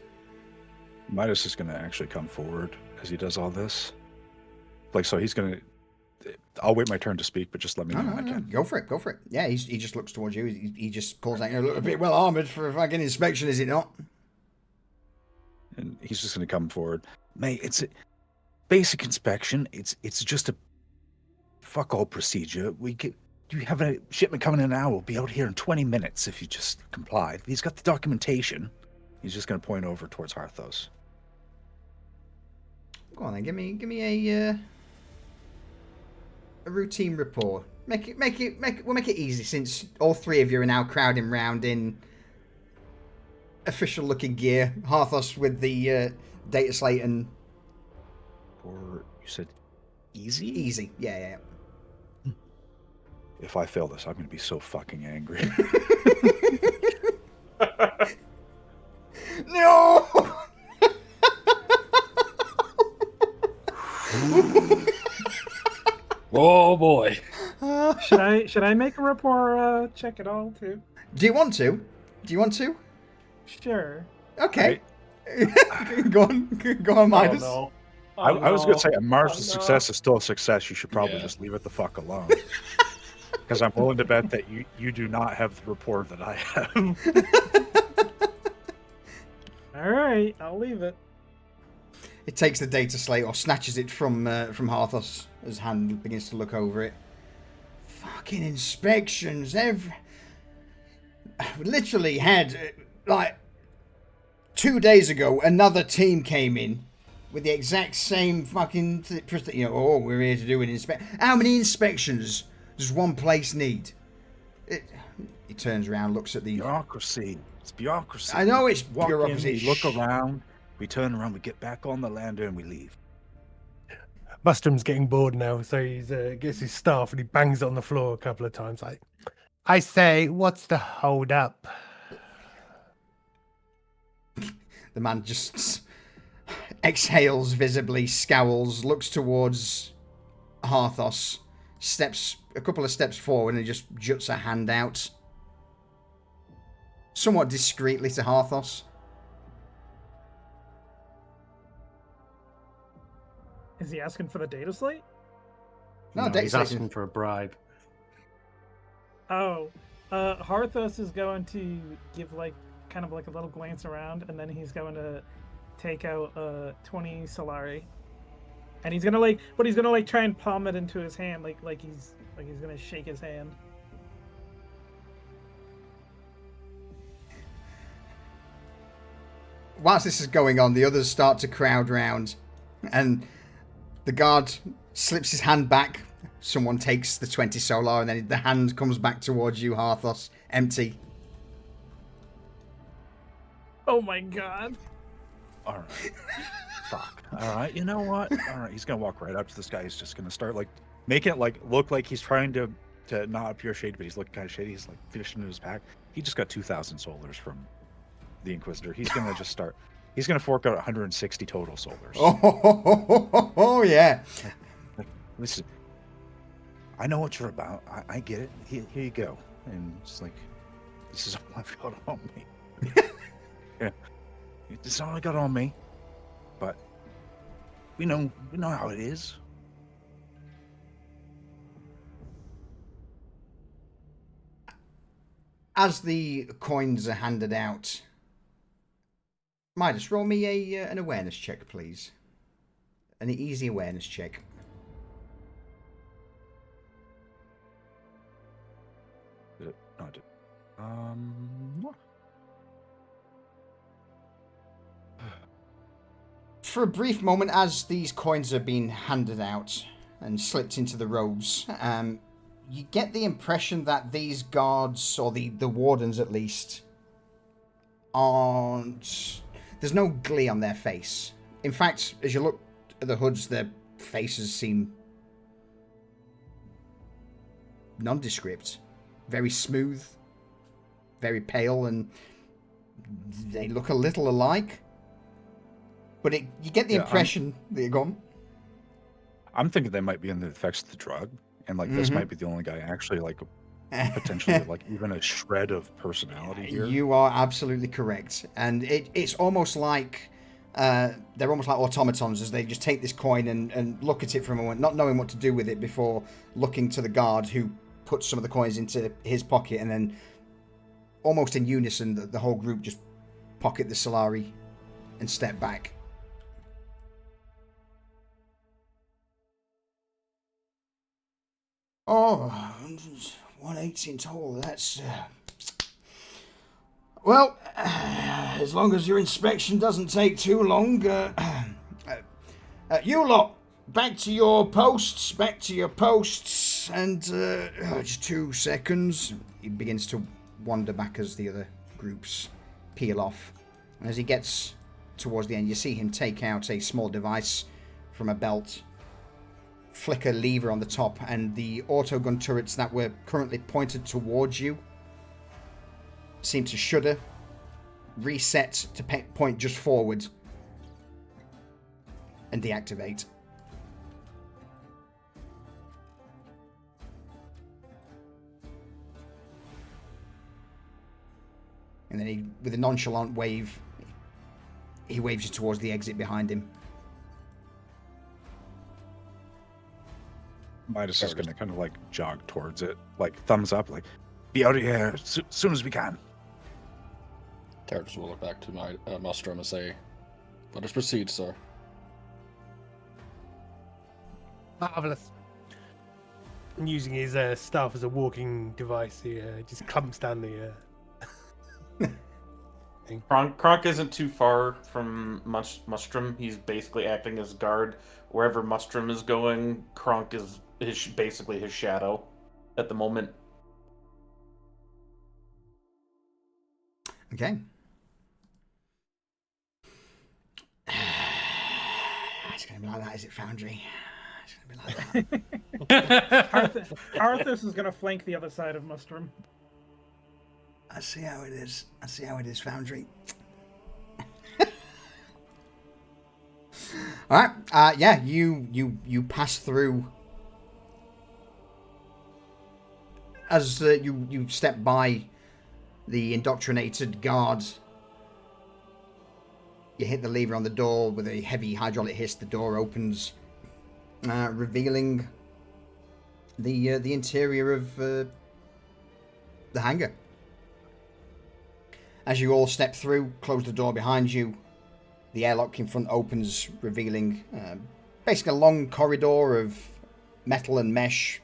Midas is going to actually come forward as he does all this. Like, so he's going to... I'll wait my turn to speak, but just let me know when I can. Go for it. Yeah, he just looks towards you. He just calls out, "You're a bit well armored for a fucking inspection, is it not?" And he's just going to come forward. Mate, it's a basic inspection. It's just a fuck all procedure. You have a shipment coming in now. We'll be out here in 20 minutes if you just comply. He's got the documentation. He's just going to point over towards Harthos. Go on then, give me a routine report. We'll make it easy, since all 3 of you are now crowding round in official looking gear. Harthos with the data slate and report. You said easy? Easy. Yeah. If I fail this, I'm going to be so fucking angry. No! Oh boy. Should I make a rapport check at all too? Do you want to? Sure. Okay. Go on, Midas. Oh, no. I was going to say a marginal no. success is still a success. You should probably just leave it the fuck alone. Because I'm willing to bet that you do not have the rapport that I have. All right, I'll leave it. It takes the data slate or snatches it from Harthos as hand begins to look over it. Fucking inspections. We literally had, like, 2 days ago, another team came in with the exact same fucking, we're here to do an inspection. How many inspections does one place need? He turns around, looks at the... Bureaucracy. It's bureaucracy. I know it's Walk in, bureaucracy. we look around, we turn around, we get back on the lander, and we leave. Bustrum's getting bored now, so he gets his staff and he bangs it on the floor a couple of times. Like, I say, what's the hold up? The man just exhales visibly, scowls, looks towards Harthos, steps a couple of steps forward and just juts a hand out. Somewhat discreetly to Harthos. Is he asking for the data slate? No, He's asking for a bribe. Oh, Harthos is going to give kind of like a little glance around, and then he's going to take out 20 Solari, and he's gonna try and palm it into his hand, like he's gonna shake his hand. Whilst this is going on, the others start to crowd round, and the guard slips his hand back. Someone takes the 20 solar, and then the hand comes back towards you, Harthos, empty. Oh my god. All right. Fuck. All right. You know what? All right. He's gonna walk right up to this guy. He's just gonna start making it look like he's trying to not appear shady, but he's looking kind of shady. He's fishing in his pack. He just got 2,000 solars from the Inquisitor. He's gonna just start. He's gonna fork out 160 total solars. Oh yeah. Listen, I know what you're about. I get it. Here you go. And it's this is all I've got on me. Yeah, this is all I got on me. But we know how it is. As the coins are handed out, Midas, roll me an awareness check, please. An easy awareness check. For a brief moment, as these coins are being handed out and slipped into the robes, you get the impression that these guards, or the wardens at least, aren't... There's no glee on their face. In fact, as you look at the hoods, their faces seem nondescript. Very smooth, very pale, and they look a little alike. But you get the impression that you're gone. I'm thinking they might be under the effects of the drug, and this might be the only guy actually potentially even a shred of personality here. You are absolutely correct, and it's almost like they're almost like automatons, as they just take this coin and look at it for a moment, not knowing what to do with it, before looking to the guard who puts some of the coins into his pocket, and then almost in unison the whole group just pocket the Solari and step back. Oh, 180 in total. That's well, as long as your inspection doesn't take too long. You lot, back to your posts, and just 2 seconds. He begins to wander back as the other groups peel off, and as he gets towards the end, you see him take out a small device from a belt, flick a lever on the top, and the autogun turrets that were currently pointed towards you seem to shudder, reset to point just forward, and deactivate. And then he, with a nonchalant wave, he waves you towards the exit behind him. Midas is going to kind of like jog towards it, like thumbs up, like, be out of here as soon as we can. Terrorist will look back to my Mustrum and say, let us proceed, sir. Marvelous. And using his staff as a walking device, he just clumps down the thing. Kronk isn't too far from Mustrum. He's basically acting as guard. Wherever Mustrum is going, Kronk is basically his shadow at the moment. Okay. It's going to be like that, is it, Foundry? It's going to be like that. Arthas is going to flank the other side of Mustrum. I see how it is. I see how it is, Foundry. All right. Yeah, you pass through. As you step by the indoctrinated guards, you hit the lever on the door with a heavy hydraulic hiss. The door opens, revealing the interior of the hangar. As you all step through, close the door behind you, the airlock in front opens, revealing basically a long corridor of metal and mesh,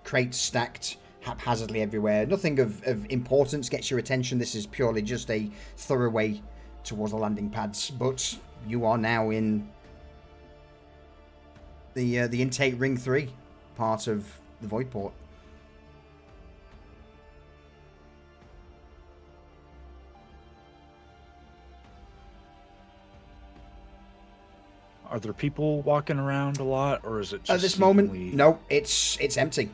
crates stacked haphazardly everywhere. Nothing of importance gets your attention. This is purely just a thorough way towards the landing pads. But you are now in the intake ring 3 part of the void port. Are there people walking around a lot, or is it just at this moment? No, it's empty.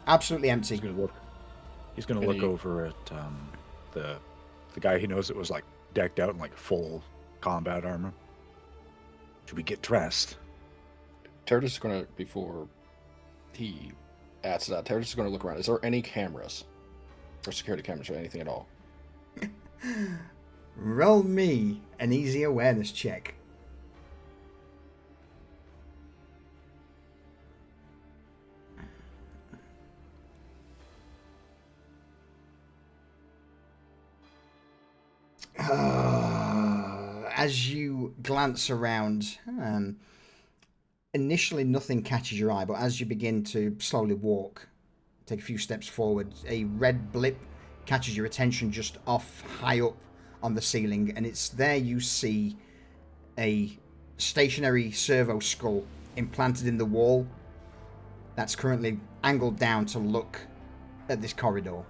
Absolutely empty. He's gonna look over at the guy he knows that was like decked out in like full combat armor. Should we get dressed? Terrorist is gonna, before he adds to that, Terrorist is gonna look around. Is there any cameras, or security cameras, or anything at all? Roll me an easy awareness check. As you glance around, initially nothing catches your eye, but as you begin to slowly walk, take a few steps forward, a red blip catches your attention just off high up on the ceiling, and it's there you see a stationary servo skull implanted in the wall that's currently angled down to look at this corridor.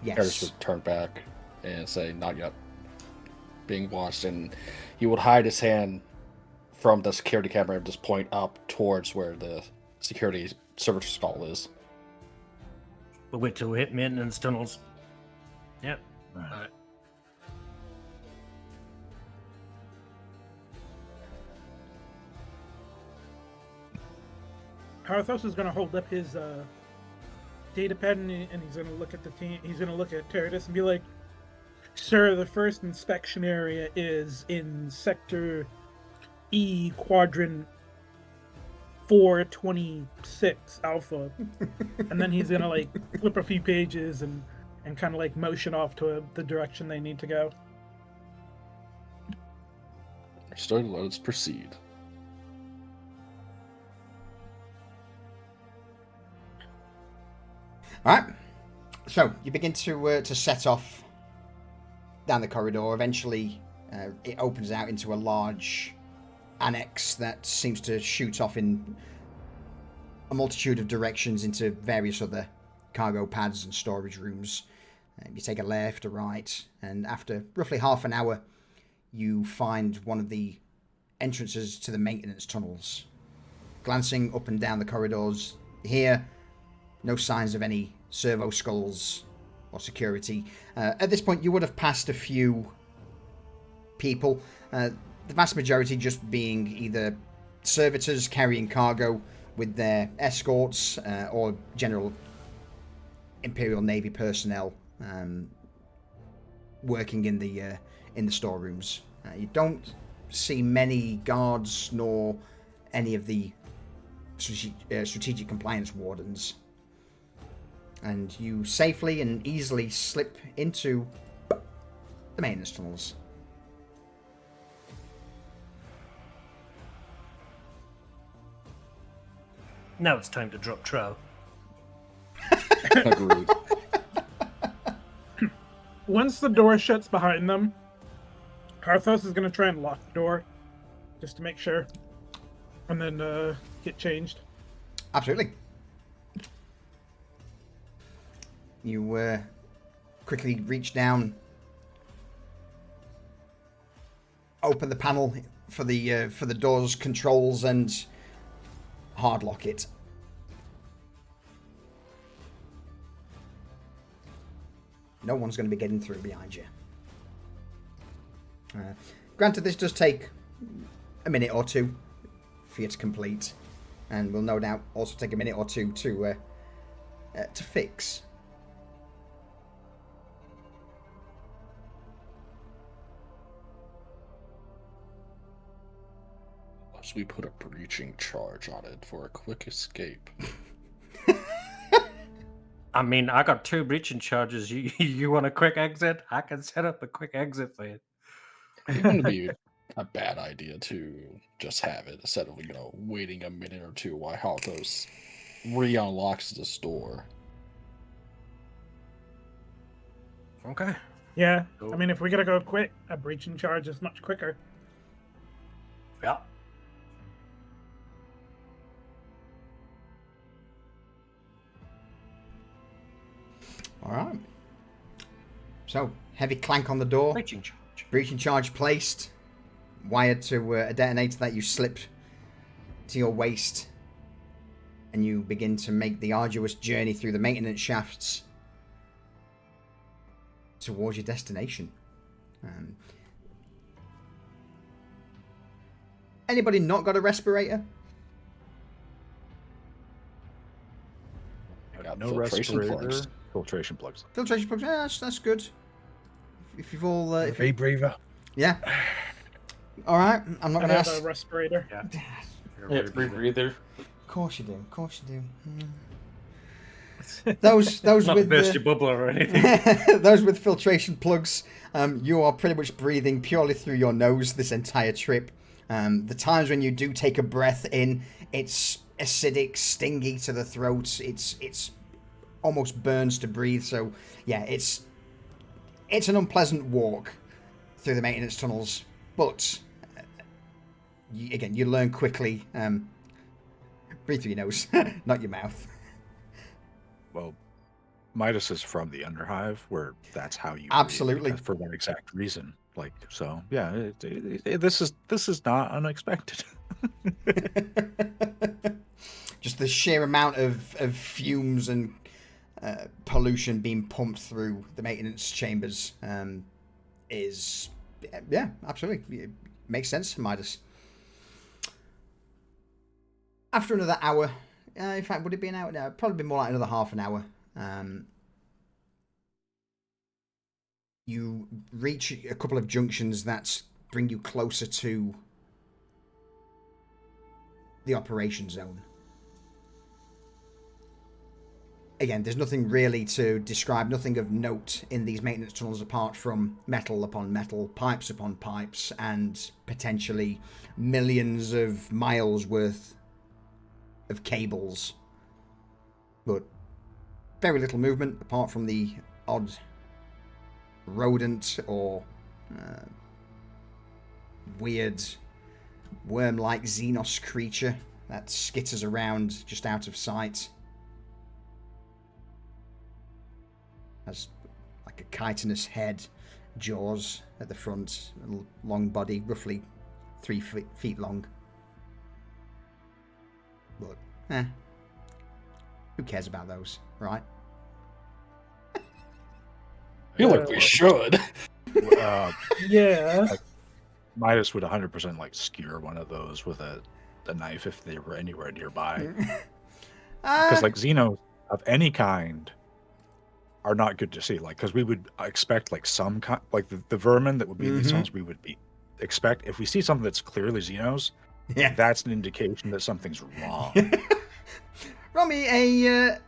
Yes. Harris would turn back and say, not yet. Being watched, and he would hide his hand from the security camera and just point up towards where the security server skull is. We'll wait till we hit maintenance tunnels. Yep. Right. Arthos is going to hold up his data pad and he's going to look at the team. He's going to look at Terradus and be like, "Sir, the first inspection area is in Sector E, Quadrant 426 Alpha." And then he's going to like flip a few pages and kind of like motion off to the direction they need to go. Understood. Let us proceed. All right. So you begin to set off down the corridor. Eventually, it opens out into a large annex that seems to shoot off in a multitude of directions into various other cargo pads and storage rooms. You take a left, a right, and after roughly half an hour, you find one of the entrances to the maintenance tunnels. Glancing up and down the corridors here, no signs of any servo skulls or security. At this point, you would have passed a few people, the vast majority just being either servitors carrying cargo with their escorts or general Imperial Navy personnel working in the storerooms. You don't see many guards nor any of the strategic compliance wardens, and you safely and easily slip into the maintenance tunnels. Now it's time to drop trow. Agreed. Once the door shuts behind them, Karthos is going to try and lock the door, just to make sure, and then get changed. Absolutely. You quickly reach down, open the panel for the door's controls, and hard lock it. No one's going to be getting through behind you. Granted, this does take a minute or two for you to complete, and will no doubt also take a minute or two to fix. Unless we put a breaching charge on it for a quick escape. I mean, I got 2 breaching charges. You want a quick exit? I can set up a quick exit for you. It wouldn't be a bad idea to just have it instead of, waiting a minute or two while Halthos re-unlocks this door. Okay. Yeah, Cool. I mean, if we gotta go quick, a breaching charge is much quicker. Yeah. All right. So, heavy clank on the door. Breaching charge. Breaching charge placed. Wired to a detonator that you slip to your waist. And you begin to make the arduous journey through the maintenance shafts towards your destination. Anybody not got a respirator? I got No filtration respirator. plugs. Filtration plugs. Filtration plugs. Yeah, that's good. If you've all, Rebreather. yeah. All right. I'm not I gonna have ask. a respirator. Yeah. Yeah, rebreather. Of course you do. Of course you do. Those Not with burst the, your bubble or anything. those with filtration plugs, you are pretty much breathing purely through your nose this entire trip. The times when you do take a breath in, it's acidic, stingy to the throat. It's almost burns to breathe. So yeah, it's an unpleasant walk through the maintenance tunnels. But you learn quickly. Breathe through your nose, not your mouth. Well, Midas is from the Underhive, where that's how you breathe, Absolutely. because for that exact reason. Yeah, this is not unexpected. Just the sheer amount of fumes and pollution being pumped through the maintenance chambers is, yeah, absolutely. It makes sense, Midas. After another hour, in fact, would it be an hour? No, it'd probably be more like another half an hour. You reach a couple of junctions that bring you closer to the operation zone. Again, there's nothing really to describe, nothing of note in these maintenance tunnels apart from metal upon metal, pipes upon pipes, and potentially millions of miles worth of cables. But very little movement apart from the odd rodent or weird worm-like Xenos creature that skitters around just out of sight. Has like a chitinous head jaws at the front, a long body, roughly 3 feet long. But, who cares about those, right? I feel like we should. Yeah. Midas would 100% like skewer one of those with a knife if they were anywhere nearby. Because like Xenos of any kind are not good to see. Like, because we would expect like some kind, like the vermin that would be in these zones, we would expect if we see something that's clearly Xenos, that's an indication that something's wrong. Roll me a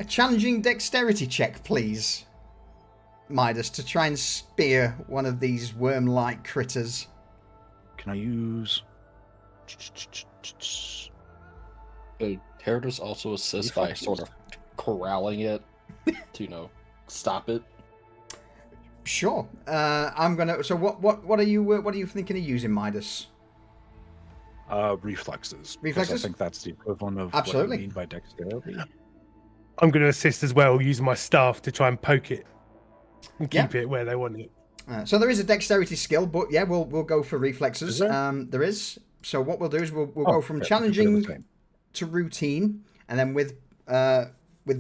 challenging dexterity check, please, Midas, to try and spear one of these worm-like critters. Can I use? Hereticus also assists by sort of corralling it to, stop it. Sure. I'm gonna. So what are you thinking of using, Midas? Reflexes. Reflexes? I think that's the equivalent of Absolutely. what you mean by dexterity. I'm going to assist as well, using my staff to try and poke it and keep it where they want it. So there is a dexterity skill, but yeah, we'll go for reflexes. Is there? There is. So what we'll do is we'll go from challenging to routine, and then with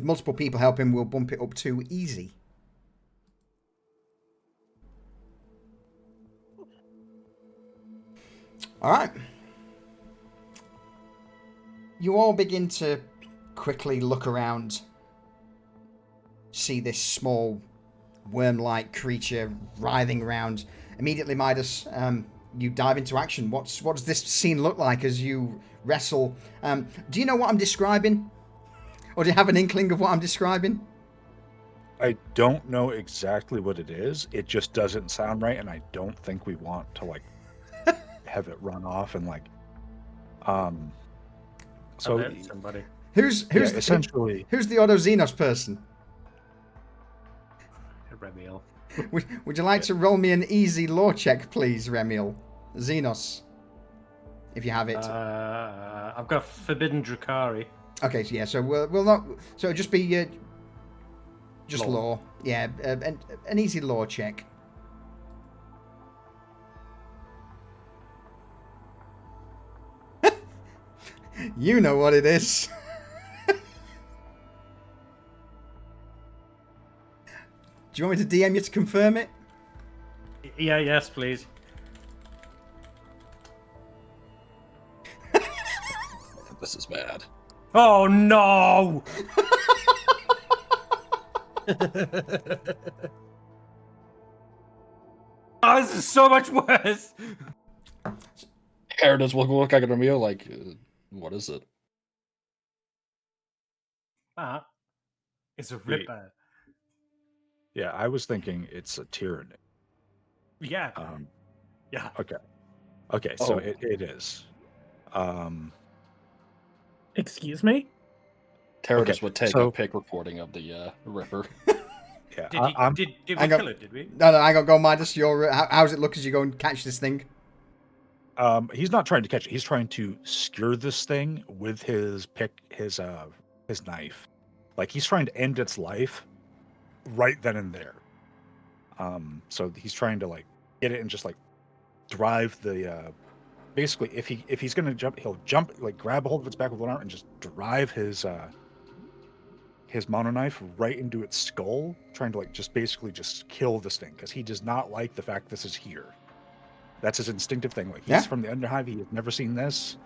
multiple people helping, we'll bump it up to easy. All right. You all begin to quickly look around, see this small worm-like creature writhing around. Immediately, Midas, you dive into action. What does this scene look like as you wrestle? Do you know what I'm describing? Or do you have an inkling of what I'm describing? I don't know exactly what it is. It just doesn't sound right, and I don't think we want to like have it run off and like so somebody. Who's essentially who's the Ordo Xenos person? Remiel. Would you like to roll me an easy lore check, please, Remiel? Xenos, if you have it. I've got Forbidden Drukari. Okay, so yeah, so we'll not. So it'll just be just lore. Yeah, an easy lore check. You know what it is. Do you want me to DM you to confirm it? Yeah, yes, please. This is bad. Oh no! Oh, this is so much worse. Hereticus will look at Ramiro like, what is it? It's a ripper. Yeah, I was thinking it's a tyranny. Yeah. Yeah. Okay, so it is. Excuse me? Hereticus would take a pic recording of the Ripper. Yeah, did we kill it, did we? No, I gotta go, Midas. How's it look as you go and catch this thing? He's not trying to catch it. He's trying to skewer this thing with his knife. Like he's trying to end its life right then and there. So he's trying to like get it and just like drive the basically if he's gonna jump, he'll jump, like grab a hold of its back with one arm and just drive his mono knife right into its skull, trying to like just basically just kill this thing because he does not like the fact this is here. That's his instinctive thing. Like he's from the Underhive, he has never seen this.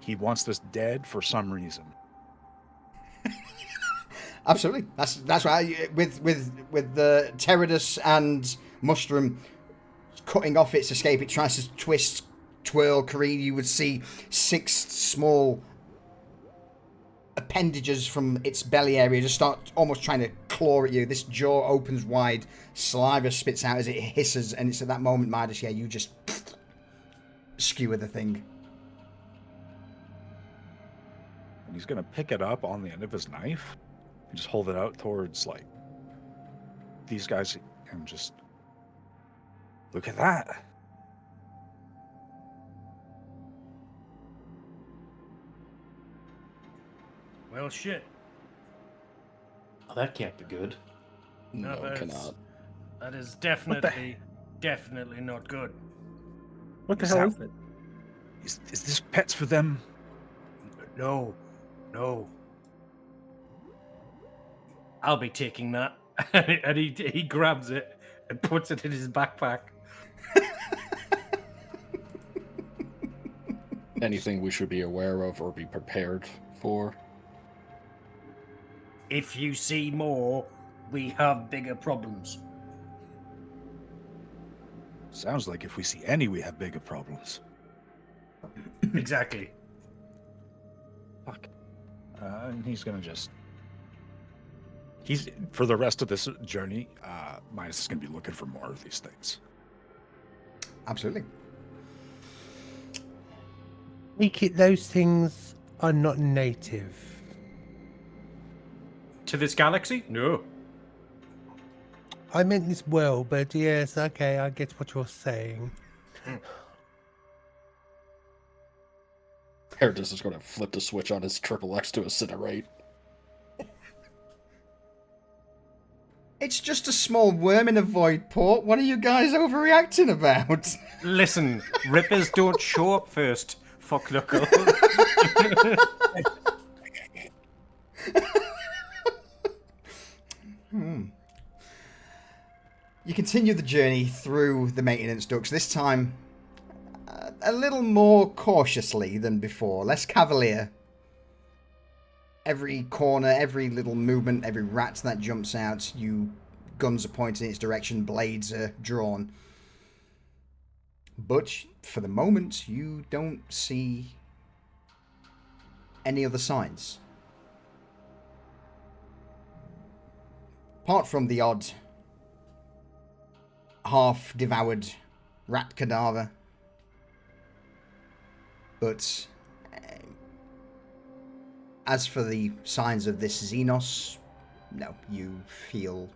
He wants this dead for some reason. Absolutely. That's why with the Teradus and Mustrum cutting off its escape, it tries to twist, twirl, careen. You would see 6 small appendages from its belly area just start almost trying to claw at you. This jaw opens wide, saliva spits out as it hisses, and it's at that moment, Midas, you just skewer the thing. And he's gonna pick it up on the end of his knife and just hold it out towards like these guys and just look at that. Well, shit. Oh, that can't be good. No, it cannot. That is definitely not good. What the Is hell that- is it? Is this pets for them? No. I'll be taking that. And he grabs it and puts it in his backpack. Anything we should be aware of or be prepared for? If you see more, we have bigger problems. Sounds like if we see any, we have bigger problems. Exactly. Fuck. And he's gonna just... For the rest of this journey, Midas is gonna be looking for more of these things. Absolutely. Take it those things are not native. To this galaxy? No. I meant this well, but yes, okay, I get what you're saying. Hereticus is going to flip the switch on his triple X to incinerate. It's just a small worm in a void port. What are you guys overreacting about? Listen, rippers don't show up first. Fuck knuckle. You continue the journey through the maintenance ducts, this time a little more cautiously than before, less cavalier. Every corner, every little movement, every rat that jumps out, guns are pointed in its direction, blades are drawn. But for the moment, you don't see any other signs. Apart from the odd half-devoured rat cadaver. But as for the signs of this Xenos, no, you feel...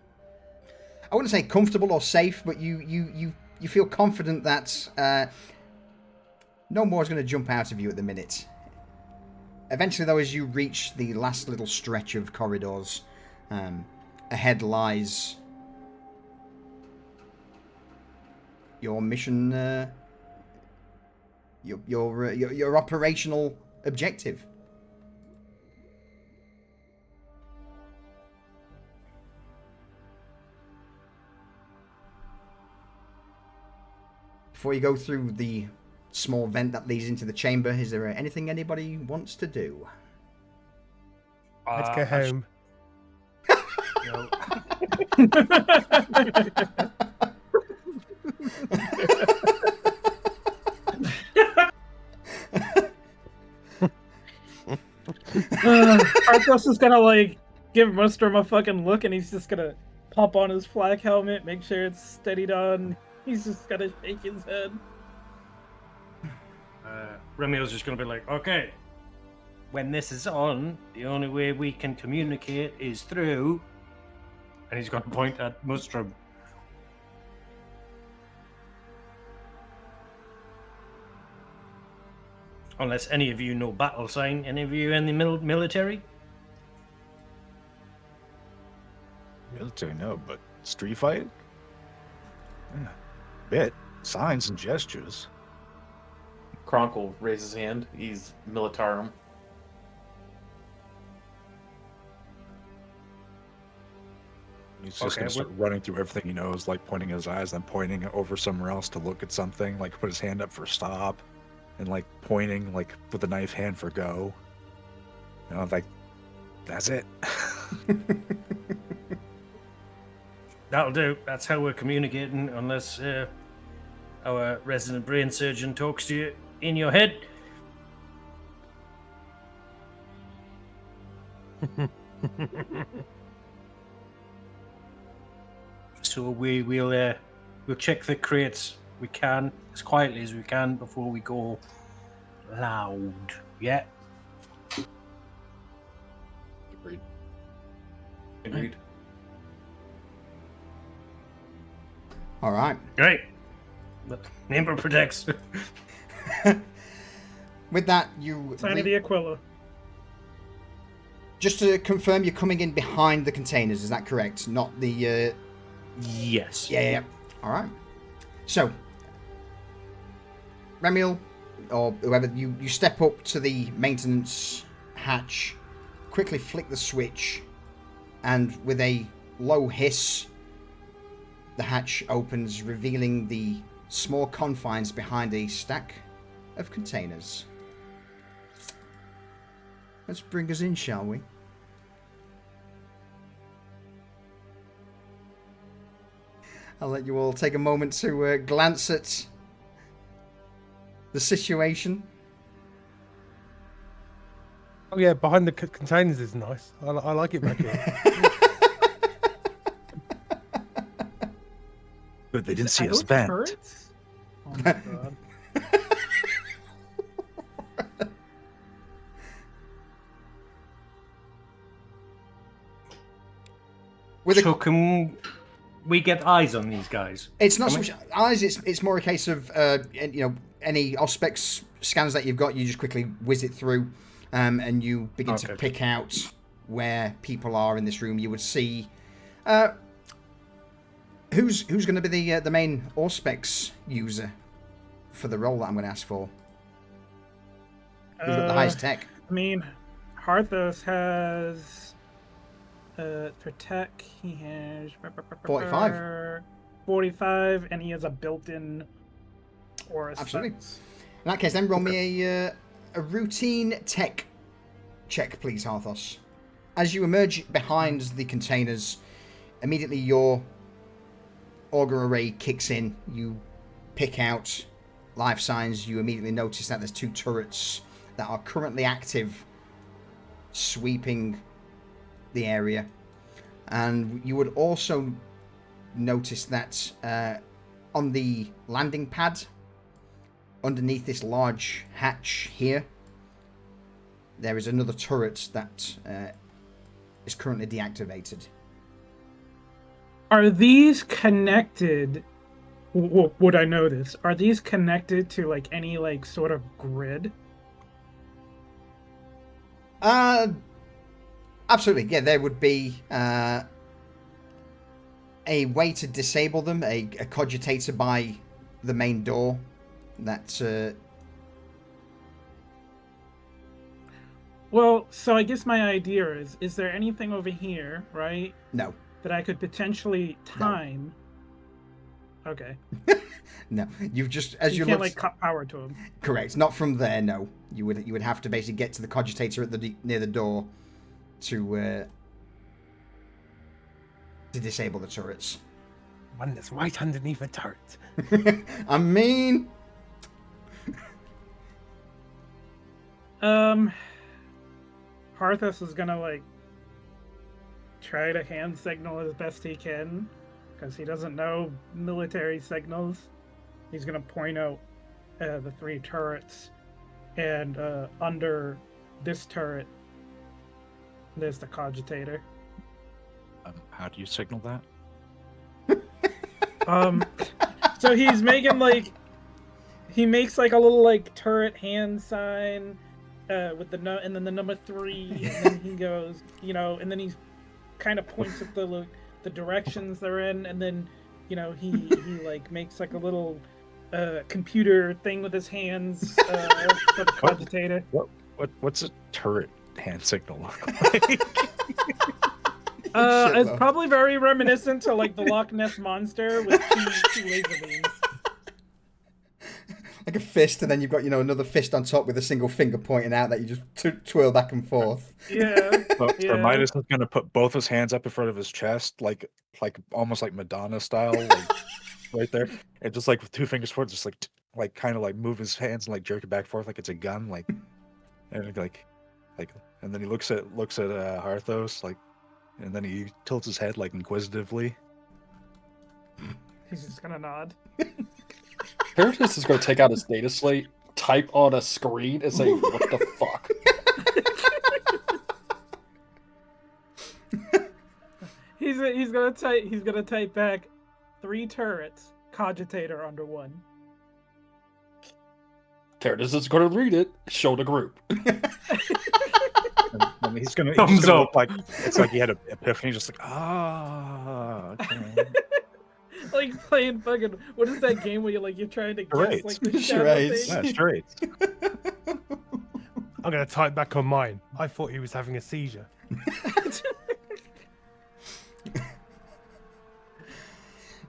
I wouldn't say comfortable or safe, but you feel confident that no more is going to jump out of you at the minute. Eventually, though, as you reach the last little stretch of corridors, ahead lies your mission, your operational objective. Before you go through the small vent that leads into the chamber, is there anything anybody wants to do? Let's go home. No. Arthos is gonna like give Mustrom a fucking look, and he's just gonna pop on his flak helmet, make sure it's steadied on. He's just gonna shake his head. Remio's just gonna be like, okay, when this is on, the only way we can communicate is through, and he's gonna point at Mustrom. Unless any of you know battle sign, any of you in the military? Military, no, but street fight? Yeah. Bit. Signs and gestures. Kronk will raise his hand. He's militarum. He's just Okay, going to start running through everything he knows, like pointing his eyes, then pointing over somewhere else to look at something, like put his hand up for stop, and like pointing, like with the knife hand for go. You know, like, that's it. That'll do. That's how we're communicating, unless our resident brain surgeon talks to you in your head. So we'll check the crates. We can as quietly as we can before we go loud. Yeah. Agreed. Agreed. All right. Great. But Nimber protects. With that, you... Sign of the Aquila. Just to confirm, you're coming in behind the containers, is that correct? Not the Yes. Yeah. All right. So, Remiel, or whoever, you step up to the maintenance hatch, quickly flick the switch, and with a low hiss, the hatch opens, revealing the small confines behind a stack of containers. Let's bring us in, shall we? I'll let you all take a moment to glance at the situation. Oh yeah, behind the containers is nice. I like it back here. But they didn't see Are us those vent. turrets? Oh my god. So can we get eyes on these guys? It's not so much eyes. It's more a case of any Auspex scans that you've got. You just quickly whiz it through, and you begin to pick out where people are in this room. You would see who's going to be the main Auspex user for the role that I'm going to ask for. Who's got the highest tech? I mean, Harthos has. For tech, he has 45. 45, and he has a built-in aura. Absolutely. In that case, then roll me a routine tech check, please, Harthos. As you emerge behind the containers, immediately your auger array kicks in. You pick out life signs. You immediately notice that there's 2 turrets that are currently active, sweeping the area, and you would also notice that on the landing pad underneath this large hatch here there is another turret that is currently deactivated. Are these connected? Would I know this? Are these connected to like any like sort of grid? Absolutely, yeah. There would be a way to disable them, a cogitator by the main door. That. Well, so I guess my idea is there anything over here, right? No. That I could potentially time? No. Okay. No, you've just as you can't look, like cut power to him. Correct. Not from there. No, you would have to basically get to the cogitator at near the door to disable the turrets. One that's right underneath the turret. I mean, Harthos is gonna like try to hand signal as best he can because he doesn't know military signals. He's gonna point out the 3 turrets, and under this turret there's the cogitator. How do you signal that? So he's making like he makes like a little like turret hand sign with the and then the number 3, and then he goes, and then he kind of points at the directions they're in, and then he like makes like a little computer thing with his hands for the cogitator. What's a turret hand signal look like? It's probably very reminiscent to like the Loch Ness monster with two laser beams. Like a fist, and then you've got another fist on top with a single finger pointing out that you just twirl back and forth. Yeah. So Midas is gonna put both his hands up in front of his chest, like almost like Madonna style, like right there, and just like with 2 fingers forward, just like kind of like move his hands and like jerk it back and forth like it's a gun, like, and like, and then he looks at Harthos, like, and then he tilts his head like inquisitively. He's just gonna nod. Hereticus is going to take out his data slate, type on a screen, and say, "What the fuck?" He's gonna type back 3 turrets, cogitator under 1. Hereticus is going to read it, show the group. And he's gonna Thumbs up. look like it's like he had an epiphany, just like okay. like playing fucking. What is that game where you're trying to guess Charades. like the shadow Charades. thing? Yeah, charades. I'm going to type back on mine. I thought he was having a seizure.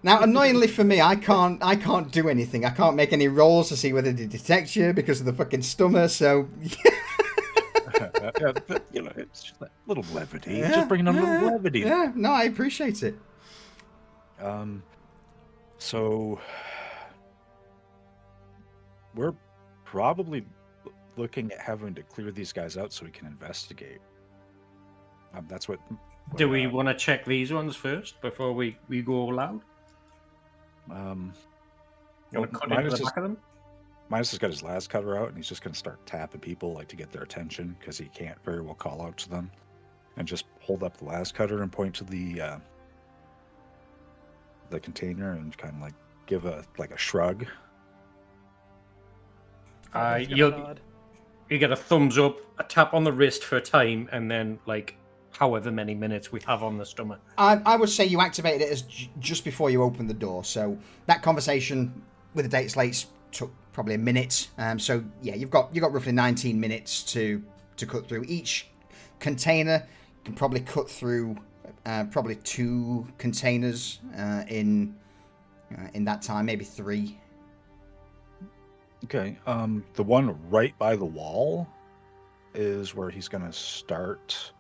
Now, annoyingly for me, I can't do anything. I can't make any rolls to see whether they detect you because of the fucking stummer. So, Yeah, but, it's just that little levity. Just bringing a little levity. yeah, no, I appreciate it. So we're probably looking at having to clear these guys out so we can investigate. That's what. Do we want to check these ones first before we go all out? You want to cut into the back of them? Midas has got his last cutter out, and he's just going to start tapping people to get their attention because he can't very well call out to them, and just hold up the last cutter and point to the container and kind of give a shrug. You get a thumbs up, a tap on the wrist for time, and then however many minutes we have on the stomach. I would say you activated it as just before you opened the door. So that conversation with the date slates took probably a minute. So yeah, you've got roughly 19 minutes to cut through each container. You can probably cut through probably 2 containers in that time, maybe 3. Okay. The one right by the wall is where he's going to start.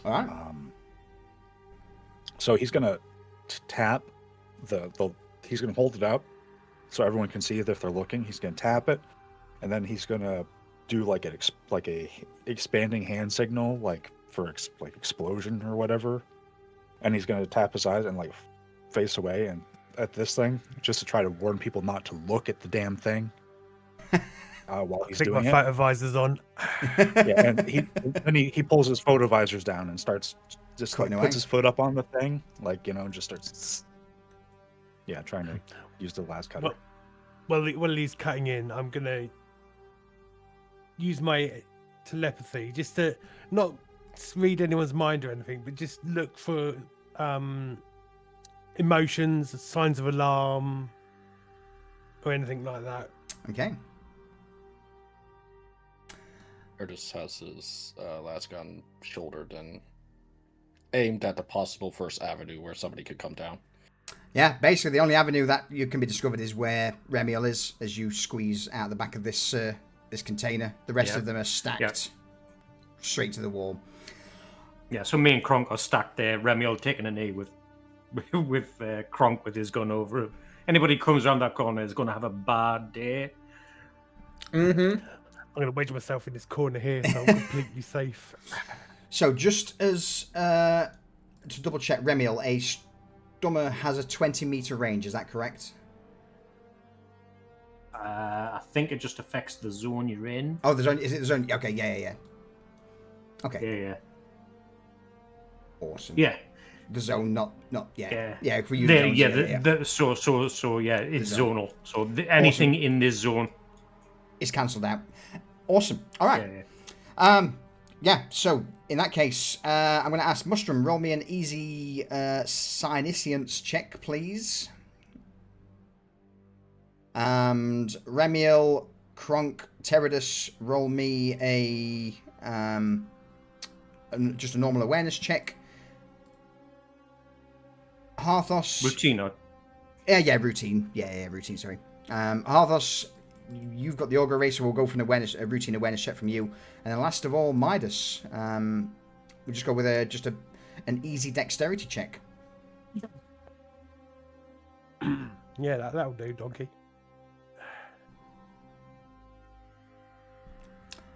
All right. So he's going to tap he's going to hold it up so everyone can see it if they're looking. He's going to tap it, and then he's going to do a expanding hand signal, for explosion or whatever. And he's going to tap his eyes and face away and at this thing just to try to warn people not to look at the damn thing while he's doing it. My photo visors on. Yeah, and he pulls his photo visors down and starts just puts his foot up on the thing, and just starts trying to use the last cutter. Well, while he's cutting in, I'm gonna use my telepathy just to not read anyone's mind or anything, but just look for emotions, signs of alarm, or anything like that. Okay. Curtis has his last gun shouldered and aimed at the possible first avenue where somebody could come down. Yeah, basically the only avenue that you can be discovered is where Remiel is, as you squeeze out the back of this container. The rest of them are stacked straight to the wall. Yeah, so me and Kronk are stacked there. Remiel taking a knee with Kronk with his gun over him. Anybody comes around that corner is going to have a bad day. Mm-hmm. I'm going to wedge myself in this corner here so I'm completely safe. So just as to double check, Remiel, a stummer has a 20-meter range. Is that correct? I think it just affects the zone you're in. Oh, the zone. Is it the zone? Okay, yeah. Okay. Yeah. Awesome. Yeah. The zone, not yeah. Yeah. If we use zones, so it's zonal. So anything in this zone is cancelled out. Awesome. All right. Yeah. So in that case, I'm going to ask Mustrum, roll me an easy Psyniscience check, please. And Remiel, Kronk, Teradus, roll me just a normal awareness check. Harthos. Routine. Yeah, routine. Yeah, routine, sorry. Harthos, you've got the Augur Ray, so we'll go for a routine awareness check from you. And then last of all, Midas. We'll just go with an easy dexterity check. Yeah, that'll do, donkey.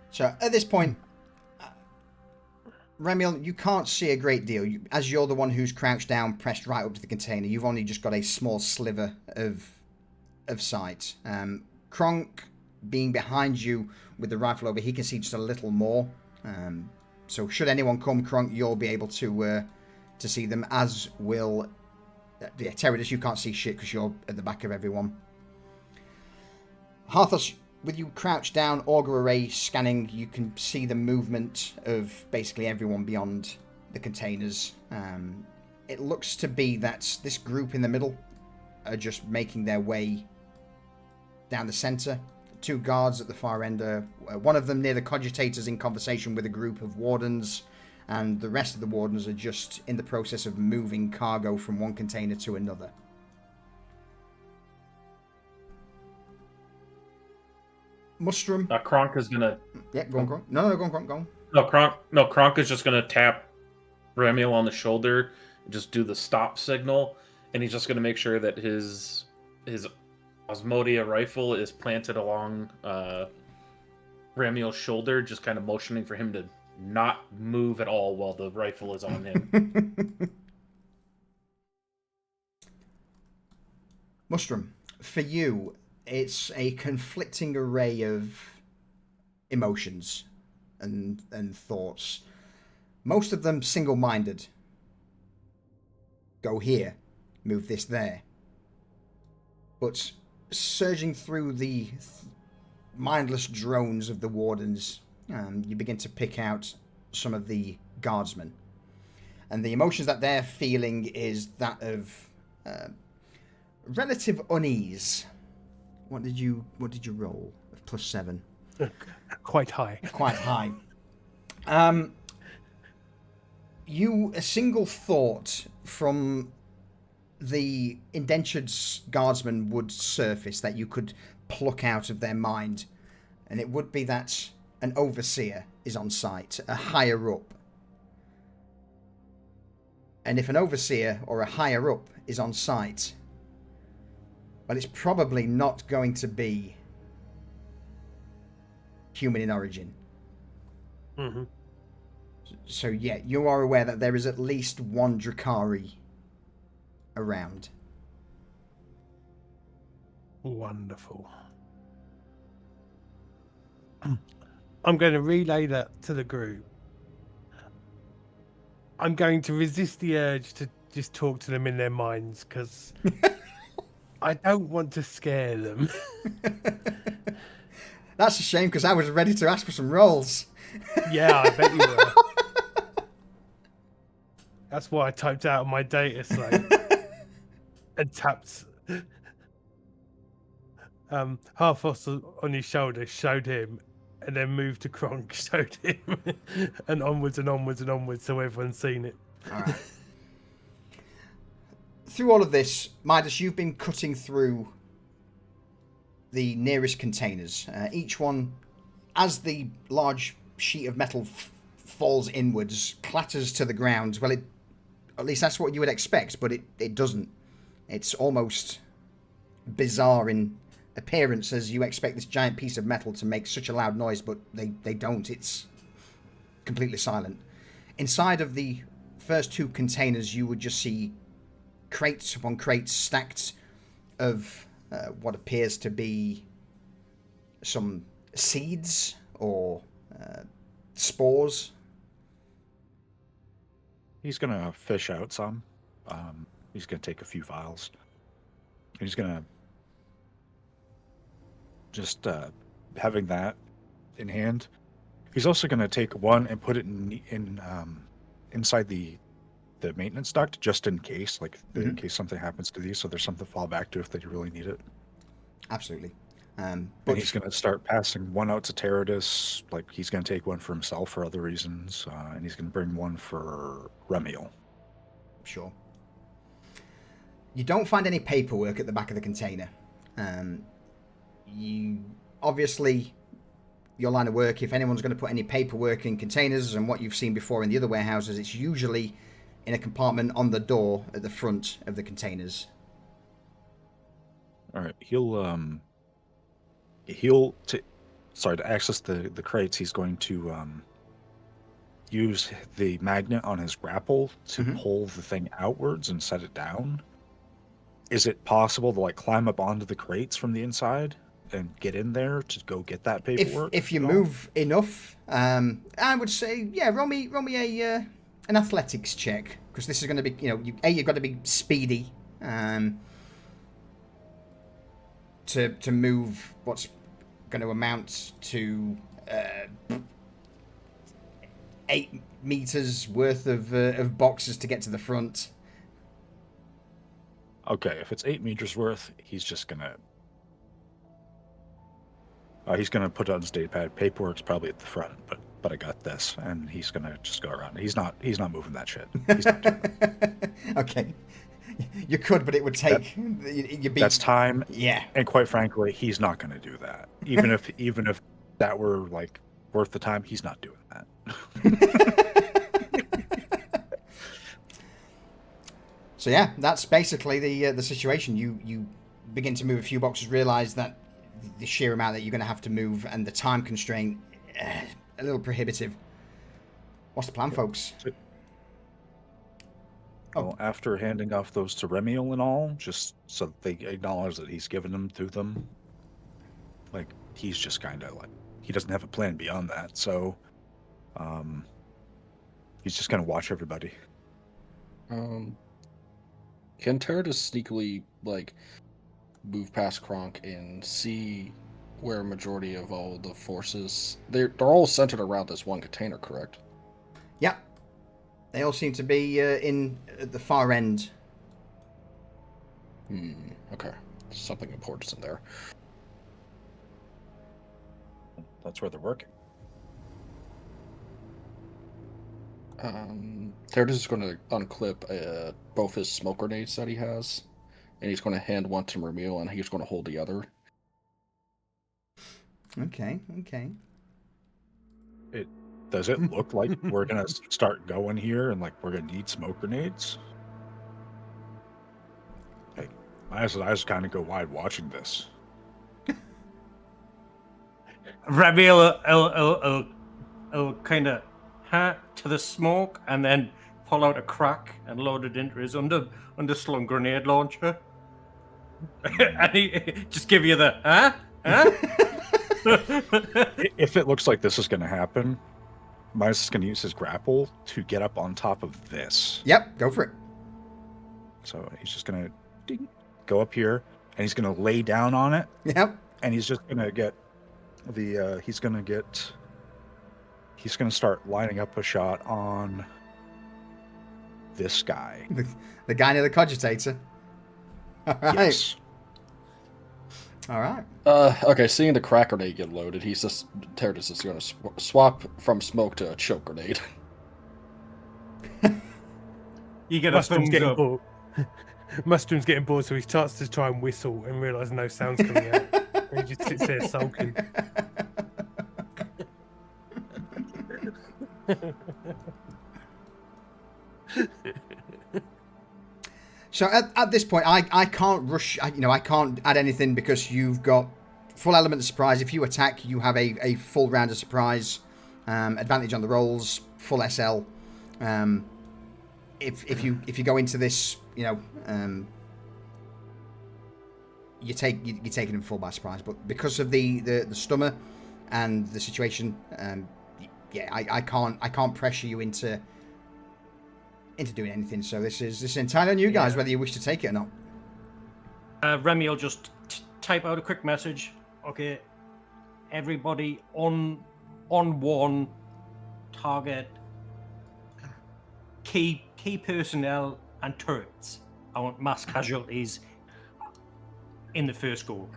So at this point, Remiel, you can't see a great deal. As you're the one who's crouched down, pressed right up to the container, you've only just got a small sliver of sight. Kronk, being behind you with the rifle over, he can see just a little more. So should anyone come, Kronk, you'll be able to see them, as will Teradus. You can't see shit because you're at the back of everyone. Harthos, with you crouched down, Augur Array scanning, you can see the movement of basically everyone beyond the containers. It looks to be that this group in the middle are just making their way down the center. 2 guards at the far end are one of them near the cogitators in conversation with a group of wardens, and the rest of the wardens are just in the process of moving cargo from one container to another. Mustrum. Kronk is gonna. Yeah, go on, Kronk. No, go on, go on. Kronk is just gonna tap Ramiel on the shoulder, just do the stop signal, and he's just gonna make sure that his Osmodia rifle is planted along Ramiel's shoulder, just kind of motioning for him to not move at all while the rifle is on him. Mustrum, for you, it's a conflicting array of emotions and thoughts. Most of them single-minded. Go here, move this there. But surging through the mindless drones of the wardens, you begin to pick out some of the guardsmen. And the emotions that they're feeling is that of relative unease. What did you roll? +7. Quite high. Quite high. A single thought from the indentured guardsmen would surface that you could pluck out of their mind, and it would be that an overseer is on site, a higher up. And if an overseer or a higher up is on site, well, it's probably not going to be human in origin. Mm-hmm. So yeah, you are aware that there is at least one Drakari around. Wonderful. I'm going to relay that to the group. I'm going to resist the urge to just talk to them in their minds, because I don't want to scare them. That's a shame, because I was ready to ask for some rolls. Yeah, I bet you were. That's why I typed out my data slate and tapped Halfos on his shoulder, showed him, and then moved to Kronk, showed him, and onwards and onwards and onwards, so everyone's seen it. All right. Through all of this, Midas, you've been cutting through the nearest containers. Each one, as the large sheet of metal falls inwards, clatters to the ground. Well, at least that's what you would expect, but it doesn't. It's almost bizarre in appearance, as you expect this giant piece of metal to make such a loud noise, but they don't. It's completely silent. Inside of the first 2 containers, you would just see crates upon crates stacked of what appears to be some seeds or spores. He's going to fish out some. He's going to take a few vials. He's going to just having that in hand. He's also going to take one and put it inside the maintenance duct, just in case, in case something happens to these, so there's something to fall back to if they really need it. Absolutely. But he's going to start passing one out to Teradus. He's going to take one for himself for other reasons, and he's going to bring one for Remiel. Sure. You don't find any paperwork at the back of the container. You obviously, your line of work, if anyone's going to put any paperwork in containers, and what you've seen before in the other warehouses, it's usually in a compartment on the door at the front of the containers. All right, to access the crates, he's going to use the magnet on his grapple to pull the thing outwards and set it down. Is it possible to climb up onto the crates from the inside and get in there to go get that paperwork? If you move enough, I would say, yeah, roll me an athletics check, because this is going to be, you've got to be speedy to move what's going to amount to 8 meters worth of boxes to get to the front. Okay, if it's 8 meters worth, he's just gonna he's gonna put it on his data pad. Paperwork's probably at the front, but I got this, and he's gonna just go around. He's not moving that shit. He's not doing that. Okay. You could, but it would take. That's time. Yeah. And quite frankly, he's not gonna do that. Even if that were like worth the time, he's not doing that. So yeah, that's basically the situation. You begin to move a few boxes, realize that the sheer amount that you're going to have to move and the time constraint, a little prohibitive. What's the plan, folks? Well, after handing off those to Remiel and all, just so they acknowledge that he's given them to them, like, he's just kind of like, he doesn't have a plan beyond that, so he's just going to watch everybody. Can Teradus sneakily, like, move past Kronk and see where a majority of all the forces... They're all centered around this one container, correct? Yeah. They all seem to be in at the far end. Okay. Something important's in there. That's where they're working. Teradus is going to unclip both his smoke grenades that he has, and he's going to hand one to Remiel, and he's going to hold the other. Okay. Does it look like we're going to start going here and, like, we're going to need smoke grenades? Like, I just kind of go wide watching this. Remiel will kind of to the smoke and then pull out a crack and load it into his underslung grenade launcher. And he just give you the If it looks like this is going to happen, Midas is going to use his grapple to get up on top of this. Yep, go for it. So he's just going to go up here, and he's going to lay down on it. Yep. And he's just going to get he's going to start lining up a shot on this guy. The guy near the cogitator. All right. Yes. All right. Okay, seeing the crack grenade get loaded, Teradus is going to swap from smoke to a choke grenade. You get a thumbs up. Bored. Mushroom's getting bored, so he starts to try and whistle and realise no sound's coming out. And he just sits there sulking. So at this point, I can't rush. I can't add anything because you've got full element of surprise. If you attack, you have a full round of surprise, advantage on the rolls, full SL. If you go into this, you're taking him full by surprise. But because of the stummer and the situation, I can't pressure you into doing anything. So this is entirely on you guys whether you wish to take it or not. Remy will just type out a quick message. Okay, everybody on one target. Key personnel and turrets. I want mass casualties in the first go.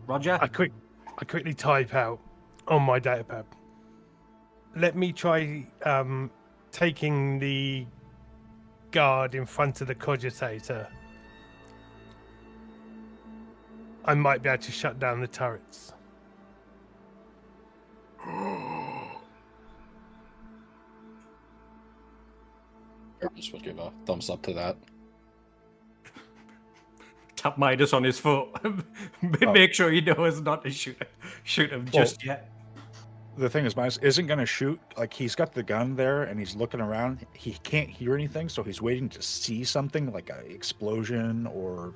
Roger. I quickly type out on my datapad. Let me try taking the guard in front of the cogitator. I might be able to shut down the turrets. Teradus would give a thumbs up to that. Tap Midas on his foot. Make sure he knows not to shoot him just yet. The thing is, Midas isn't going to shoot. Like, he's got the gun there, and he's looking around. He can't hear anything, so he's waiting to see something, like an explosion or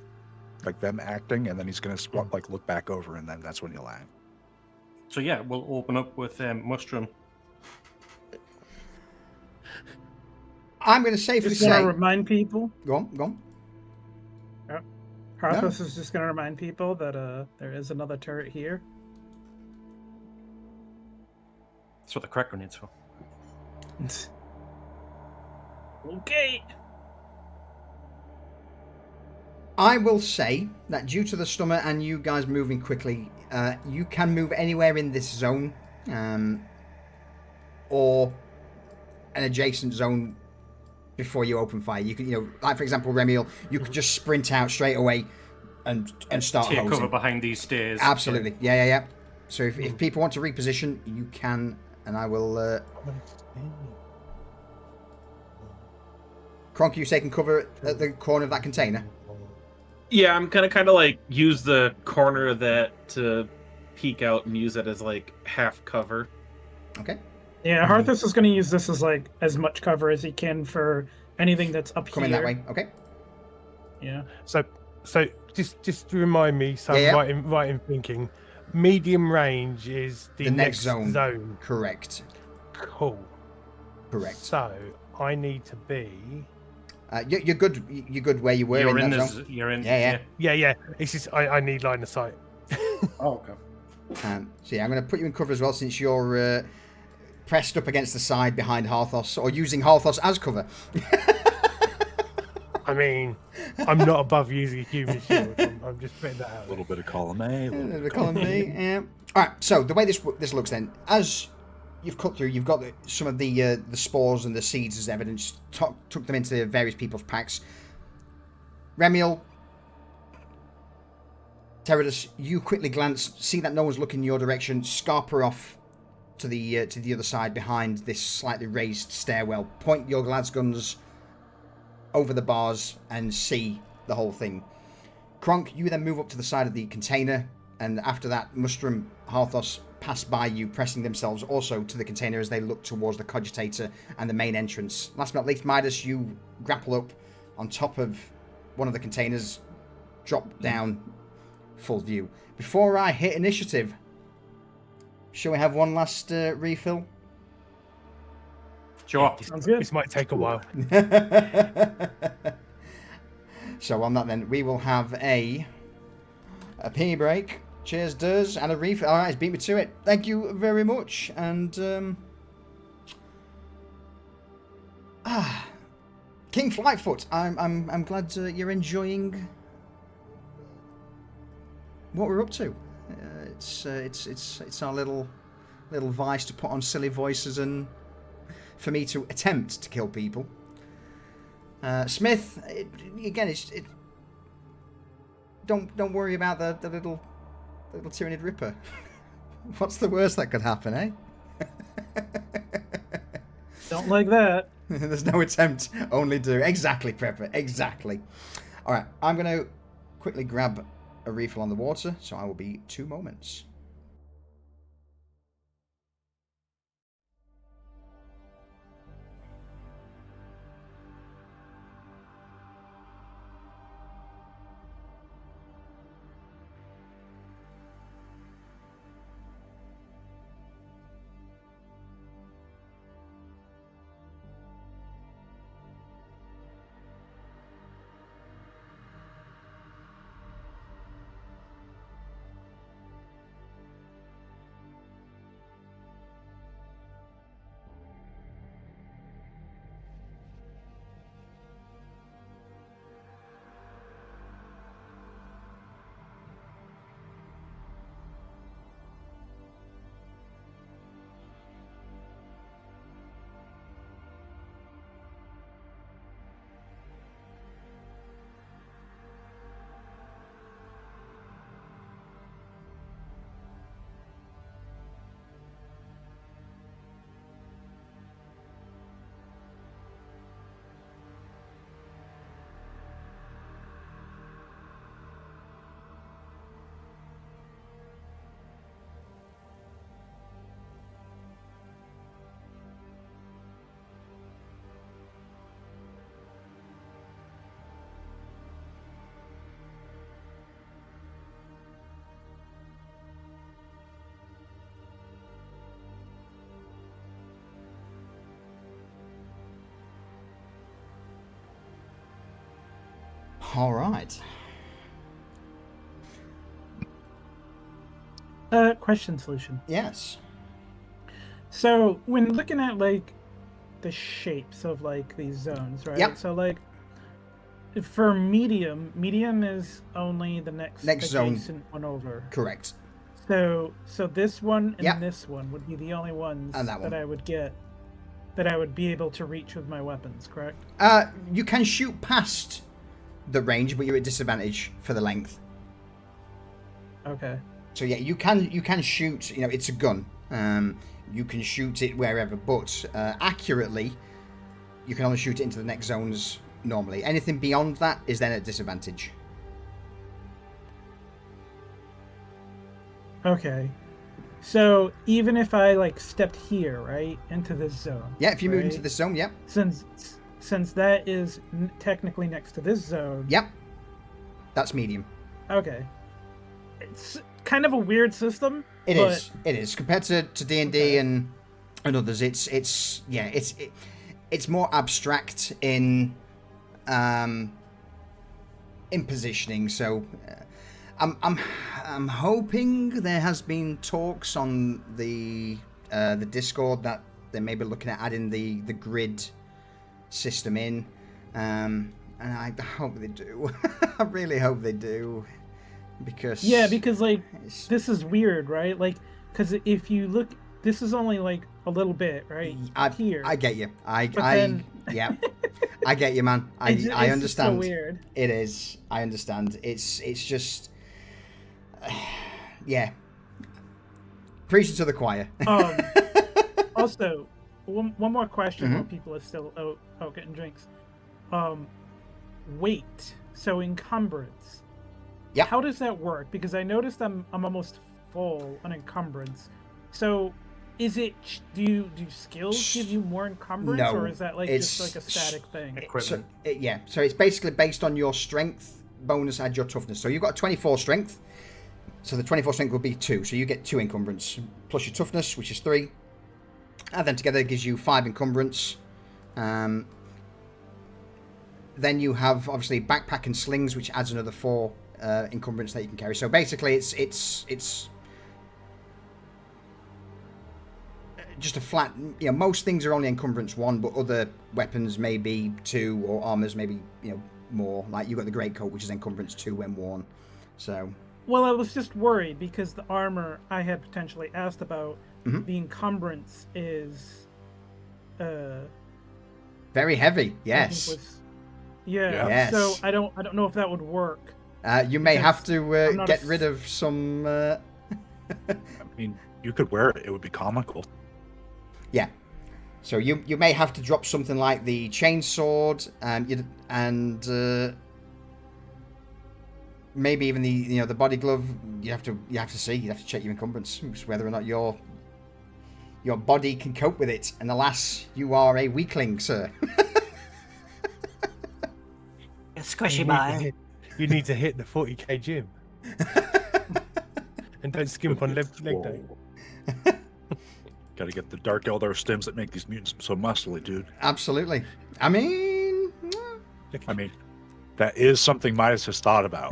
like them acting, and then he's going to look back over, and then that's when he'll act. So yeah, we'll open up with Mushroom. I'm going to safely Just say... want to remind people. Go on. Yeah. Harthus is just going to remind people that there is another turret here. That's what the crack grenade's for. Okay. I will say that due to the stomach and you guys moving quickly, you can move anywhere in this zone, or an adjacent zone before you open fire. You can, like for example, Remiel, you could just sprint out straight away and start Take hosing. cover behind these stairs. Absolutely, yeah. So if people want to reposition, you can, and I will. Kronk, you taking cover at the corner of that container? Yeah, I'm gonna kind of like use the corner of that to peek out and use it as like half cover. Okay. Yeah, Harthus is going to use this as like as much cover as he can for anything that's up Coming here. that way. Okay. Yeah. So just to remind me, so Yeah, I'm right in thinking, medium range is the next zone. Correct. Cool. Correct. So I need to be. You're good. You're good where you were You're in in that this. zone. You're in. Yeah. Yeah. It's just I need line of sight. Oh, okay. So yeah, I'm going to put you in cover as well since you're pressed up against the side behind Harthos, or using Harthos as cover. I mean, I'm not above using a human shield. I'm just putting that out. A little bit of column A, a little bit of Column B. Yeah. All right. So the way this looks then, as you've cut through, you've got some of the spores and the seeds as evidence. Took them into various people's packs. Remiel, Teradus, you quickly glance, see that no one's looking in your direction, scarper off to the other side behind this slightly raised stairwell. Point your Gladsguns over the bars and see the whole thing. Kronk, you then move up to the side of the container, and after that, Mustrum, Harthos pass by you, pressing themselves also to the container as they look towards the Cogitator and the main entrance. Last but not least, Midas, you grapple up on top of one of the containers, drop down, full view. Before I hit initiative, shall we have one last refill? Sure. Sounds good. This might take a while. So on that then, we will have a pee break. Cheers, Durs, and a refill. All right, it's beat me to it. Thank you very much. And King Flightfoot, I'm glad you're enjoying what we're up to. It's our little vice to put on silly voices and for me to attempt to kill people. Smith, don't worry about the little Tyranid Ripper. What's the worst that could happen, eh? Don't like that. There's no attempt, only do. Exactly, Prepper, exactly. Alright, I'm going to quickly grab a refill on the water, so I will be 2 moments. All right. Question solution. Yes. So when looking at like the shapes of like these zones, right? Yep. So like For medium is only the next zone. adjacent one over. Correct. So this one and Yep. this one would be the only ones And that one. that I would get, that I would be able to reach with my weapons, correct? You can shoot past the range, but you're at disadvantage for the length. Okay. So yeah, you can shoot. You know, it's a gun. You can shoot it wherever, but accurately, you can only shoot it into the next zones normally. Anything beyond that is then at disadvantage. Okay. So even if I like stepped here, right, into this zone. Yeah, if you move into right? this zone, yep. Since that is technically next to this zone. Yep. That's medium. Okay. It's kind of a weird system. It but... is. It is compared to D&D and others. It's more abstract in positioning. So I'm hoping there has been talks on the Discord that they may be looking at adding the grid system in, and I hope they do. I really hope they do, because like this is weird, right? Like, because if you look, this is only like a little bit, right? Here. I get you. Then... yeah. I get you, man. I understand. Just so weird. It is. I understand. It's just yeah. Preaching to the choir. Also, one more question while people are still out getting drinks. Weight. So encumbrance. Yeah. How does that work? Because I noticed I'm almost full on encumbrance. So is it do skills give you more encumbrance, no, or is that like just like a static thing? Equipment. So it's basically based on your strength bonus and your toughness. So you've got 24 strength. So the 24 strength will be 2. So you get 2 encumbrance plus your toughness, which is 3. And then together it gives you 5 encumbrance. Then you have obviously backpack and slings, which adds another 4 encumbrance that you can carry. So basically it's just a flat, most things are only encumbrance 1, but other weapons may be 2, or armors maybe, more. Like you got the greatcoat, which is encumbrance 2 when worn. So. Well, I was just worried because the armor I had potentially asked about, the encumbrance is very heavy. Yes. Yes. So I don't know if that would work. You may have to get rid of some. I mean, you could wear it; it would be comical. Yeah. So you may have to drop something like the chainsword, and maybe even the body glove. You have to see. You have to check your encumbrance, whether or not your body can cope with it. And alas, you are a weakling, sir. Squishy boy. You need to hit the 40k gym. And don't skimp on leg day. Got to get the Dark Eldar stems that make these mutants so muscly, dude. Absolutely. I mean, that is something Midas has thought about.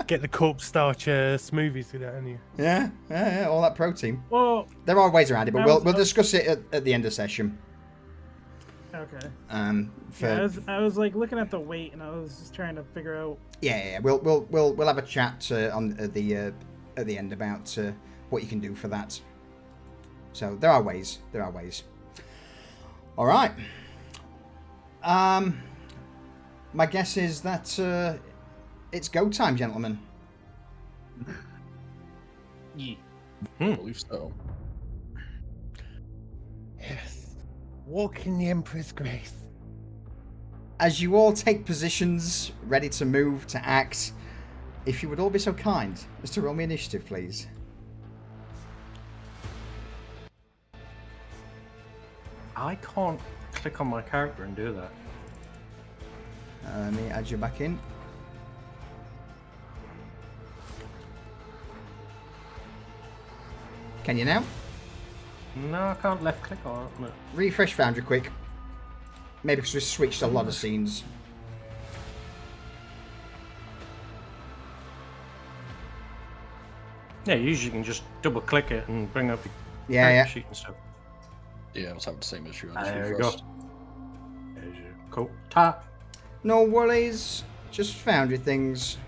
Get the corpse starch smoothies to that, haven't you? Yeah, all that protein. Well, there are ways around it, but we'll discuss it at the end of session. Okay. I was like looking at the weight, and I was just trying to figure out. Yeah. We'll have a chat at the end about what you can do for that. So there are ways. All right. My guess is that it's go time, gentlemen. I believe so. Yes. Walk in the Emperor's grace. As you all take positions, ready to move, to act, if you would all be so kind as to roll me initiative, please. I can't click on my character and do that. Let me add you back in. Can you now? No, I can't left click on it. No. Refresh Foundry quick. Maybe because we switched a lot of scenes. Yeah, usually you can just double click it and bring up the character sheet and stuff. Yeah, I was having the same issue. There you go. There's your cool. Ta. No worries. Just Foundry things.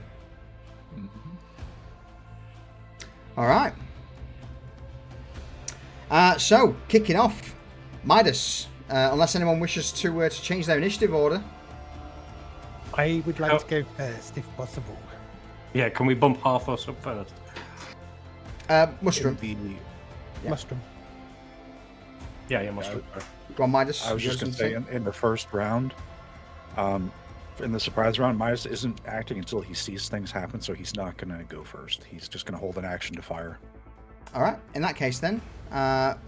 All right. So, kicking off. Midas, unless anyone wishes to change their initiative order. I would like to go first, if possible. Yeah, can we bump half us up first? Mushroom. Mushroom. Yeah, mushroom. Go on, Midas. I was just going to say, in the first round, in the surprise round, Midas isn't acting until he sees things happen, so he's not going to go first. He's just going to hold an action to fire. All right. In that case, then,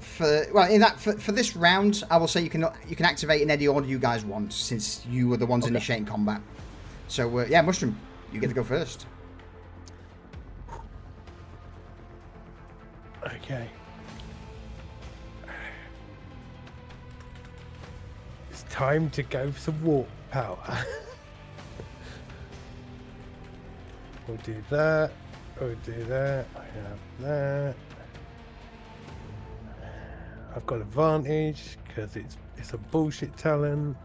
for this round, I will say you can activate in any order you guys want, since you were the ones initiating combat. So yeah, Mushroom, you get to go first. Okay. It's time to go for some warp power. We'll do that. We'll do that. I have that. I've got advantage because it's a bullshit talent.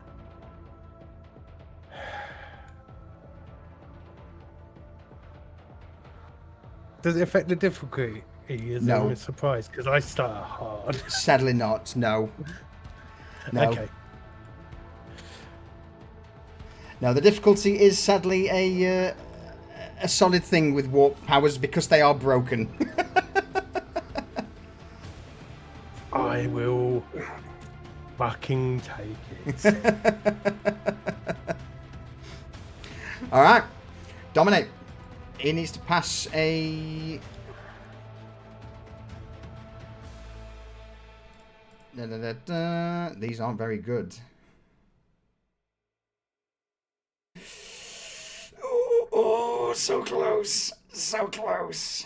Does it affect the difficulty? No. I'm surprised because I start hard. Sadly not. No. No. Okay. Now the difficulty is sadly a solid thing with warp powers because they are broken. I will fucking take it. All right, Dominate. He needs to pass a. These aren't very good. Oh, so close. So close.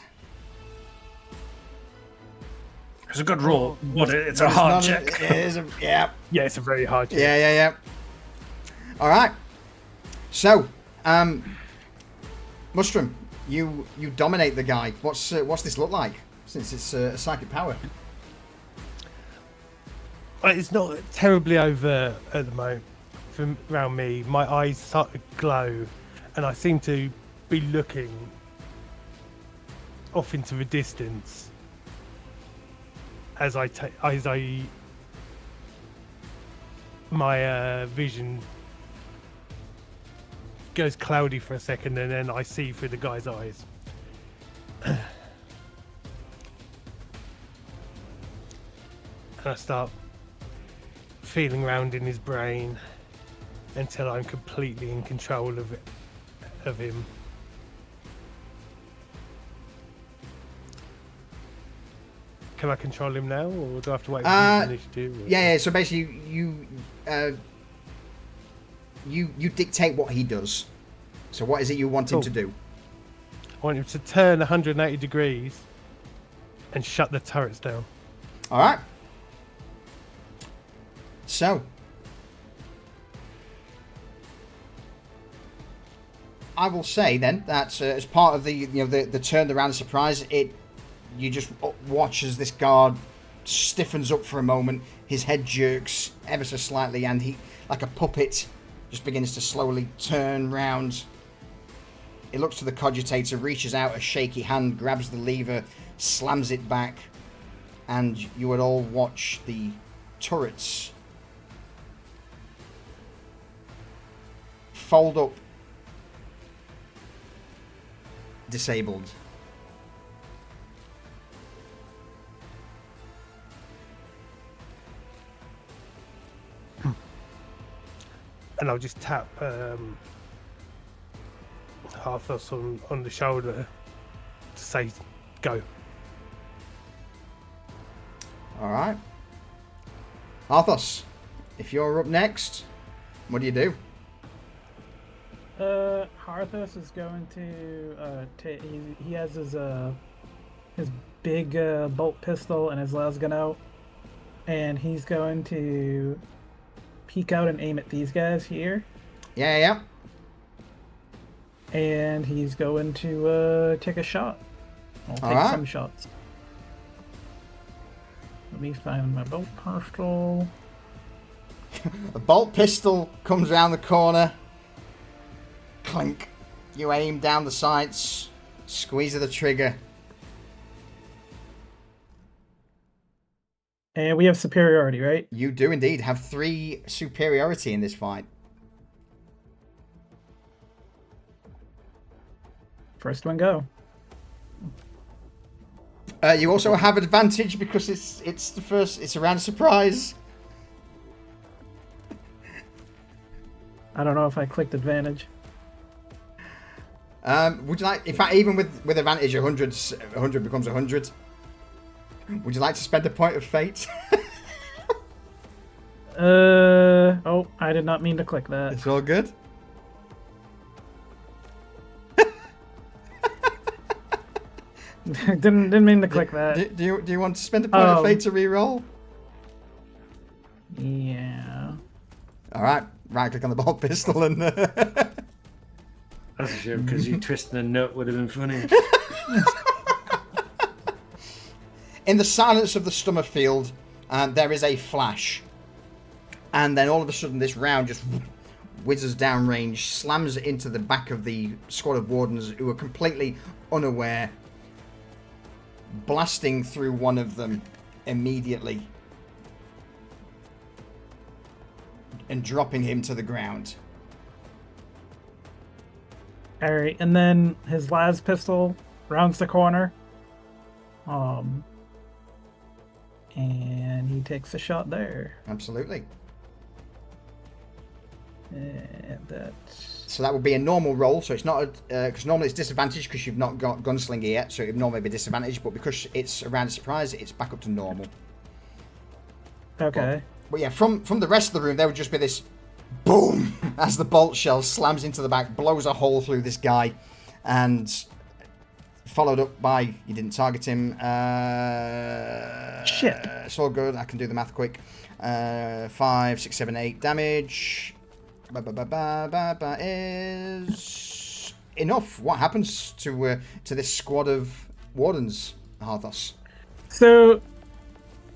It's a good roll, but it's a hard check. It is a, yeah. Yeah, it's a very hard check. Yeah. All right. So, Mushroom, you dominate the guy. What's this look like? Since it's a psychic power. It's not terribly over at the moment from around me. My eyes start to glow, and I seem to be looking off into the distance as my vision goes cloudy for a second, and then I see through the guy's eyes. And I start feeling around in his brain until I'm completely in control of him. Can I control him now, or do I have to wait for his initiative? Or... Yeah. So basically, you dictate what he does. So what is it you want him to do? I want him to turn 180 degrees and shut the turrets down. All right. So, I will say then that as part of the the turn around surprise, you just watch as this guard stiffens up for a moment. His head jerks ever so slightly, and he, like a puppet, just begins to slowly turn round. He looks to the cogitator, reaches out a shaky hand, grabs the lever, slams it back, and you would all watch the turrets fold up, disabled. And I'll just tap Arthos on the shoulder to say, go. Alright. Arthos, if you're up next, what do you do? Arthos is going to take. He has his big bolt pistol and his lasgun out, and he's going to peek out and aim at these guys here. Yeah. And he's going to take a shot. I'll take some shots. Let me find my bolt pistol. A bolt pistol comes around the corner. clink. You aim down the sights, squeeze of the trigger. And we have superiority, right? You do indeed have 3 superiority in this fight. First one go. You also have advantage because it's the first. It's a round of surprise. I don't know if I clicked advantage. Would you like? In fact, even with advantage, 100 becomes 100. Would you like to spend a point of fate? Oh, I did not mean to click that. It's all good. didn't mean to click that. Do you want to spend a point of fate to re-roll? Yeah. All right. Right click on the bolt pistol and. That's a shame because you twisting a nut would have been funny. In the silence of the Stummer field, there is a flash. And then all of a sudden this round just whizzes downrange, slams into the back of the squad of wardens who are completely unaware, blasting through one of them immediately and dropping him to the ground. Alright, and then his las pistol rounds the corner. And he takes a shot there. Absolutely. And So that would be a normal roll. So it's not because normally it's disadvantage because you've not got gunslinger yet. So it would normally be disadvantage, but because it's a round of surprise, it's back up to normal. Okay. But yeah, from the rest of the room, there would just be this boom as the bolt shell slams into the back, blows a hole through this guy, and followed up by, you didn't target him. Shit. It's all good. I can do the math quick. 5, 6, 7, 8 damage. Is enough. What happens to this squad of wardens, Harthos? So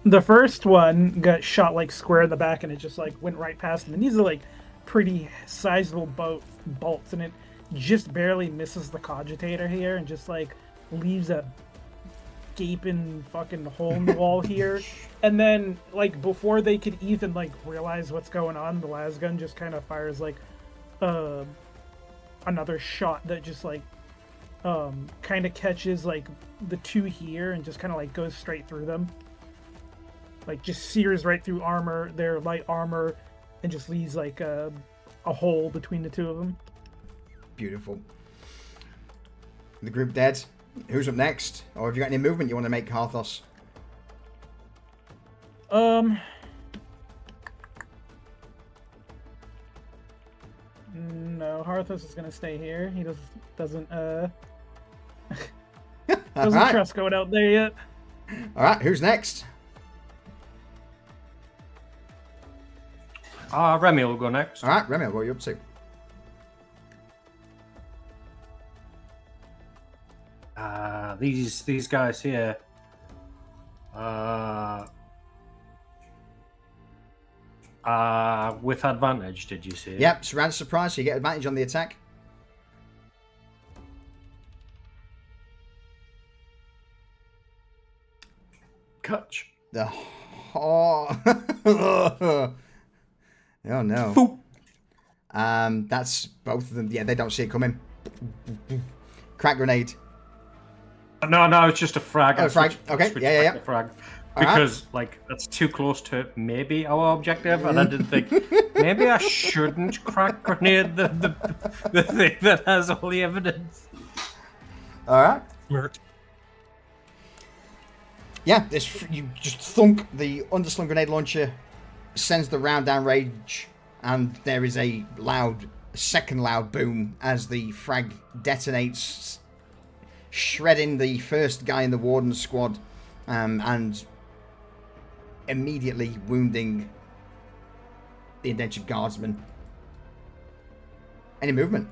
the first one got shot like square in the back, and it just like went right past him. And these are like pretty sizable bolts, and it just barely misses the cogitator here, and just like leaves a gaping fucking hole in the wall here. And then like before they could even like realize what's going on, the las gun just kind of fires like another shot that just like kind of catches like the 2 here and just kind of like goes straight through them. Like just sears right through armor, their light armor, and just leaves like a hole between the 2 of them. Beautiful. The group dead. Who's up next? Or have you got any movement you want to make, Harthos? No, Harthos is gonna stay here. He doesn't Right. trust going out there yet. Alright, who's next? Remy will go next. Alright, Remy, what are you up to? These guys here. With advantage, did you see? Yep, it's round of surprise, so you get advantage on the attack. Catch. Oh no. That's both of them. Yeah, they don't see it coming. Crack grenade. No, it's just a frag. Oh, frag. Okay, yeah. The frag. Because, like, that's too close to maybe our objective, and I didn't think, maybe I shouldn't crack grenade the thing that has all the evidence. Alright. Smart. Yeah, you just thunk, the underslung grenade launcher sends the round down range, and there is a second loud boom as the frag detonates, shredding the first guy in the warden squad, and immediately wounding the indentured guardsman. Any movement?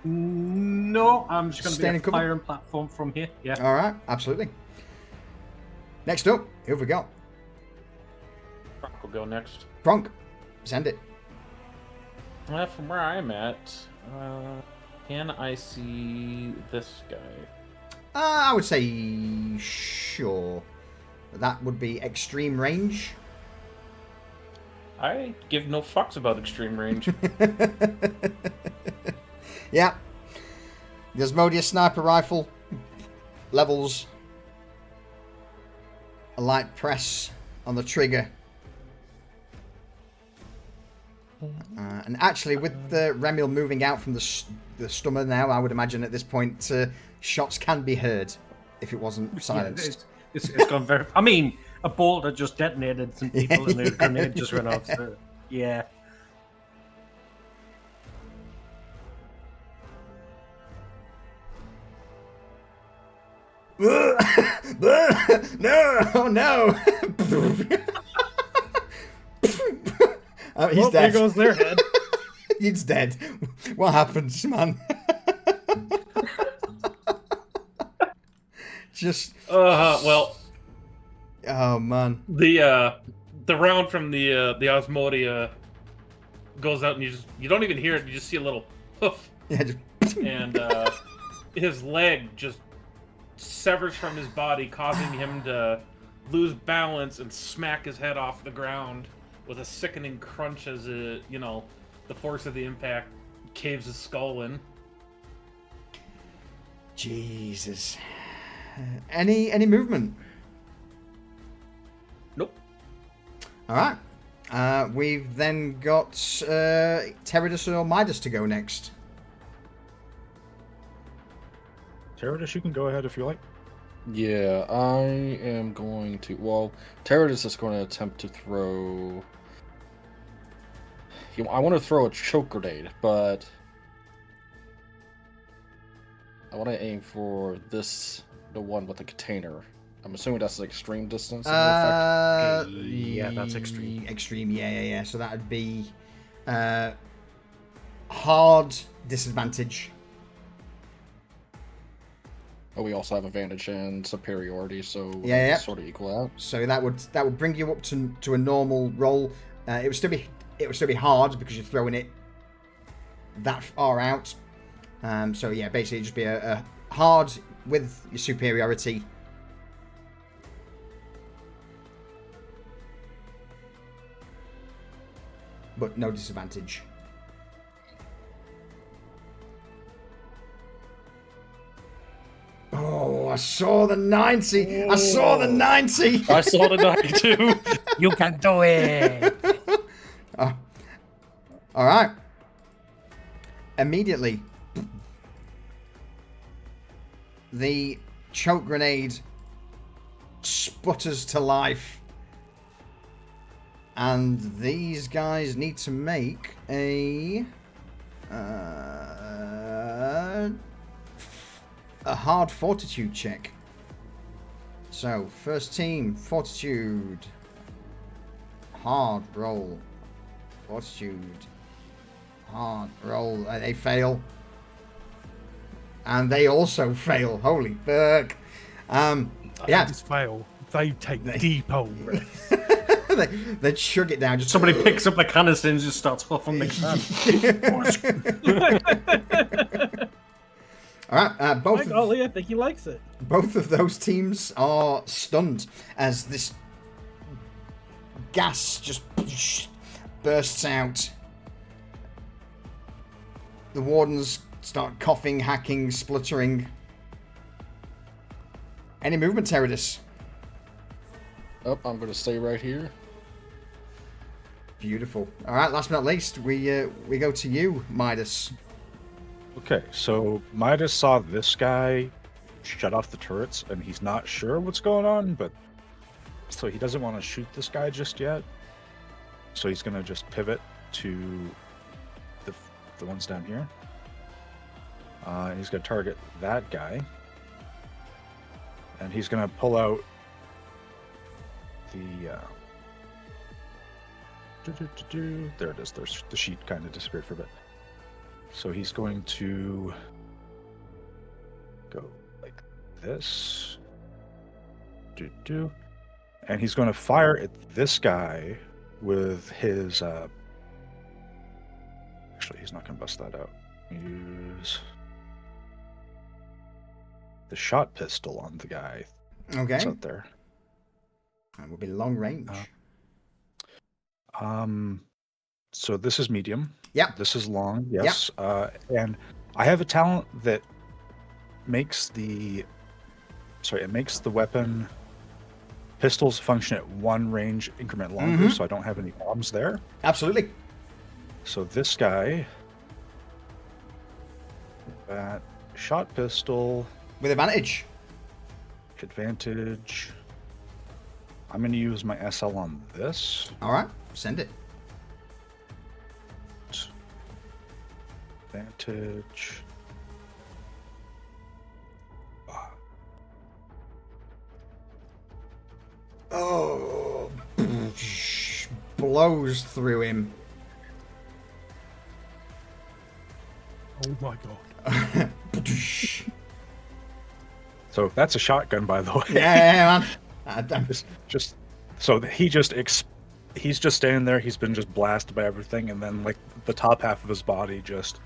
No, I'm just going to Staying be in a cover? firing platform from here. Yeah. All right, absolutely. Next up, who have we got? We'll go next. Bronk, send it. From where I'm at, can I see this guy? I would say sure. That would be extreme range. I give no fucks about extreme range. Yeah. The Asmodeus sniper rifle levels a light press on the trigger. And actually, with the Remiel moving out from the stummer now, I would imagine at this point shots can be heard if it wasn't silenced. Yeah, it's gone very. I mean, a bolt had just detonated some people, and a grenade just went off. So, yeah. No! Oh no! Oh, he's dead. There goes their head. He's dead. What happened, man? Just. Well. Oh man. The round from the Osmodia goes out, and you don't even hear it. You just see a little hoof, Yeah. Just... and his leg just severs from his body, causing him to lose balance and smack his head off the ground with a sickening crunch as the force of the impact caves his skull in. Jesus. Any movement? Nope. All right. We've then got Teradus or Midas to go next. Teradus, you can go ahead if you like. Yeah, I am going to. Well, Teradus is going to attempt to throw. I want to throw a choke grenade, but I want to aim for the one with the container. I'm assuming that's like extreme distance. Yeah, that's extreme. Extreme, yeah. So that would be hard disadvantage. Oh, we also have advantage and superiority, so yeah. Sort of equal out. So that would bring you up to a normal roll. It would still be hard because you're throwing it that far out. So yeah, basically it'd just be a hard with your superiority. But no disadvantage. Oh, I saw the 90. I saw the 90. I saw the 92. You can do it. All right. Immediately, the choke grenade sputters to life. And these guys need to make a hard fortitude check. So, first team, fortitude. Hard roll. Fortitude. Hard roll. They fail. And they also fail. Holy fuck. Yeah. They just fail. They take deep old breaths. they chug it down. Just Somebody picks up the canister and just starts huffing the can. All right, both. Golly, I think he likes it. Both of those teams are stunned as this gas just bursts out. The wardens start coughing, hacking, spluttering. Any movement, Teradus? Oh, I'm going to stay right here. Beautiful. All right, last but not least, we go to you, Midas. Okay, so Midas saw this guy shut off the turrets, and he's not sure what's going on, but so he doesn't want to shoot this guy just yet. So he's going to just pivot to the ones down here. He's going to target that guy, and he's going to pull out the there it is. There's the sheet kind of disappeared for a bit. So he's going to go like this. And he's going to fire at this guy with his actually actually, he's not going to bust that out. Use the shot pistol on the guy Okay. that's out there. That will be long range. So this is medium. Yeah. This is long. Yes. And I have a talent that makes the weapon pistols function at one range increment longer, so I don't have any problems there. Absolutely. So this guy, that shot pistol With advantage. advantage. I'm going to use my SL on this. All right. Send it. Advantage. Oh. Blows through him. Oh my god. So that's a shotgun, by the way. Yeah, man. Just so he's just standing there. He's been just blasted by everything, and then like the top half of his body just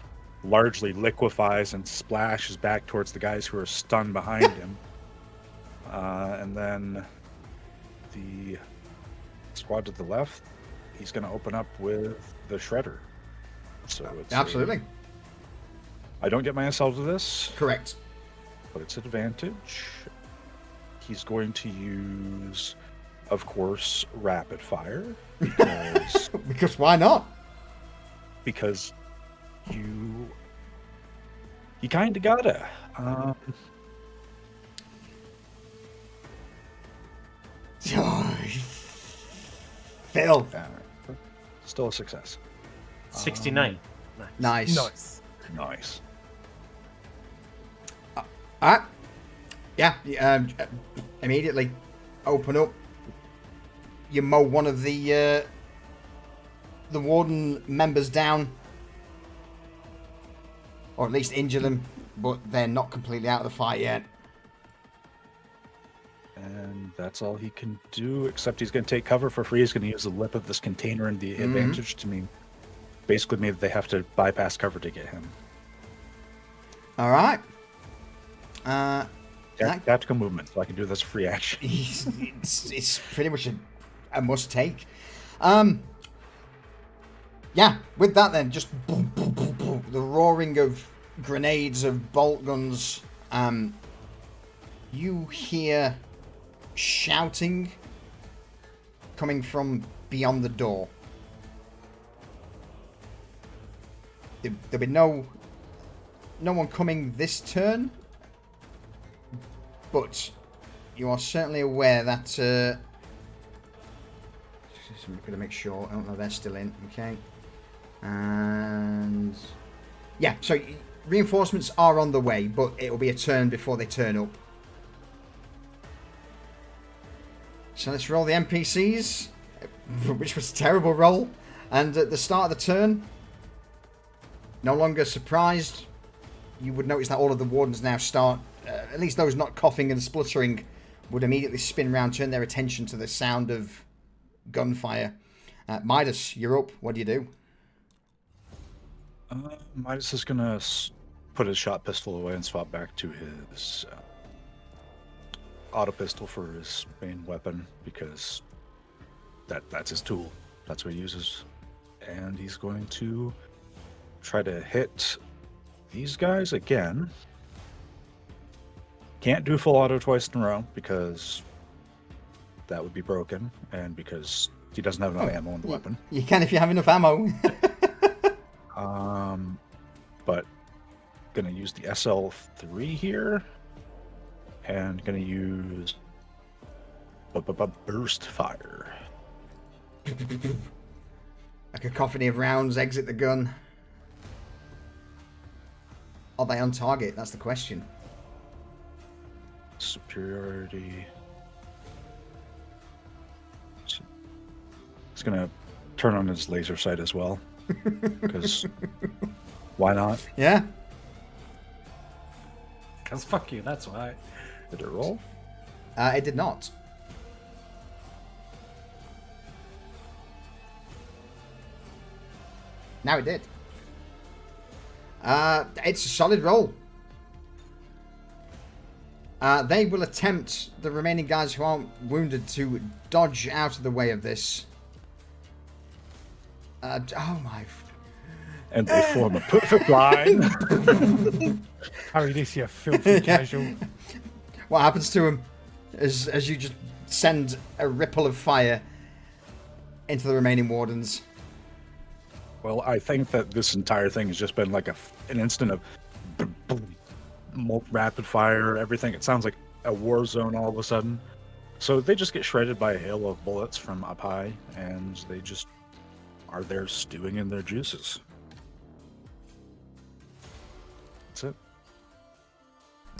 largely liquefies and splashes back towards the guys who are stunned behind him. And then the squad to the left, he's going to open up with the shredder. So it's Absolutely. I don't get my SL to this, Correct. but it's advantage. He's going to use, of course, rapid fire because Because why not? because you kind of gotta. Phil. Still a success. 69. Nice. Nice. Nice. Alright. Yeah. Immediately open up. You mow one of the warden members down. Or at least injure them. But they're not completely out of the fight yet. And that's all he can do, except he's going to take cover for free. He's going to use the lip of this container and the advantage to mean that they have to bypass cover to get him. Alright. Tactical movement, so I can do this free action. it's pretty much a must take. Yeah, with that then, just boom, boom, boom, boom, the roaring of grenades, of bolt guns. You hear shouting coming from beyond the door. There'll be no one coming this turn, but you are certainly aware that just going to make sure. Oh no, they're still in. Okay, and yeah, so reinforcements are on the way, but it will be a turn before they turn up. So let's roll the NPCs, which was a terrible roll. And at the start of the turn, no longer surprised, you would notice that all of the wardens now start, at least those not coughing and spluttering, would immediately spin around, turn their attention to the sound of gunfire. Midas, you're up. What do you do? Midas is going to put his shot pistol away and swap back to his auto pistol for his main weapon, because that's his tool. That's what he uses. And he's going to try to hit these guys again. Can't do full auto twice in a row because that would be broken, and because he doesn't have enough ammo in the weapon. You can if you have enough ammo. But gonna use the SL3 here, and gonna use burst fire. A cacophony of rounds exit the gun. Are they on target? That's the question. Superiority. He's gonna turn on his laser sight as well, because why not? Yeah. Because fuck you, that's why. Did it roll? It did not. Now it did. It's a solid roll. They will attempt, the remaining guys who aren't wounded, to dodge out of the way of this. Oh my... And they form a perfect line. Harry, this you filthy casual. What happens to him as you just send a ripple of fire into the remaining wardens? Well, I think that this entire thing has just been like an instant of rapid fire, everything. It sounds like a war zone all of a sudden. So they just get shredded by a hail of bullets from up high, and they just are there stewing in their juices. That's it.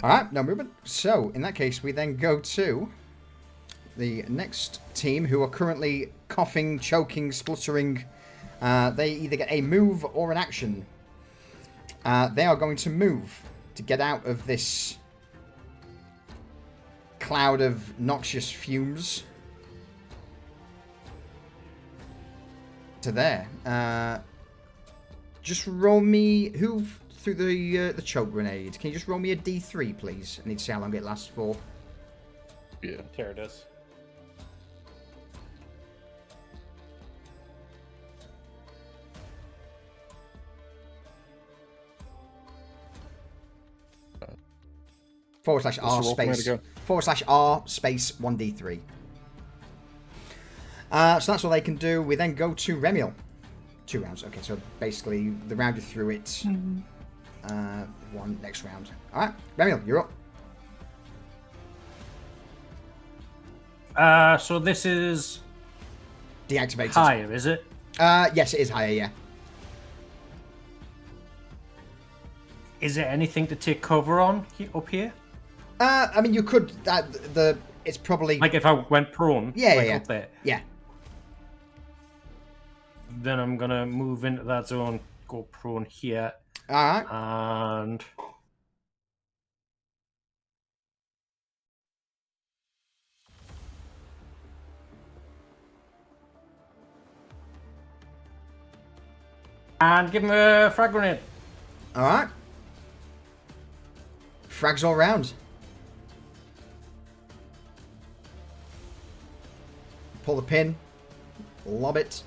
Alright, no movement. So, in that case, we then go to the next team, who are currently coughing, choking, spluttering. They either get a move or an action. They are going to move to get out of this cloud of noxious fumes to there. Just roll me... Who threw the choke grenade? Can you just roll me a D3, please? I need to see how long it lasts for. Yeah. Teradus. /R space. /R space 1D3. So that's what they can do. We then go to Remiel. 2 rounds. Okay, so basically the round you threw it. One next round. Alright, Remiel, you're up. So this is Deactivated. higher, is it? Yes, it is higher, yeah. Is there anything to take cover on up here? I mean, you could. It's probably Like if I went prone, Yeah, like yeah, up there. yeah. Then I'm gonna move into that zone, go prone here, All right. and give him a frag grenade. All right. Frags all round. Pull the pin. Lob it.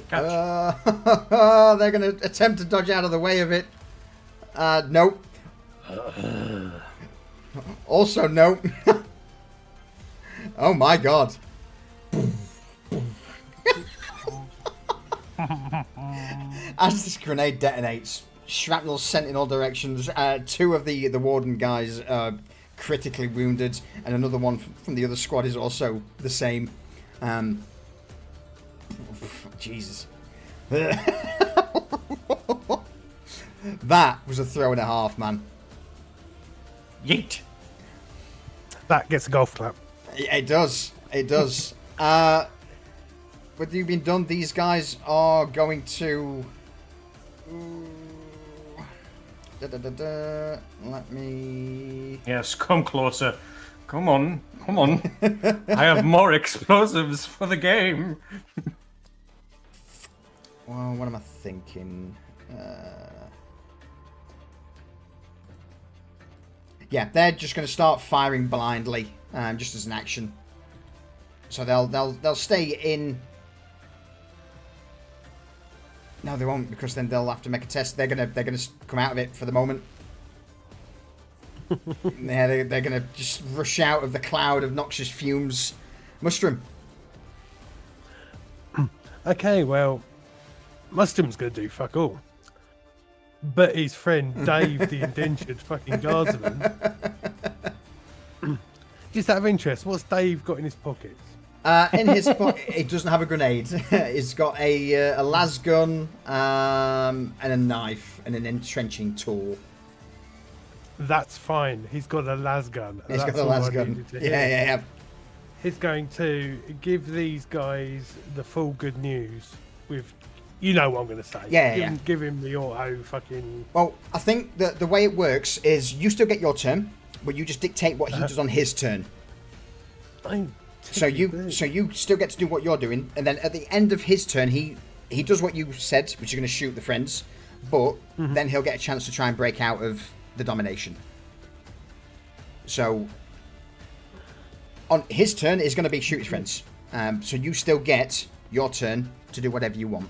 Catch. They're going to attempt to dodge out of the way of it. Nope. Also, nope. Oh my god. As this grenade detonates, shrapnel sent in all directions. 2 of the warden guys are critically wounded, and another one from the other squad is also the same. Jesus. That was a throw and a half, man. Yeet. That gets a golf clap. It does. It does. With you being done, these guys are going to... Let me... Yes, come closer. Come on, come on. I have more explosives for the game. Well, what am I thinking? Yeah, they're just going to start firing blindly, just as an action. So they'll stay in. No, they won't, because then they'll have to make a test. They're gonna come out of it for the moment. Yeah, they're gonna just rush out of the cloud of noxious fumes. Mustrum. Okay, well, Mustrum's gonna do fuck all. But his friend Dave, the indentured fucking guardsman. Just out of interest, what's Dave got in his pockets? In his pocket, he doesn't have a grenade. He's got a las gun, and a knife, and an entrenching tool. That's fine. He's got a las gun. He's That's got a all las I gun. needed to hear. Yeah. He's going to give these guys the full good news with, you know what I'm going to say. Yeah. Give him the auto fucking... Well, I think that the way it works is you still get your turn, but you just dictate what he does on his turn. So you still get to do what you're doing, and then at the end of his turn, he he does what you said, which is going to shoot the friends, but then he'll get a chance to try and break out of the domination. So on his turn is going to be shoot his friends. So you still get your turn to do whatever you want.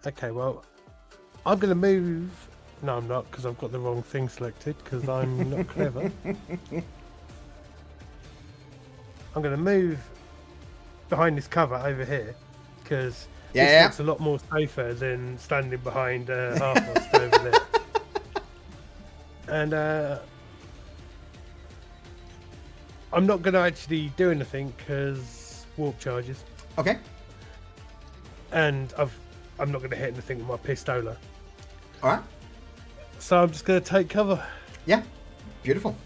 Okay, well, I'm going to move. No, I'm not, because I've got the wrong thing selected, because I'm not clever. I'm going to move behind this cover over here, because this looks a lot more safer than standing behind Harfrost over there. And I'm not going to actually do anything, because warp charges. Okay. And I'm not going to hit anything with my pistola. Alright. So I'm just going to take cover. Yeah. Beautiful.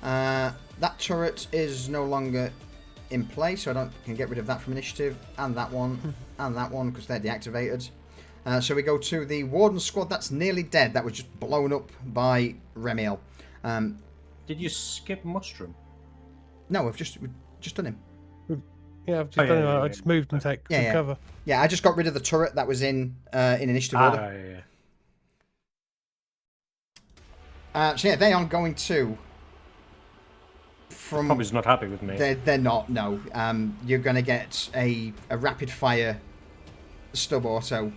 That turret is no longer in play, so I can get rid of that from initiative, and that one, because they're deactivated. So we go to the Warden squad that's nearly dead. That was just blown up by Remiel. Did you skip Mustrum? No, we've just done him. Yeah, I've just done it. I just moved and take some cover. Yeah, I just got rid of the turret that was in initiative order. So yeah, they are going to. Probably not happy with me. They're not. No. You're going to get a rapid fire stub auto.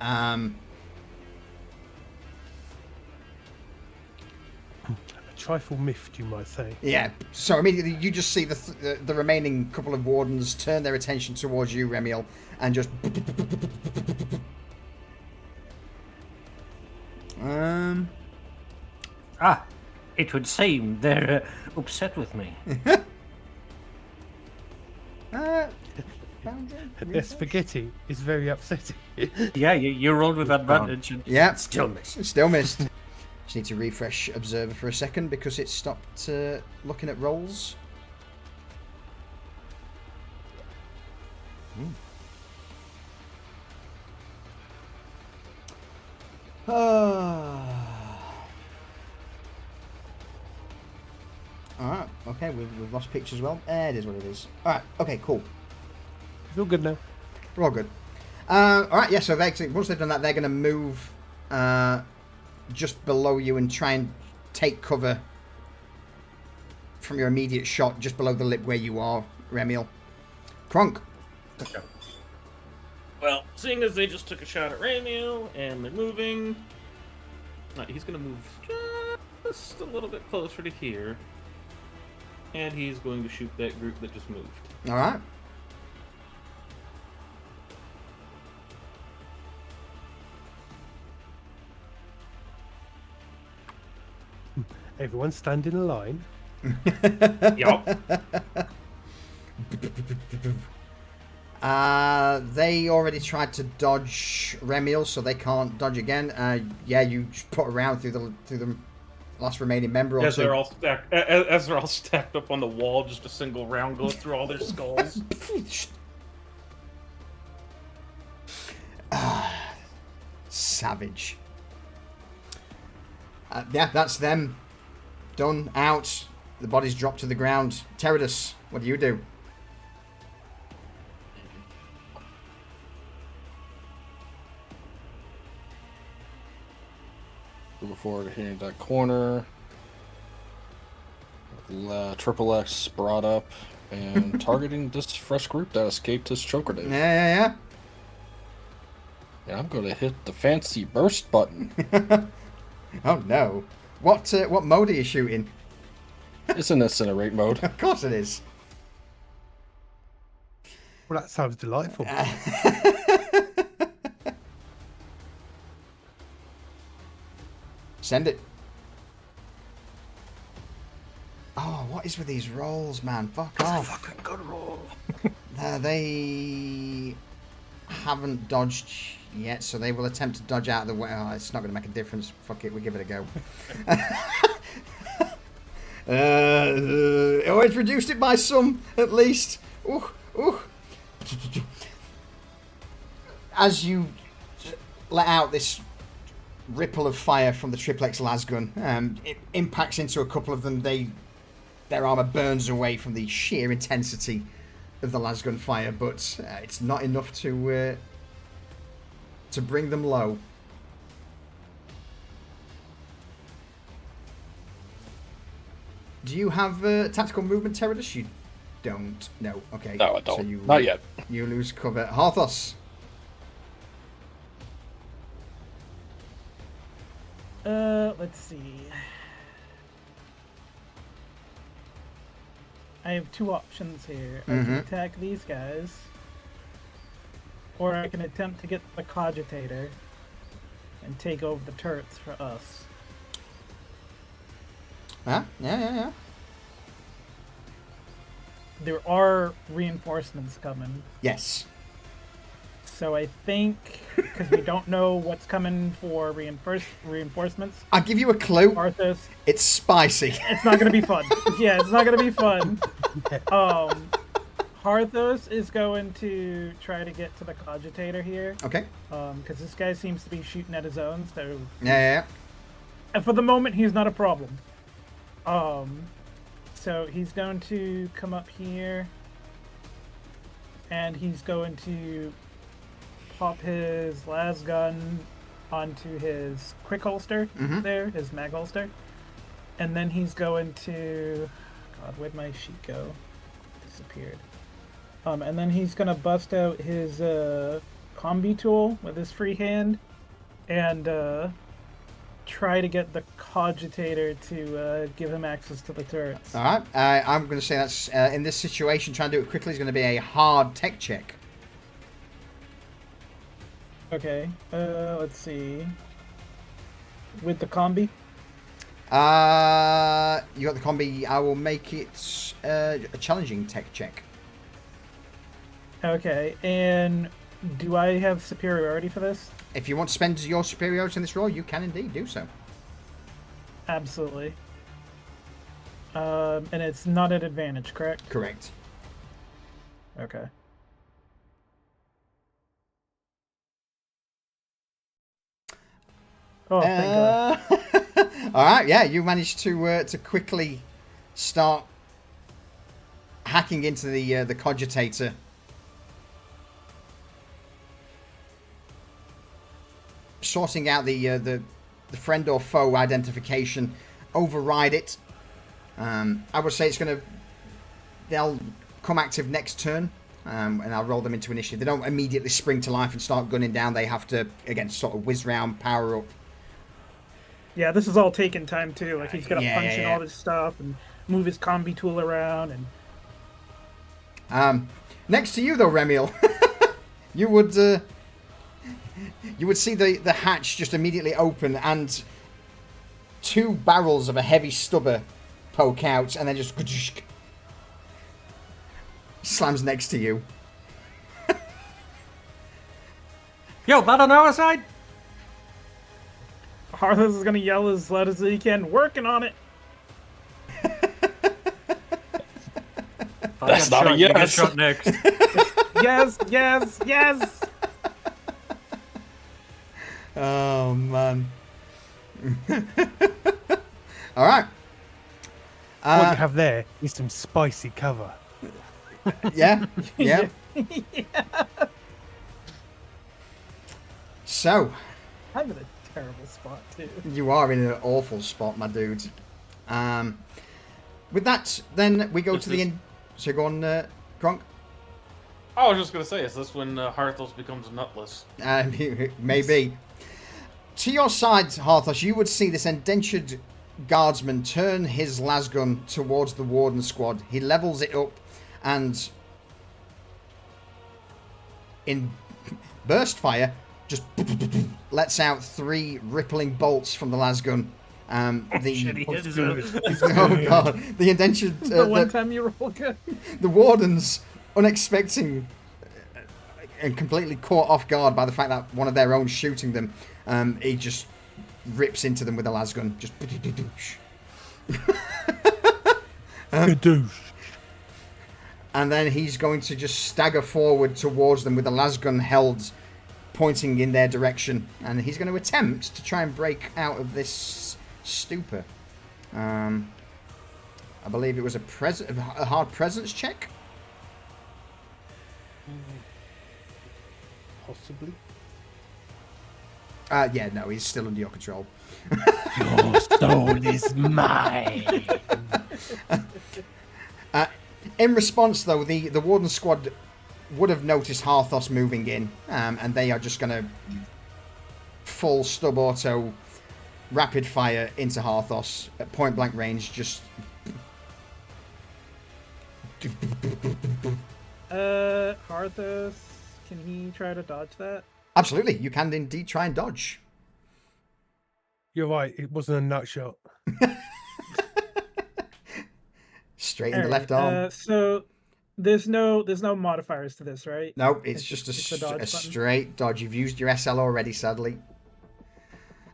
A trifle miffed, you might say. Yeah. So immediately you just see the remaining couple of wardens turn their attention towards you, Remiel, and just. It would seem they're upset with me. Their spaghetti is very upsetting. Yeah, you rolled with advantage. And still missed. Still missed. Just need to refresh Observer for a second because it stopped looking at rolls. Alright, okay, we've lost pictures as well. It is what it is. Alright, okay, cool. It's all good now. We're all good. Alright, yeah, so once they've done that, they're going to move just below you and try and take cover from your immediate shot just below the lip where you are, Remiel. Kronk. Okay. Well, seeing as they just took a shot at Ramiel and they're moving, he's going to move just a little bit closer to here. And he's going to shoot that group that just moved. Alright. Everyone stand in a line. Yup. They already tried to dodge Remiel, so they can't dodge again. Yeah, you put a round through the last remaining member. As they're all stacked up on the wall, just a single round goes through all their skulls. Savage. Yeah, that's them. Done. Out. The bodies drop to the ground. Teradus, what do you do? Moving forward, hitting that corner. Triple X brought up and targeting this fresh group that escaped his choker days. Yeah. Yeah, I'm going to hit the fancy burst button. Oh no. What mode are you shooting? It's in incinerate mode. Of course it is. Well, that sounds delightful. Send it. Oh, what is with these rolls, man? Fuck off. That's a fucking good roll. They haven't dodged yet, so they will attempt to dodge out of the way. Oh, it's not going to make a difference. Fuck it, we'll give it a go. It's reduced it by some, at least. Ooh. As you let out this ripple of fire from the triplex las gun, it impacts into a couple of them. They their armor burns away from the sheer intensity of the lasgun fire, but it's not enough to bring them low. Do you have tactical movement, Teradus? You don't. No. Okay. No, I don't. So you, Not yet. You lose cover. Harthos. Let's see. I have two options here. I can attack these guys, or I can attempt to get the Cogitator and take over the turrets for us. Yeah. There are reinforcements coming. Yes. So I think, because we don't know what's coming for reinforcements. I'll give you a clue. Arthas. It's spicy. It's not going to be fun. Yeah, it's not going to be fun. Harthos is going to try to get to the Cogitator here. Okay. Because this guy seems to be shooting at his own, so... Yeah. And for the moment, he's not a problem. So he's going to come up here. And he's going to pop his lasgun onto his quick holster there, his mag holster. And then he's going to... God, where'd my sheet go? Disappeared. And then he's going to bust out his combi tool with his free hand and try to get the Cogitator to give him access to the turrets. All right. I'm going to say that's, in this situation, trying to do it quickly is going to be a hard tech check. Okay, let's see. With the combi? You got the combi. I will make it a challenging tech check. Okay, and do I have superiority for this? If you want to spend your superiority in this role, you can indeed do so. Absolutely. And it's not at advantage, correct? Correct. Okay. Oh, thank God. All right, yeah, you managed to quickly start hacking into the Cogitator. Sorting out the friend or foe identification, override it. I would say they'll come active next turn, and I'll roll them into initiative. They don't immediately spring to life and start gunning down. They have to, again, sort of whiz round, power up. Yeah, this is all taking time too. Like he's got to punch in all this stuff and move his combi tool around. And next to you though, Remiel, you would see the hatch just immediately open and two barrels of a heavy stubber poke out, and then just slams next to you. Yo, that on our side? Harthos is going to yell as loud as he can, working on it. That's not a yes. You get shot next. Yes. Oh, man. All right. What you have there is some spicy cover. Yeah. So. I'm in a terrible spot, too. You are in an awful spot, my dude. With that, then we go to the end. So go on, Kronk. I was just going to say, is this when Harthos becomes nutless? Maybe. To your side, Harthos, you would see this indentured guardsman turn his lasgun towards the warden squad. He levels it up and in burst fire just lets out 3 rippling bolts from the lasgun. Oh god, the indentured the one time you roll good. The warden's unexpecting and completely caught off guard by the fact that one of their own shooting them. He just rips into them with a lasgun. Just and then he's going to just stagger forward towards them with a lasgun held, pointing in their direction, and he's going to attempt to try and break out of this stupor. I believe it was a hard presence check. Possibly. Yeah, no, he's still under your control. Your soul is mine. In response, though, the Warden squad would have noticed Harthos moving in, and they are just going to full stub auto rapid fire into Harthos at point blank range. Just Harthos, can he try to dodge that? absolutely, you can indeed try and dodge. You're right. It wasn't a nut shot. Straight in the left arm. So there's no modifiers to this, right? No, it's just a dodge a button. straight dodge. You've used your SL already, sadly.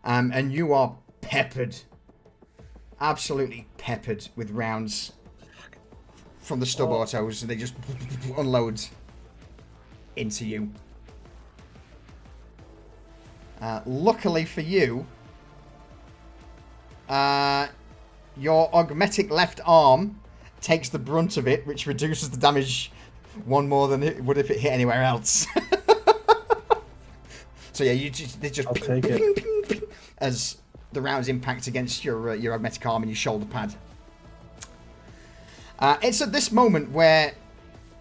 And you are peppered. Absolutely peppered with rounds from the stub autos. And they just unload into you. Luckily for you, your augmetic left arm takes the brunt of it, which reduces the damage one more than it would if it hit anywhere else. So yeah, they just I'll ping, take it. ping, ping, ping, as the rounds impact against your augmetic arm and your shoulder pad. It's at this moment where,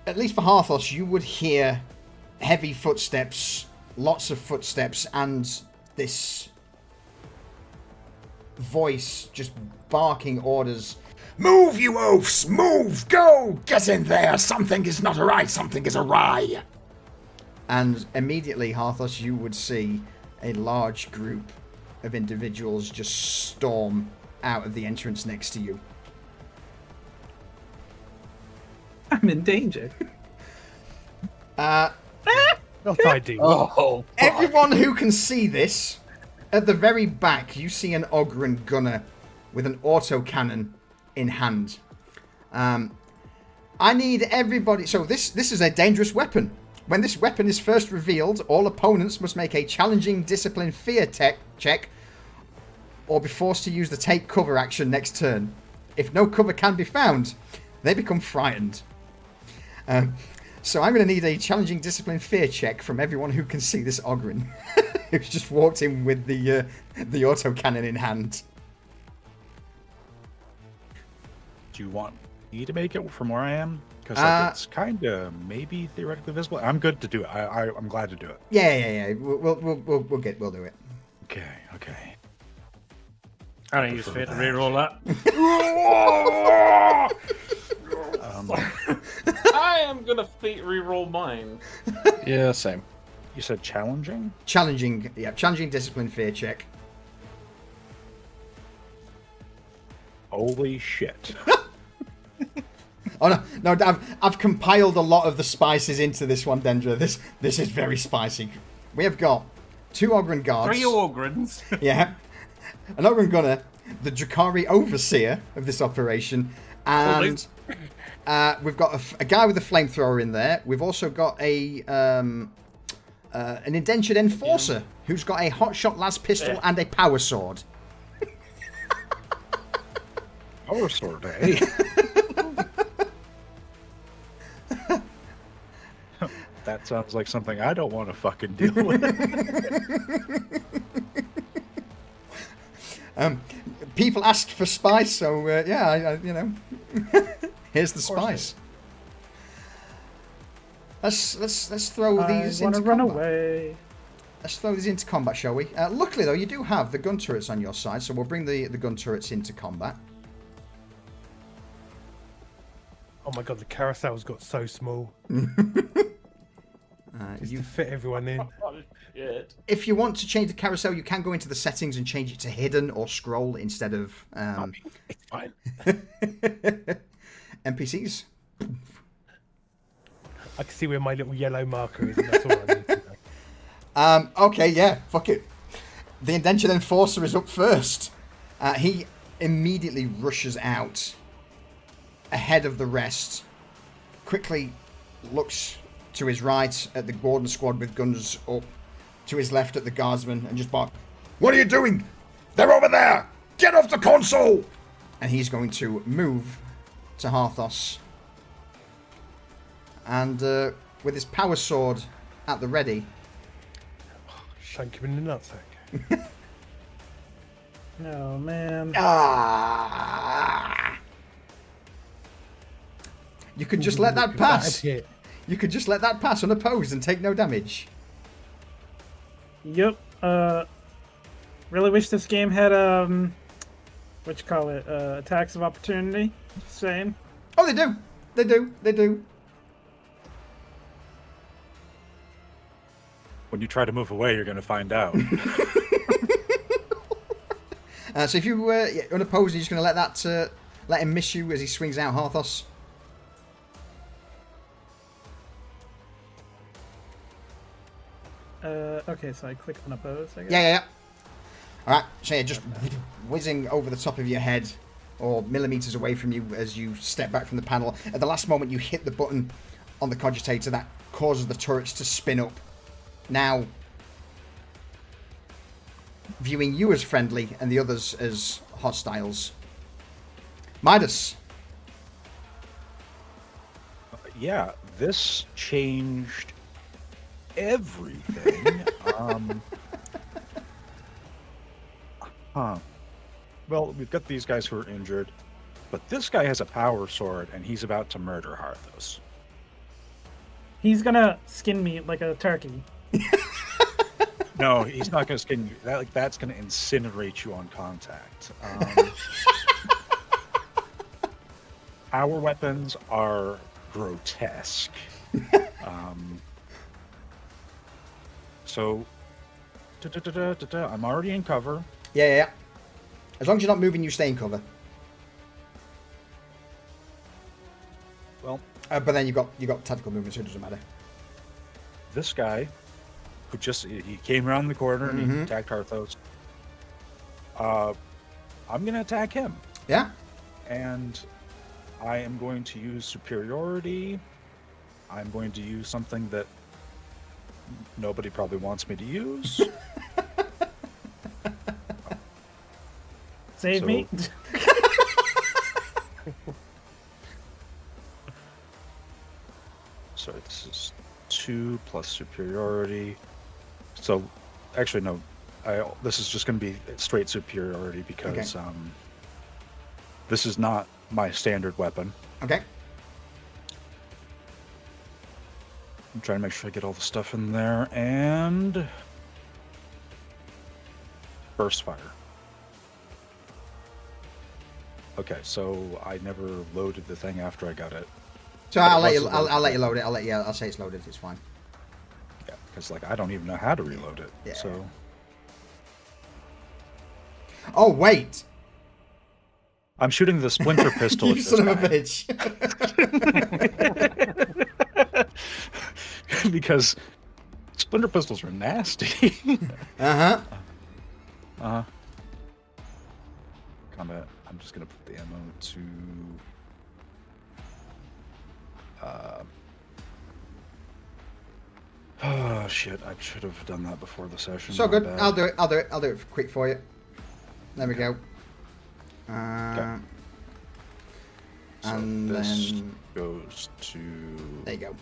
at least for Harthos, you would hear heavy footsteps, lots of footsteps, and this voice just barking orders. Move, you oafs! Move! Go! Get in there! Something is not right, something is awry! And immediately, Harthos, you would see a large group of individuals just storm out of the entrance next to you. I'm in danger. Not ideal. Oh, Everyone who can see this, at the very back, you see an Ogren gunner with an autocannon in hand. I need everybody... So this is a dangerous weapon. When this weapon is first revealed, all opponents must make a challenging discipline fear check or be forced to use the take cover action next turn. If no cover can be found, they become frightened. So I'm going to need a challenging discipline fear check from everyone who can see this Ogren, who's just walked in with the autocannon in hand. Do you want me to make it from where I am? Because it's kind of maybe theoretically visible. I'm good to do it. I'm glad to do it. Yeah. We'll do it. Okay. I don't use Fate to reroll that. I am gonna fate reroll mine. Yeah, same. You said challenging? Challenging discipline fear check. Holy shit. Oh no! I've compiled a lot of the spices into this one, Dendra. This is very spicy. We have got 2 Ogren guards. 3 Ogrens. Yeah. An Ogren gunner, the Drakari overseer of this operation, and we've got a guy with a flamethrower in there. We've also got an indentured enforcer who's got a hotshot las pistol and a power sword. Power sword, eh? That sounds like something I don't want to fucking deal with. People asked for spice, so I here's the spice. Let's throw these into run combat. Away. Let's throw these into combat, shall we? Luckily, though, you do have the gun turrets on your side, so we'll bring the gun turrets into combat. Oh my god, the carousel's got so small. Just to fit everyone in. Oh, shit. If you want to change the carousel, you can go into the settings and change it to hidden or scroll instead of It's fine. NPCs. I can see where my little yellow marker is, and that's all I need to know. Okay, yeah, fuck it. The indentured enforcer is up first. He immediately rushes out ahead of the rest, quickly looks to his right at the Warden squad with guns up, to his left at the guardsman, and just bark, What are you doing? They're over there! Get off the console! and he's going to move to Harthos. And with his power sword at the ready. Shank him in the nutsack. No, man. Ah! You could just let that pass. Hit. You could just let that pass unopposed and take no damage. Yep. Really wish this game had what you call it? Attacks of opportunity. Same. Oh, they do. They do. They do. When you try to move away, you're going to find out. So if you unopposed, you're just going to let him miss you as he swings out Harthos. Okay, so I click unopposed, I guess. Yeah. Alright, so yeah, just whizzing over the top of your head or millimeters away from you as you step back from the panel. At the last moment, you hit the button on the cogitator that causes the turrets to spin up. Now, viewing you as friendly and the others as hostiles. Midas. Yeah, this changed everything. Well, we've got these guys who are injured, but this guy has a power sword and he's about to murder Harthos. He's gonna skin me like a turkey. No, he's not going to skin you. That's going to incinerate you on contact. Our weapons are grotesque. So, I'm already in cover. Yeah. As long as you're not moving, you stay in cover. Well, but then you got tactical movement, so it doesn't matter. This guy, he came around the corner and he attacked Harthos. I'm going to attack him. Yeah. And I am going to use superiority. I'm going to use something that nobody probably wants me to use. Save me. So this is 2 plus superiority. So, actually, no. This is just going to be straight superiority because this is not my standard weapon. Okay. I'm trying to make sure I get all the stuff in there. And burst fire. Okay, so I never loaded the thing after I got it. So I'll let you load it. I'll say it's loaded. It's fine. Yeah, because I don't even know how to reload it. Yeah. So. Oh wait. I'm shooting the splinter pistol. You son of a bitch. Because splinter pistols are nasty. Uh-huh. Combat. I'm just gonna put the ammo to. Oh shit! I should have done that before the session. So good. Bad. I'll do it quick for you. There we go. Okay. So And this then goes to. there you go.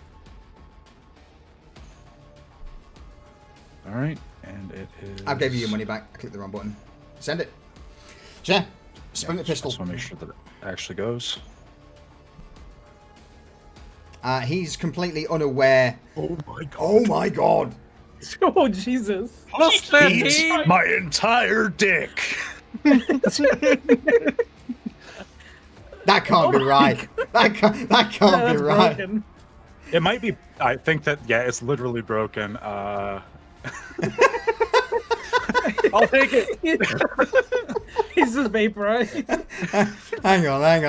All right, and it is. I gave you your money back. I clicked the wrong button. Send it. So yeah, splinter pistol. Just want to make sure that it actually goes. He's completely unaware. Oh my god. Oh my god. Oh Jesus. Plus 13. My entire dick. That can't be right. That can't be right. Broken. It might be. I think that it's literally broken. I'll take it. He's just vaporized. Hang on. Let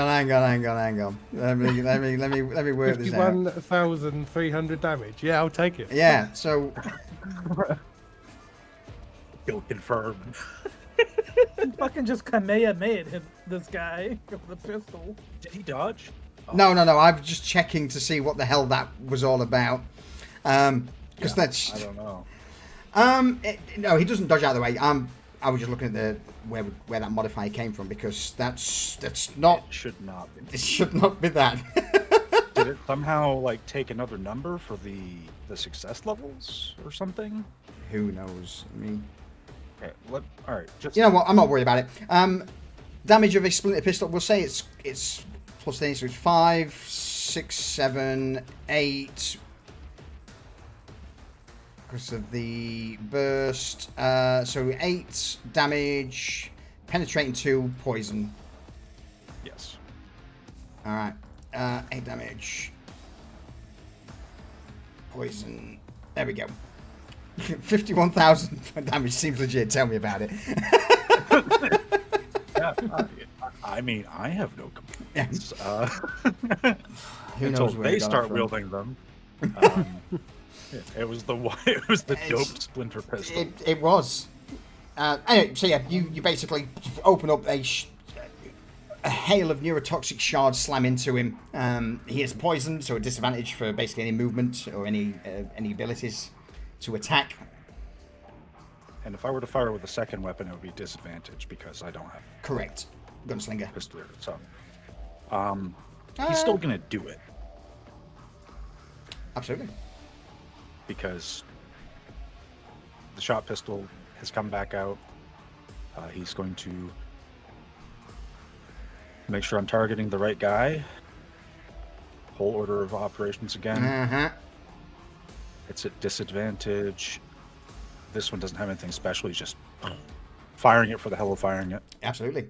me work this out. 51,300 damage. Yeah, I'll take it. Yeah, so Kill confirmed. Fucking just Kamehameha hit this guy with the pistol. Did he dodge? no. I'm just checking to see what the hell that was all about. Because that's. I don't know. No, he doesn't dodge out of the way. I was just looking at where that modifier came from, because that's not. It should not be. It should not be that. Did it somehow like take another number for the success levels or something? Who knows? I mean, Okay, all right. Just you know what? I'm not worried about it. Damage of a splinter pistol. We'll say it's plus things, so it's 5, 6, 7, 8. Because of the burst. So 8 damage, penetrating 2, poison. yes. Alright. 8 damage. Poison. There we go. 51,000 damage seems legit. Tell me about it. Yeah, I mean, I have no complaints. Who Until knows where they they got it start from. wielding them. It was the doped splinter pistol. It was. Anyway, so yeah, you basically open up a hail of neurotoxic shards, slam into him. He is poisoned, so a disadvantage for basically any movement or any abilities to attack. And if I were to fire with a second weapon, it would be disadvantage because I don't have Correct. Gunslinger. pistol. So, he's still gonna do it Absolutely. because the shot pistol has come back out. He's going to make sure I'm targeting the right guy. Whole order of operations again. Uh-huh. It's at disadvantage. This one doesn't have anything special. He's just firing it for the hell of firing it. Absolutely.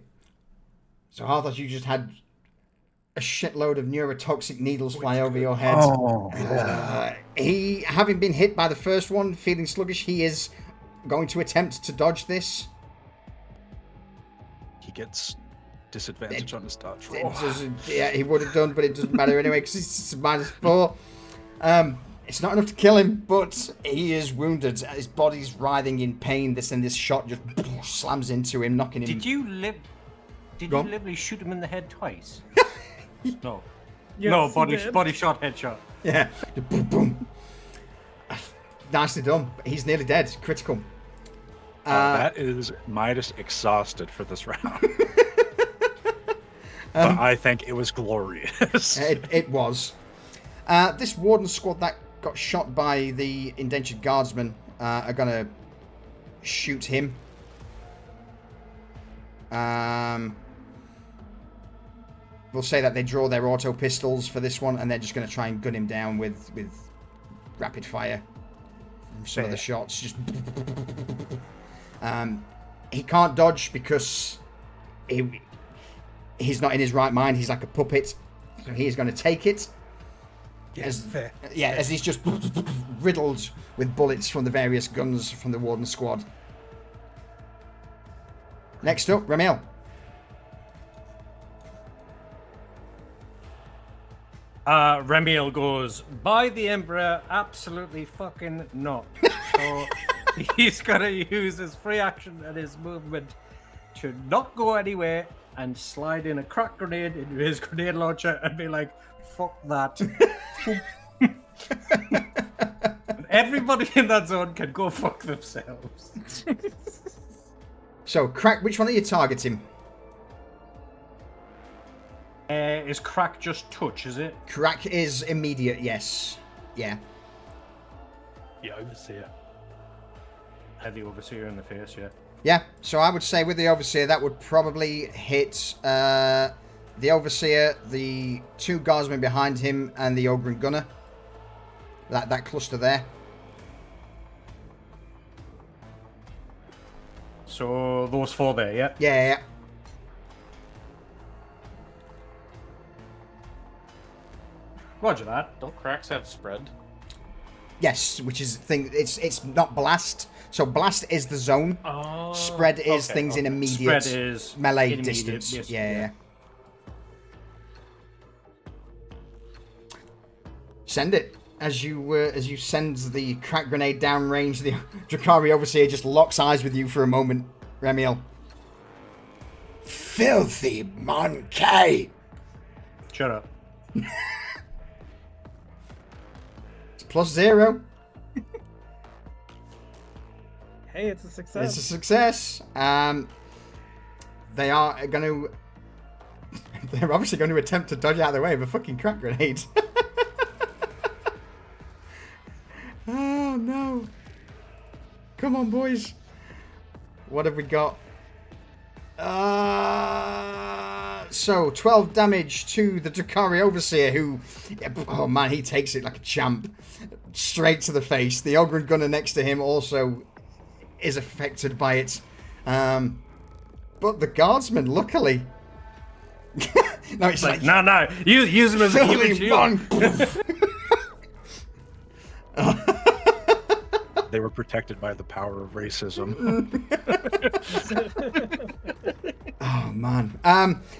So I thought you just had a shitload of neurotoxic needles fly over your head. Oh, He, having been hit by the first one, feeling sluggish, he is going to attempt to dodge this. he gets disadvantage on his dodge It roll. doesn't, yeah, he would have done, but it doesn't matter anyway because it's -4. It's not enough to kill him, but he is wounded. His body's writhing in pain. This shot just slams into him, knocking him. Did you Go on. literally shoot him in the head twice? No. Yes, No, he did. body shot, headshot. Yeah. Boom, boom. Nicely done. He's nearly dead. Critical. That is Midas exhausted for this round. But I think it was glorious. It was. This warden squad that got shot by the indentured guardsmen are going to shoot him. We'll say that they draw their auto pistols for this one, and they're just going to try and gun him down with rapid fire. Some of the shots just. He can't dodge because he's not in his right mind. He's like a puppet, so he is going to take it. Yes, fair. Yeah, as he's just riddled with bullets from the various guns from the warden squad. Next up, Ramil. Remiel goes, by the Emperor, absolutely fucking not. So he's got to use his free action and his movement to not go anywhere and slide in a crack grenade into his grenade launcher and be like, fuck that. Everybody in that zone can go fuck themselves. So, Crack, which one are you targeting? Is crack just touch, is it? Crack is immediate, yes. Yeah. Yeah, overseer. Heavy overseer in the face, yeah. Yeah, so I would say with the Overseer, that would probably hit the Overseer, the 2 guardsmen behind him, and the Ogre and Gunner. That cluster there. So those 4 there, yeah? Yeah. Roger that. Don't cracks have spread? Yes, which is thing. It's not blast. So blast is the zone. Oh, Spread is okay, things in okay. immediate Spread is melee immediate, distance. yes, Yeah. Send it. As you send the crack grenade downrange, the Drakari Overseer just locks eyes with you for a moment. Remiel. Filthy monkey! Shut up. It's +0. Hey, it's a success. It's a success. They are going to... They're obviously going to attempt to dodge out of the way of a fucking crack grenade. Oh, no. Come on, boys. What have we got? So, 12 damage to the Drakari Overseer, who... Oh, man, he takes it like a champ. Straight to the face. The Ogryn Gunner next to him also is affected by it. But the Guardsman, luckily... No, it's like... No. Use him as a human shield. They were protected by the power of racism. Oh, man.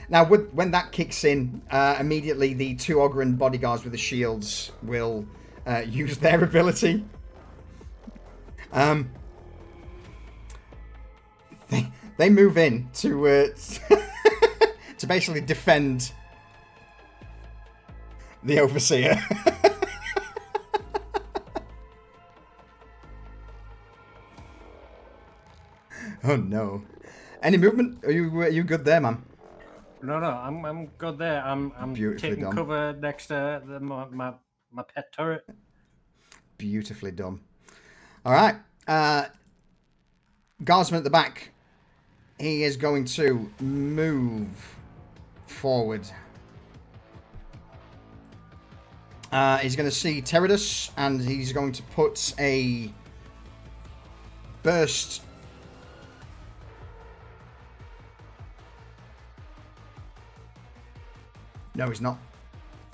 Now, when that kicks in, immediately the 2 Ogryn bodyguards with the shields will use their ability. They move in to to basically defend the Overseer. Oh no! Any movement? Are you good there, man? No, I'm good there. I'm taking done. cover next to my pet turret. Beautifully done. All right, Guardsman at the back. He is going to move forward. He's going to see Teradus, and he's going to put a burst. No, he's not.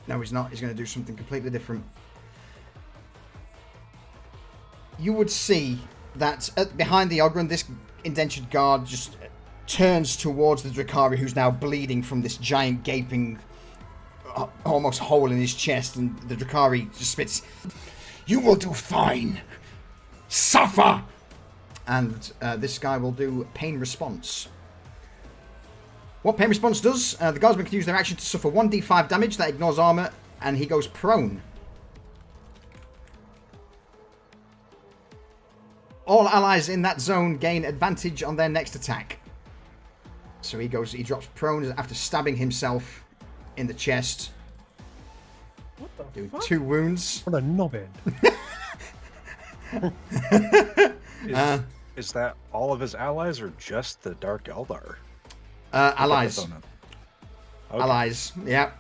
No, he's not. He's going to do something completely different. You would see that behind the Ogryn, this indentured guard just turns towards the Drakari, who's now bleeding from this giant gaping almost hole in his chest, and the Drakari just spits, You will do fine. Suffer! and this guy will do pain response. What pain response does, the Guardsman can use their action to suffer 1d5 damage that ignores armor, and he goes prone. All allies in that zone gain advantage on their next attack. So he drops prone after stabbing himself in the chest. What the Doing fuck? 2 wounds. What a knobhead. Is that all of his allies or just the Dark Eldar? Allies. Okay. Allies, yeah.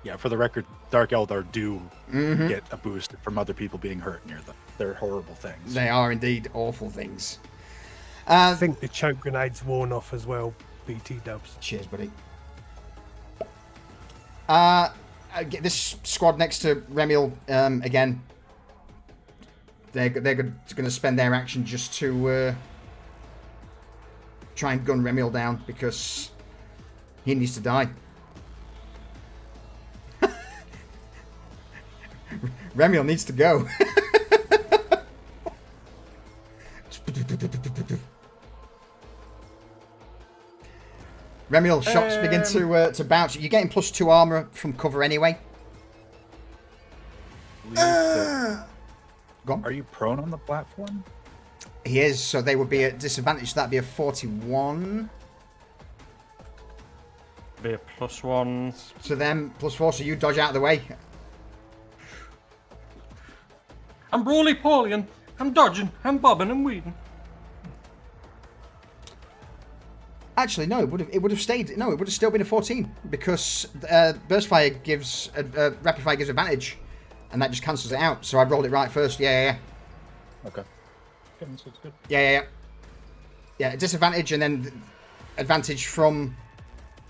Yeah, for the record, Dark Eldar do get a boost from other people being hurt near them. They're horrible things. They are indeed awful things. I think the choke grenade's worn off as well, BT dubs. Cheers, buddy. Get this squad next to Remiel again. They're going to spend their action just to try and gun Remiel down because he needs to die. Remiel needs to go. Remiel, shots begin to bounce. You're getting +2 armor from cover anyway. Go on. Are you prone on the platform? He is, so they would be at disadvantage. So that'd be a 41 Be a +1. to them, +4, so you dodge out of the way. I'm roly-polying. I'm dodging. I'm bobbing and weaving. Actually, no, it would have stayed. No, it would have still been a 14 because burst fire gives rapid fire gives advantage, and that just cancels it out. So I rolled it right first. Yeah. Okay. So it's good. Yeah, disadvantage and then advantage from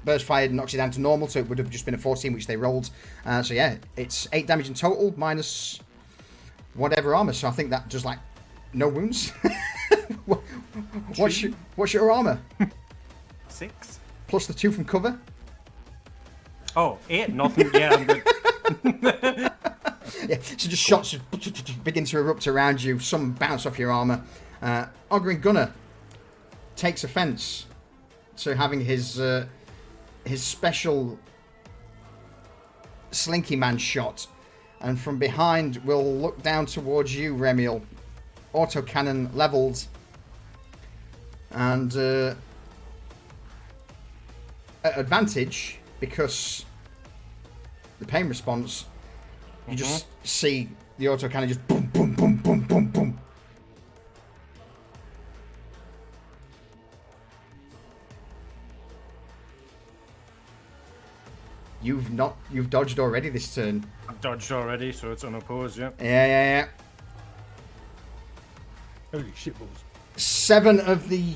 burst fire knocks it down to normal, so it would have just been a 14, which they rolled. So yeah, it's 8 damage in total minus whatever armor. So I think that does like no wounds. What's your armor? 6. Plus the 2 from cover. Oh, 8. Nothing. Yeah, I'm good. Yeah, so just shots begin to erupt around you. Some bounce off your armor. Ogryn Gunner takes offense to having his special Slinky Man shot, and from behind will look down towards you, Remiel. Autocannon leveled And at advantage, because the pain response, you just see the auto cannon just boom, boom, boom, boom, boom, boom. You've dodged already this turn. I've dodged already, so it's unopposed, yeah. Yeah. Holy shitballs. Several of the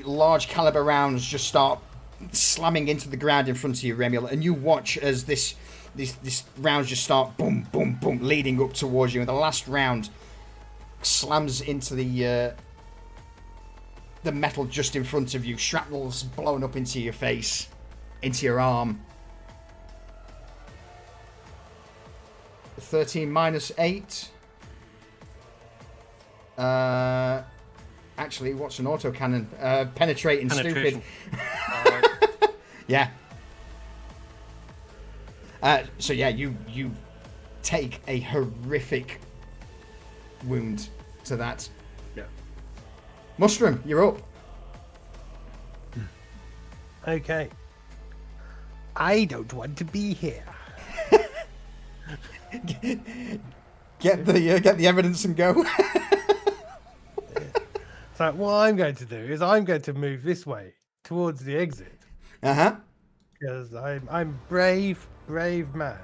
large caliber rounds just start slamming into the ground in front of you, Remiel, and you watch as this rounds just start boom, boom, boom, leading up towards you, and the last round slams into the metal just in front of you. Shrapnel's blown up into your face, into your arm. 13 minus 8. Actually, what's an autocannon? Penetrating, stupid. Yeah. So yeah, you take a horrific wound to that. Yeah. Mustrum, you're up. Okay. I don't want to be here. Get the evidence and go. So what I'm going to do is I'm going to move this way towards the exit. Uh-huh. Because I'm brave man.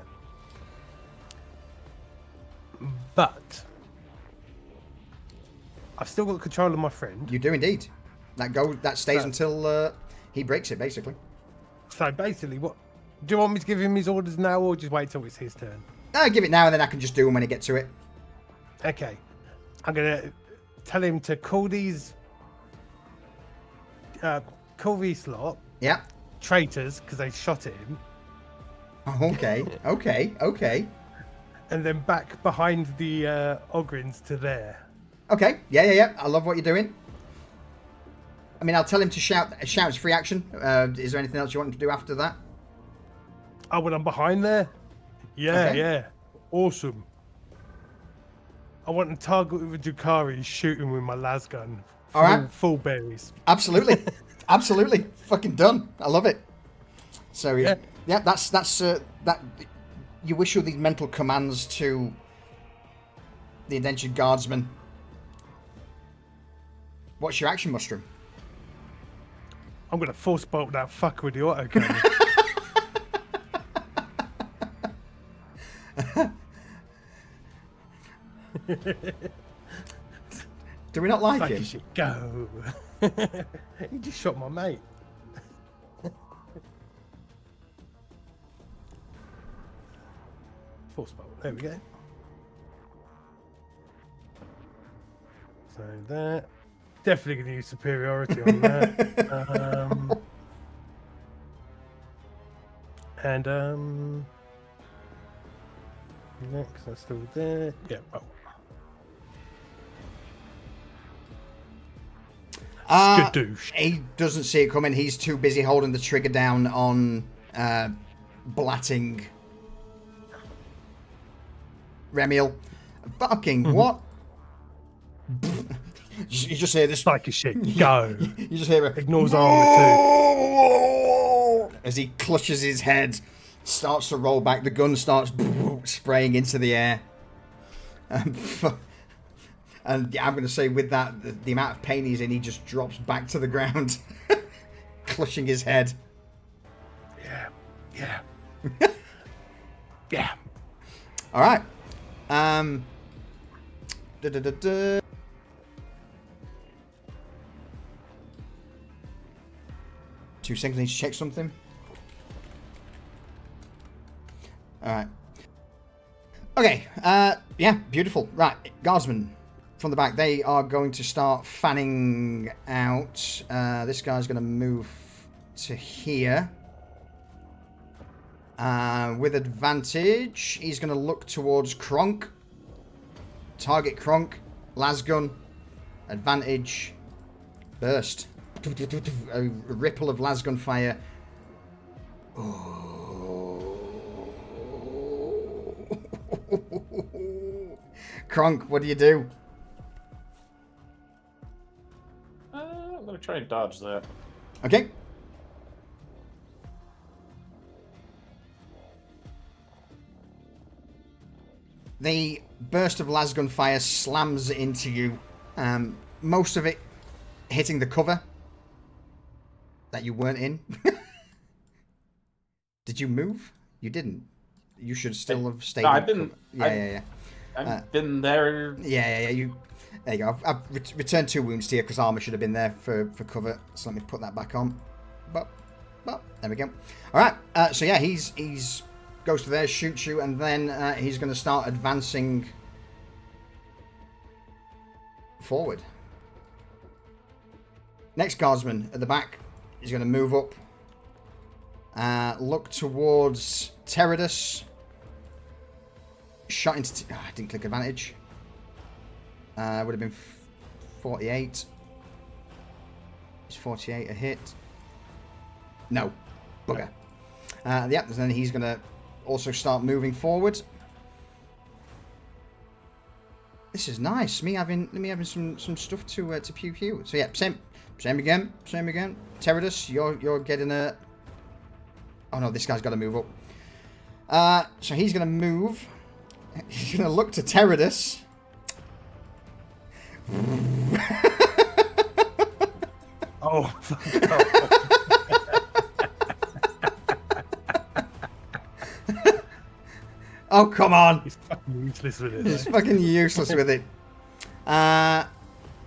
But I've still got control of my friend. You do indeed. That stays until he breaks it, basically. So basically, what do you want me to give him his orders now, or just wait till it's his turn? Give it now, and then I can just do them when I get to it. Okay, I'm gonna tell him to call these lot. Yeah. Traitors, because they shot at him. Okay. And then back behind the Ogrins to there. Okay. Yeah. I love what you're doing. I mean, I'll tell him to shout. Shout's free action. Is there anything else you want him to do after that? Oh, when I'm behind there? Yeah, Okay. yeah. Awesome. I want to target with a Dukari and shoot him with my las gun. All right. Full berries. Absolutely. Absolutely. Fucking done. I love it. So, yeah, that's that. You issue these mental commands to the indentured guardsman. What's your action, Mustrum? I'm going to force bolt that fucker with the autocannon. Do we not like Fuck it? your shit, go. He just shot my mate. Force bolt. There we go. So that. Definitely going to use superiority on that. Next, that's still there. Yeah. Oh. Skadoosh. He doesn't see it coming. He's too busy holding the trigger down on blatting Remiel. Fucking what? You just hear this. Like a shit. Go. You just hear it. Ignores armor as he clutches his head, starts to roll back. The gun starts spraying into the air. And yeah, I'm going to say with that, the amount of pain he's in, he just drops back to the ground, clutching his head. Yeah. Yeah. All right. 2 seconds, I need to check something. Alright. Okay, yeah, beautiful. Right, guardsmen from the back, they are going to start fanning out. This guy's going to move to here. With advantage, he's going to look towards Kronk. Target Kronk. Lasgun. Advantage. Burst. A ripple of lasgun fire. Kronk, what do you do? I'm gonna try and dodge that. Okay. The burst of lasgun fire slams into you. Most of it hitting the cover that you weren't in. Did you move? You didn't. You should still have stayed. No, I've been. Yeah. I've been there. Yeah. There you go. I've returned 2 wounds to you because armor should have been there for cover. So let me put that back on. But there we go. All right. So yeah, he's goes to there, shoots you, and then he's going to start advancing forward. Next guardsman at the back is going to move up. Look towards Teradus. Shot into... I didn't click advantage. Would have been 48. Is 48 a hit? No. Bugger. Yep, then he's going to also start moving forward. This is nice. Me having some stuff to pew pew. So yeah, same again. Teradus, you're getting a... Oh no, this guy's got to move up. So he's going to move. He's going to look to Teradus. Oh, fuck off. Oh, come on. He's fucking useless with it. He's fucking useless with it. That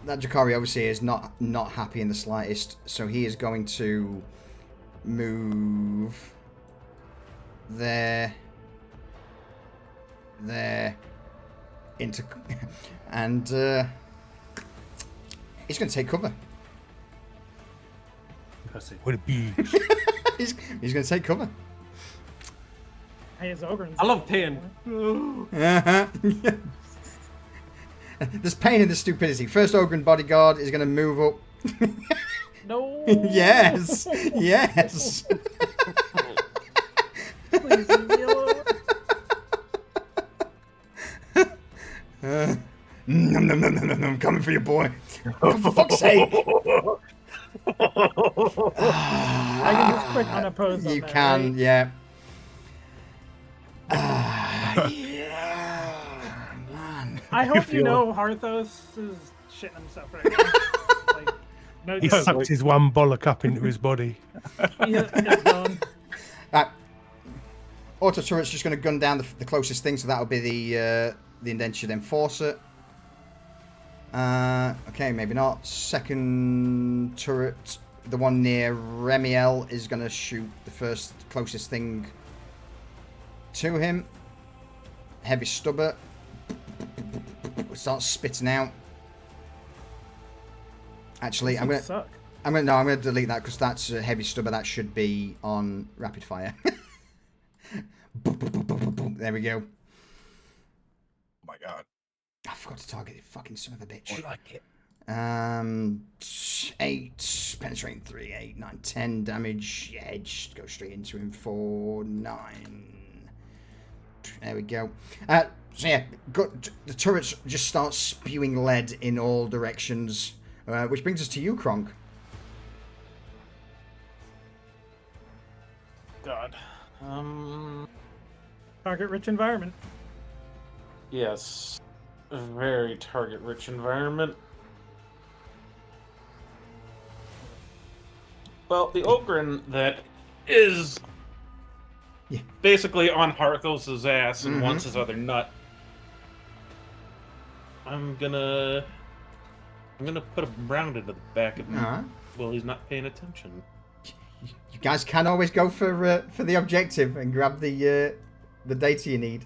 Jakari obviously is not happy in the slightest, so he is going to move there, into, and he's going to take cover. What a beach. he's going to take cover. Hey, it's Ogryn's. I love pain. Uh-huh. There's pain in the stupidity. First Ogryn bodyguard is going to move up. No. Yes. Please leave me alone. I'm coming for you, boy. Oh, for fuck's sake. I can just click unopposed on You that, can, right? yeah. Yeah, man. I hope you know Harthos is shitting himself right now. Like, no He joke. sucked his one bollock up into his body. It's gone. Auto turret's just going to gun down the closest thing, so that'll be the indentured enforcer. Okay, maybe not. Second turret, the one near Remiel, is going to shoot the first closest thing to him. Heavy stubber. Starts spitting out. Actually, I'm gonna delete that because that's a heavy stubber. That should be on rapid fire. There we go. Oh my god. I forgot to target the fucking son of a bitch. I like it. 8 penetrating 3, 8, 9, 10 damage. Edge go straight into him for 9. There we go. So yeah, the turrets just start spewing lead in all directions, which brings us to you, Kronk. God. Target-rich environment. Yes. A very target-rich environment. Well, the Ogryn that is basically on Harthos' ass and wants his other nut. I'm gonna put a round into the back of him while he's not paying attention. You guys can always go for the objective and grab the data you need.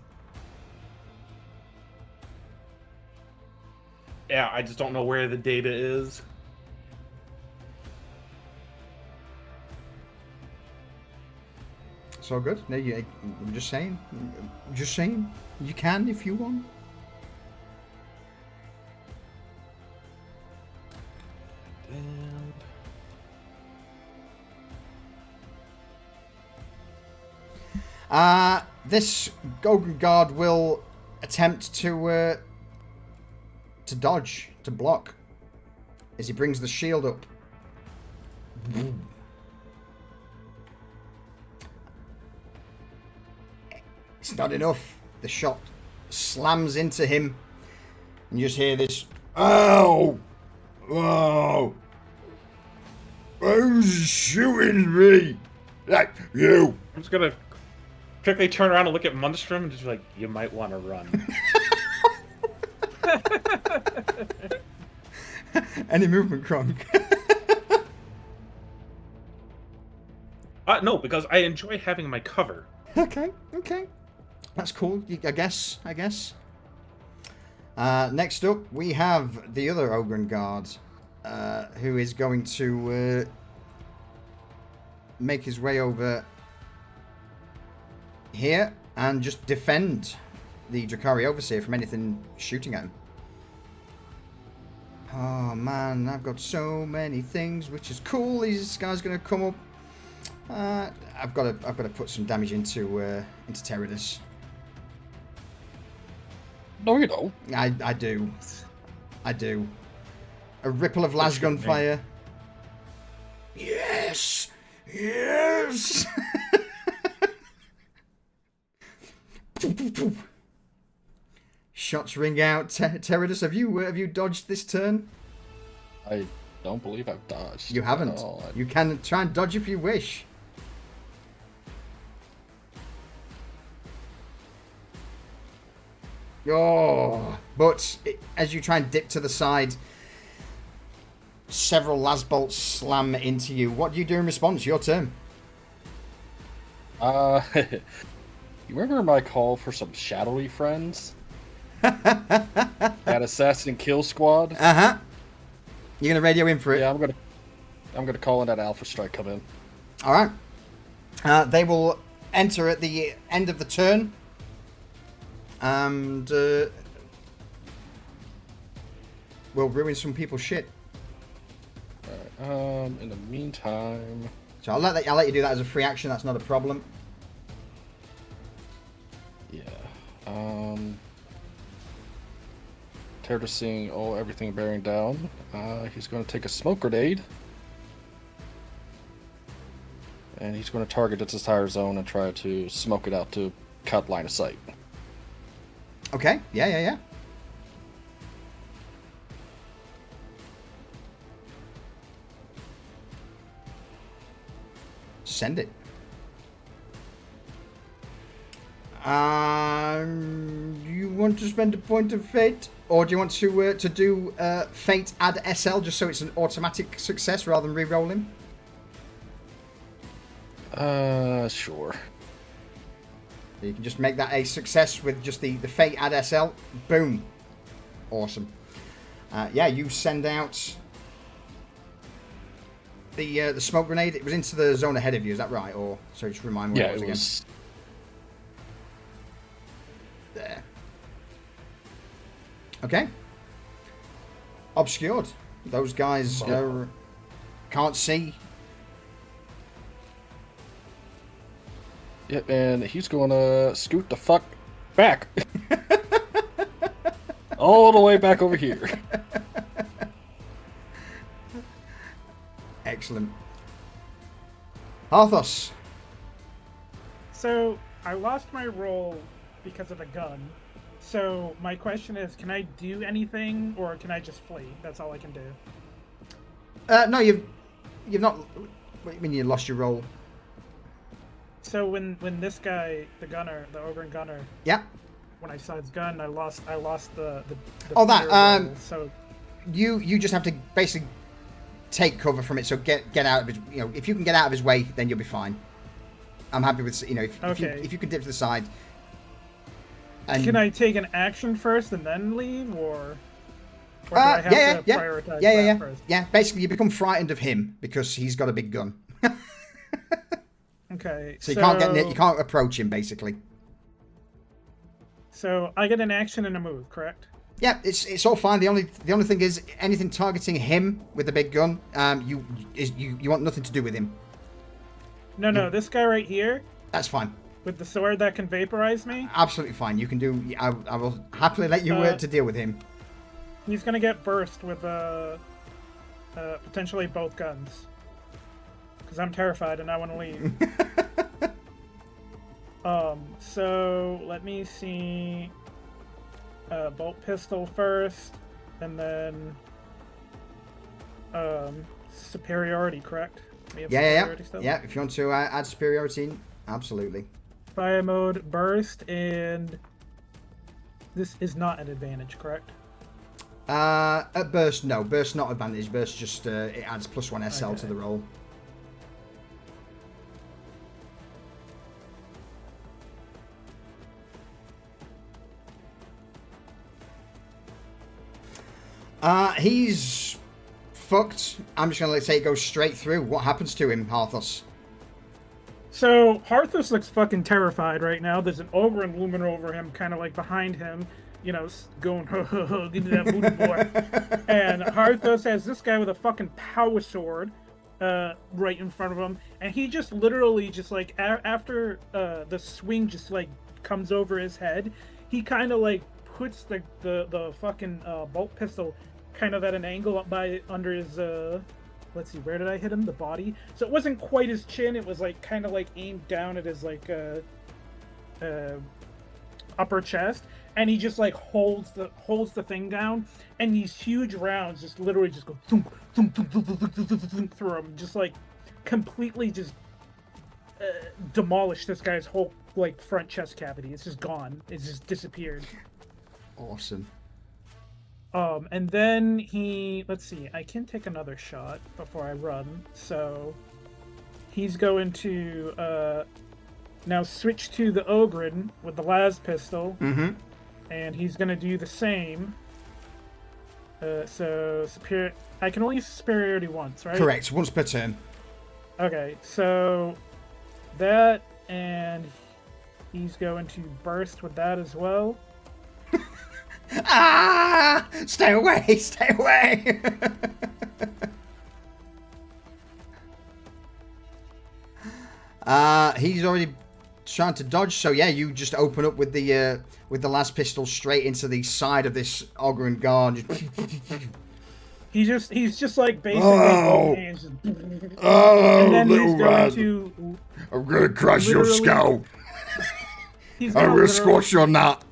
Yeah, I just don't know where the data is. It's all good. No, I'm just saying. You can if you want. This Golden Guard will attempt to dodge, to block, as he brings the shield up. It's not enough. The shot slams into him, and you just hear this, "Ow! Oh! Who's shooting me? Like you!" I'm just gonna quickly turn around and look at Munstrom and just be like, you might want to run. Any movement, Kronk? No, because I enjoy having my cover. Okay. That's cool, I guess. Next up, we have the other Ogren Guard, who is going to make his way over here and just defend the Drakari Overseer from anything shooting at him. Oh man, I've got so many things, which is cool. These guys going to come up. I've got to put some damage into Teradus. No, you don't. I do. A ripple of las gunfire. Yes. Shots ring out. Teradus, have you dodged this turn? I don't believe I've dodged. You haven't. No, You can try and dodge if you wish. Oh, but as you try and dip to the side, several las bolts slam into you. What do you do in response? Your turn. You remember my call for some shadowy friends? That assassin kill squad? Uh-huh. You're gonna radio in for it? Yeah, I'm gonna call in that Alpha Strike come in. Alright. They will enter at the end of the turn. And we'll ruin some people's shit. In the meantime, So I'll let you do that as a free action. That's not a problem. yeah. Teradus seeing everything bearing down. He's going to take a smoke grenade, and he's going to target its entire zone and try to smoke it out to cut line of sight. Okay. Yeah. Send it. You want to spend a point of fate, or do you want to do fate add SL just so it's an automatic success rather than re-rolling? Sure. You can just make that a success with just the fate add SL. Boom. Awesome. Yeah, you send out the smoke grenade. It was into the zone ahead of you, is that right? Or sorry, just remind me Yeah, what it it was was. again. There. Okay. Obscured. Those guys can't see. Yep, and he's going to scoot the fuck back. All the way back over here. Excellent. Arthos. So I lost my roll because of a gun. So my question is, can I do anything, or can I just flee? That's all I can do. No, you've not. What do you mean you lost your roll? So when this guy, the gunner, the Ogren gunner, Yeah. when I saw his gun, I lost the Oh, that, fear roll. So You just have to basically take cover from it. So get out of his. You know, if you can get out of his way, then you'll be fine. I'm happy with if you can dip to the side. And can I take an action first and then leave, or do I have to prioritize that first? Yeah, basically you become frightened of him because he's got a big gun. Okay. So you can't get near, you can't approach him basically. So I get an action and a move, correct? Yeah, it's all fine. The only thing is anything targeting him with a big gun, you want nothing to do with him. No, this guy right here That's fine. with the sword that can vaporize me. Absolutely fine. You can do. I will happily let you to deal with him. He's gonna get burst with potentially both guns. because I'm terrified and I want to leave. So let me see. Bolt pistol first, and then superiority, correct? We have superiority still? Yeah, if you want to add superiority, absolutely. Fire mode, burst, and this is not an advantage, correct? At burst, no. Burst not advantage. Burst just it adds +1 SL to the roll. He's fucked. I'm just gonna say it goes straight through. What happens to him, Harthos? So Harthos looks fucking terrified right now. There's an ogre looming over him, kind of like behind him, you know, going, give me that booty boy. And Harthos has this guy with a fucking power sword right in front of him, and he just literally just like after the swing just like comes over his head, he kind of like puts the fucking bolt pistol kind of at an angle up by under his let's see, where did I hit him? The body. So it wasn't quite his chin, it was like kind of like aimed down at his like upper chest, and he just like holds the thing down, and these huge rounds just literally just go thump, thump, thump, thump, thump, thump, thump, thump, through him, just like completely just demolish this guy's whole like front chest cavity. It's just gone. It's just disappeared. Awesome. And then let's see, I can take another shot before I run. So he's going to now switch to the Ogren with the las pistol. Mm-hmm. And he's going to do the same. So I can only use superiority once, right? Correct, once per turn. Okay, so that, and he's going to burst with that as well. Ah! Stay away! Stay away! He's already trying to dodge, so yeah, you just open up with the last pistol straight into the side of this Ogren guard. He's just like basically. Oh, and then little he's going man. to. I'm gonna crush your skull. He's I'm gonna gonna squash your nut.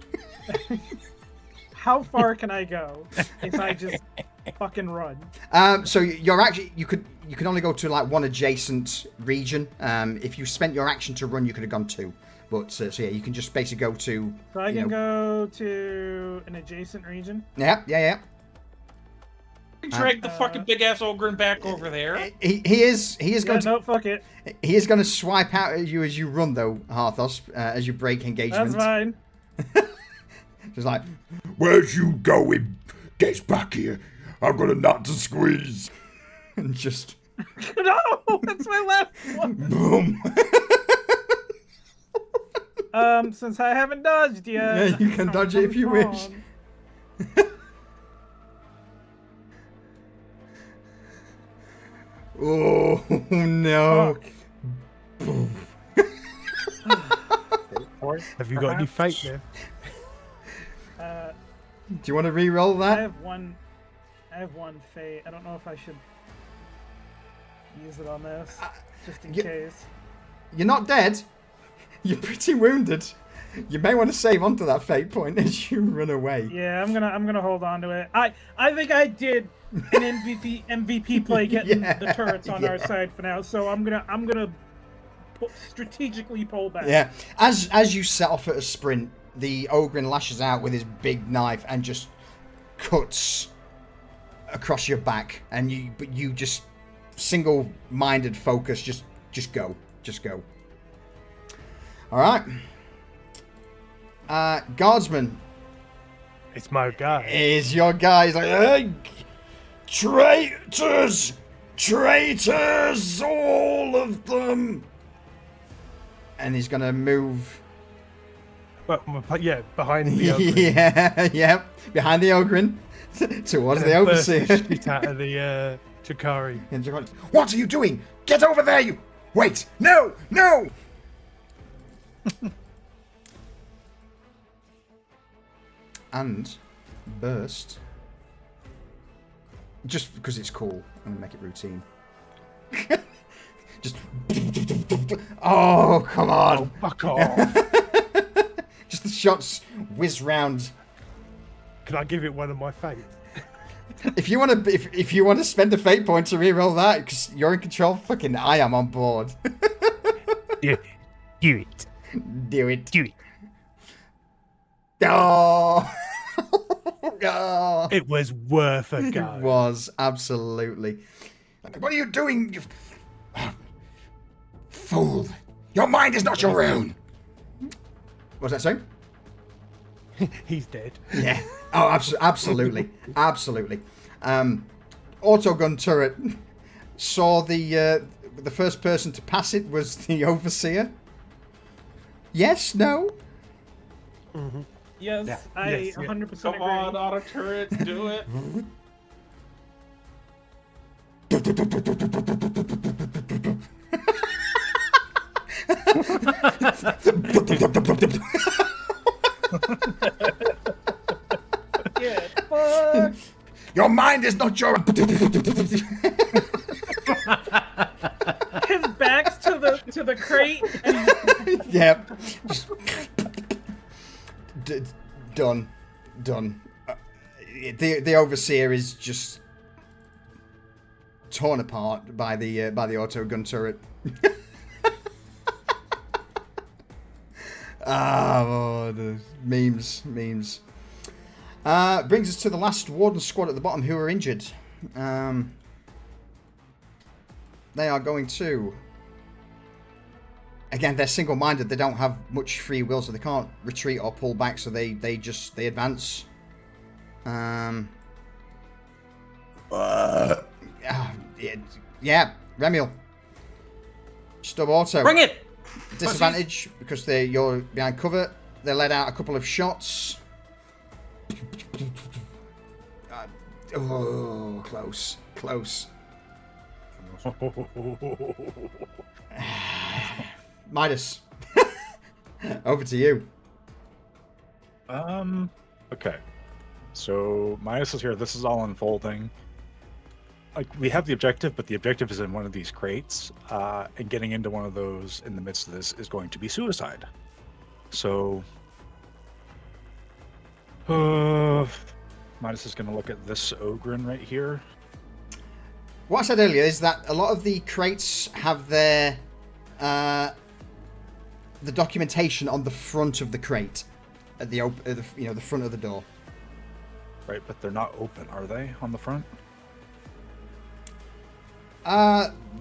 How far can I go if I just fucking run? So you're actually you can only go to like one adjacent region. If you spent your action to run, you could have gone 2. But so yeah, you can just basically go to. So I can go to an adjacent region. Yeah. Drag the fucking big ass Ogren back over there. He is going to. No, fuck it. He is going to swipe out at you as you run, though, Harthos, as you break engagement. That's fine. Just like, where's you going? Get back here. I've got a nut to squeeze. And just. No, that's my last one. Boom. Since I haven't dodged yet. Yeah, you can dodge it if you wish. Oh no. Have you got any fate there? Do you want to re-roll that? I have one fate. I don't know if I should use it on this, just in case. You're not dead. You're pretty wounded. You may want to save onto that fate point as you run away. Yeah, I'm gonna hold on to it. I think I did an MVP play getting the turrets on our side for now, so I'm gonna strategically pull back. Yeah, as you set off at a sprint, the Ogren lashes out with his big knife and just cuts across your back, and you just single-minded focus, just go. All right. Guardsman. It's my guy. Is your guy. He's like, hey, traitors, all of them. And he's gonna move. But yeah, behind the Ogren. yeah, behind the Ogren, towards the overseer. Spit out of the Chikari. What are you doing? Get over there, you! Wait! No! And burst. Just because it's cool, I'm gonna make it routine. Just Oh, come on. Oh, fuck off. Just the shots whiz round. Can I give it one of my fates? If you want to, if you want to spend a fate point to reroll that, because you're in control, fucking I am on board. Do it. Do it. Do it. Oh. Oh. It was worth a go. It was absolutely. What are you doing, you fool? Your mind is not your own. What's that saying? He's dead. Yeah. Oh, absolutely, absolutely. Autogun turret saw the first person to pass it was the overseer. Yes. No. Mm-hmm. Yes, Yeah, I yes, yeah. 100% Come agree. on, auto turret, do it. Yeah, fuck. Your mind is not your. His back's to the crate. And Yep. Just done. The overseer is just torn apart by the autogun turret. The memes. Brings us to the last warden squad at the bottom who are injured. They are going to... Again, they're single-minded. They don't have much free will, so they can't retreat or pull back, so they advance. Yeah, Remiel. Stub auto. Bring it! Disadvantage because you're behind cover. They let out a couple of shots. Oh, close. Midas. Over to you. Okay. So Midas is here. This is all unfolding. Like, we have the objective, but the objective is in one of these crates, and getting into one of those in the midst of this is going to be suicide. So, Midas is going to look at this Ogren right here. What I said earlier is that a lot of the crates have their the documentation on the front of the crate, at the front of the door. Right, but they're not open, are they, on the front?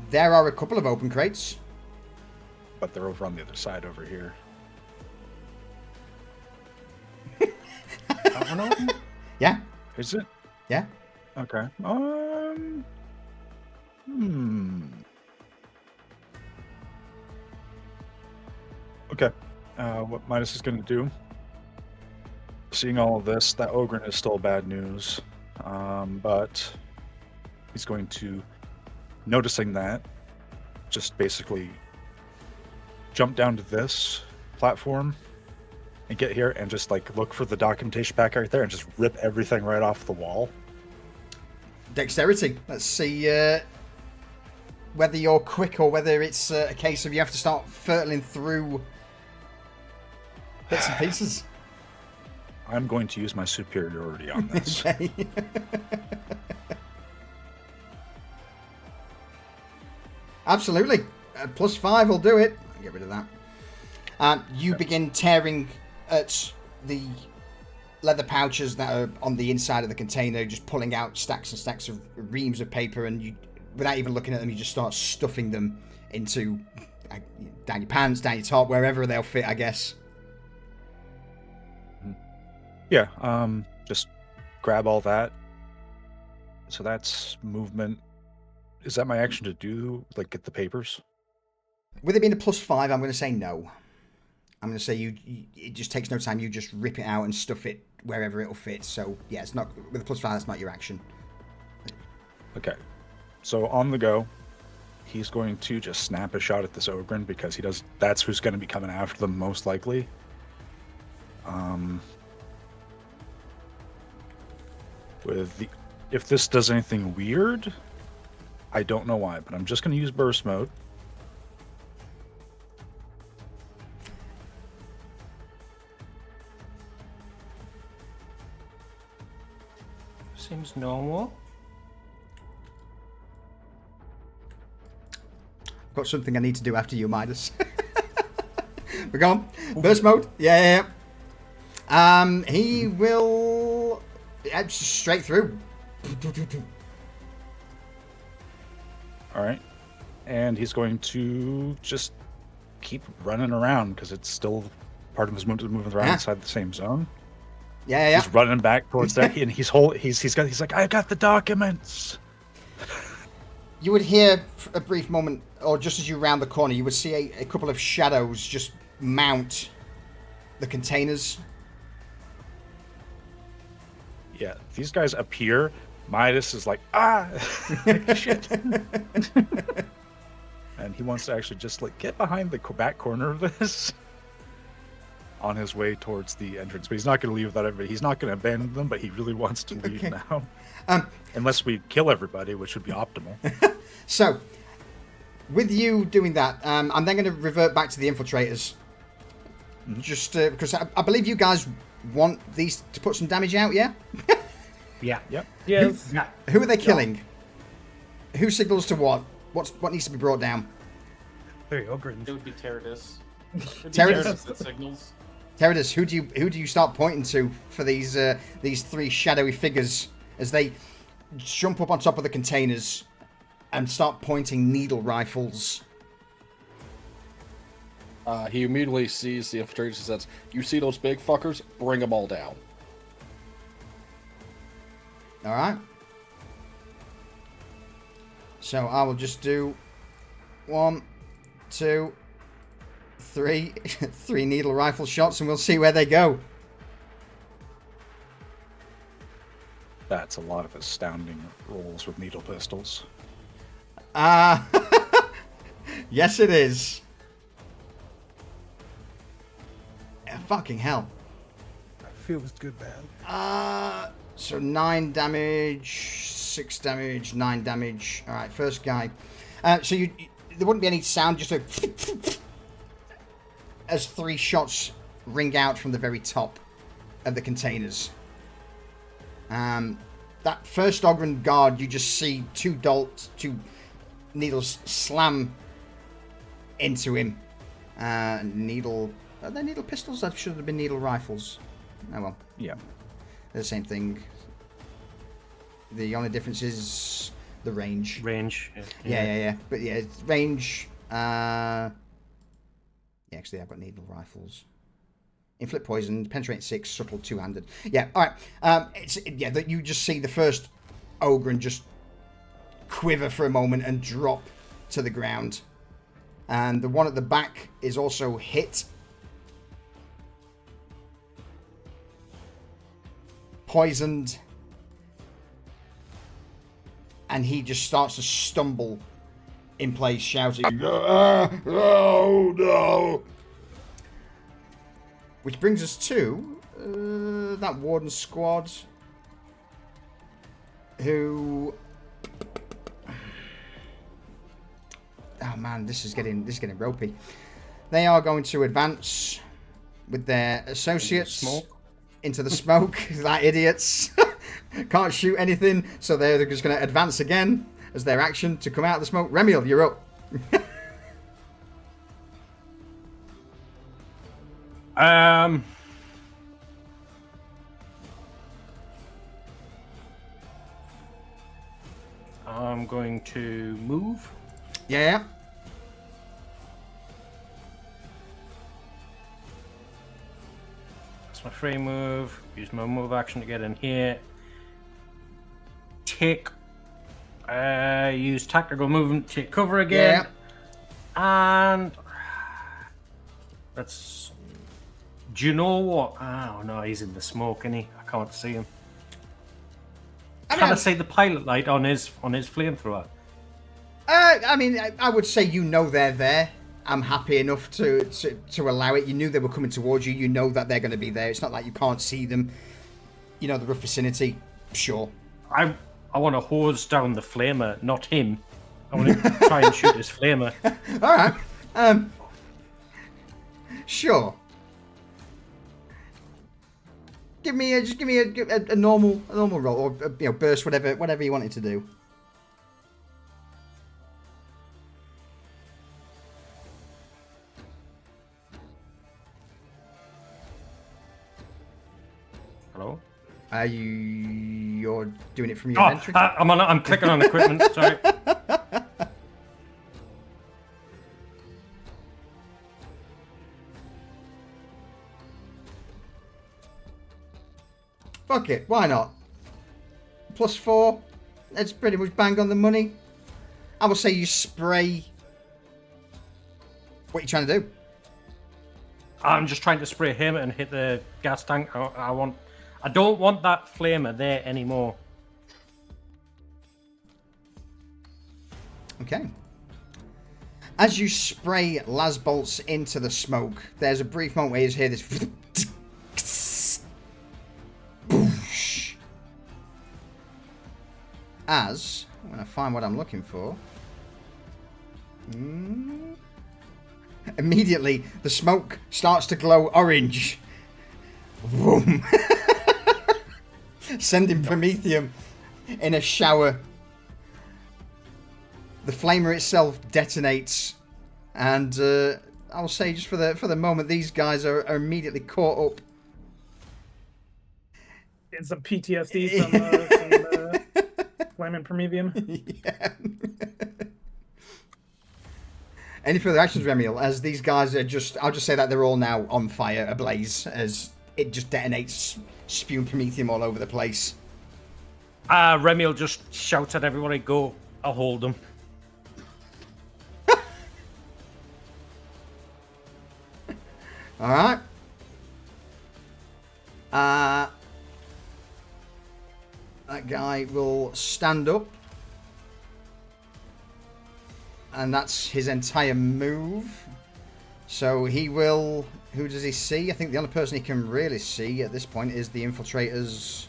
There are a couple of open crates. But they're over on the other side over here. I don't know. Yeah. Is it? Yeah. Okay. Okay. What Midas is going to do, seeing all of this, that Ogren is still bad news. But he's going to, noticing that, just basically jump down to this platform and get here and just like look for the documentation pack right there and just rip everything right off the wall. Dexterity. Let's see whether you're quick or whether it's a case of you have to start fertling through bits and pieces. I'm going to use my superiority on this. Okay. Absolutely. +5 will do it. I'll get rid of that. You begin tearing at the leather pouches that are on the inside of the container, just pulling out stacks and stacks of reams of paper, and you, without even looking at them, you just start stuffing them into down your pants, down your top, wherever they'll fit, I guess. Yeah, just grab all that. So that's movement. Is that my action to do, like, get the papers? With it being a +5, I'm going to say no. I'm going to say it just takes no time. You just rip it out and stuff it wherever it'll fit. So, yeah, it's not, with a +5, that's not your action. Okay. So on the go, he's going to just snap a shot at this Ogren because that's who's going to be coming after them most likely. If this does anything weird, I don't know why, but I'm just going to use burst mode. Seems normal. I've got something I need to do after you, Midas. We're gone. Burst mode. Yeah. He will straight through. All right. And he's going to just keep running around because it's still part of his moving around inside the same zone. Yeah. He's running back towards that, and he's like, I got the documents. You would hear for a brief moment, or just as you round the corner, you would see a couple of shadows just mount the containers. Yeah, these guys appear. Midas is like, shit. And he wants to actually just like get behind the back corner of this on his way towards the entrance. But he's not going to leave without everybody. He's not going to abandon them, but he really wants to leave now. Unless we kill everybody, which would be optimal. So, with you doing that, I'm then going to revert back to the infiltrators. Mm-hmm. Just because I believe you guys want these to put some damage out, yeah? Yeah. Yep. Yes. Who are they killing? Who signals to what? What needs to be brought down? Very Ogrins. It would be Teradus. Teradus that signals. Teradus, who do you start pointing to for these three shadowy figures as they jump up on top of the containers and start pointing needle rifles? He immediately sees the infiltrators and says, "You see those big fuckers? Bring them all down." All right. So I will just do 1, 2, 3, 3 needle rifle shots, and we'll see where they go. That's a lot of astounding rolls with needle pistols. Yes, it is. Fucking hell. Feels good, man. So 9 damage, 6 damage, 9 damage. All right, first guy. So there wouldn't be any sound, just as 3 shots ring out from the very top of the containers. That first Ogren guard, you just see 2 needles slam into him. Are they needle pistols? That should have been needle rifles. Oh well. Yeah. They're the same thing. The only difference is the range. Yeah. But yeah, it's range. Yeah, actually, I've got needle rifles. Inflict poison, penetrate 6, subtle 2-handed. Yeah, all right. You just see the first Ogren just quiver for a moment and drop to the ground, and the one at the back is also hit. Poisoned, and he just starts to stumble in place, shouting, "Oh no!" Which brings us to that Warden squad, who, oh man, this is getting ropey. They are going to advance with their associates into the smoke. That idiots can't shoot anything, so they're just going to advance again as their action to come out of the smoke. Remiel, you're up. I'm going to move. Yeah. That's my free move. Use my move action to get in here. Use tactical movement to take cover again. Yeah. And that's. Do you know what? Oh no, he's in the smoke, isn't he? I can't see him. Can I see the pilot light on his flamethrower? I mean, I would say you know they're there. I'm happy enough to allow it. You knew they were coming towards you. You know that they're going to be there. It's not like you can't see them. You know the rough vicinity. Sure. I want to hose down the flamer, not him. I want to try and shoot his flamer. All right. Sure. give me a normal roll, or burst, whatever you wanted to do. Hello. You're doing it from your inventory? I'm clicking on equipment. Sorry. Fuck it, why not? +4. That's pretty much bang on the money. I will say you spray. What are you trying to do? I'm just trying to spray him and hit the gas tank. I don't want that flamer there anymore. Okay. As you spray las bolts into the smoke, there's a brief moment where you hear this boosh. As, when I find what I'm looking for, immediately the smoke starts to glow orange. Boom. Sending Promethium in a shower. The flamer itself detonates, and I'll say just for the moment, these guys are immediately caught up. And some PTSD from flaming Promethium. Yeah. Any further actions, Remiel? As these guys are I'll just say that they're all now on fire, ablaze, as it just detonates, spewing Promethium all over the place. Remiel just shouts at everybody, "Go! I'll hold them." All right. That guy will stand up. And that's his entire move. So he will... Who does he see? I think the only person he can really see at this point is the infiltrators.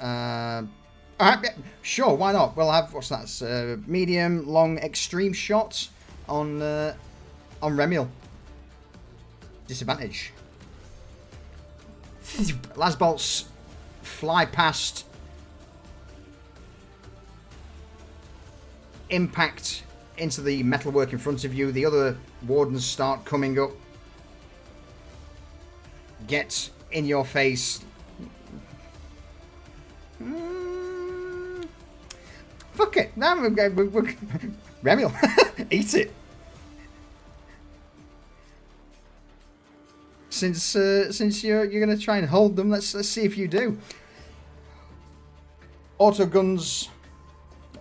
Alright, sure, why not? We'll have... What's that? Medium, long, extreme shots on Remiel. Disadvantage. Las bolts fly past. Impact into the metalwork in front of you. The other wardens start coming up. Get in your face. Fuck it. Remiel, eat it. Since you're gonna try and hold them, let's see if you do. Auto guns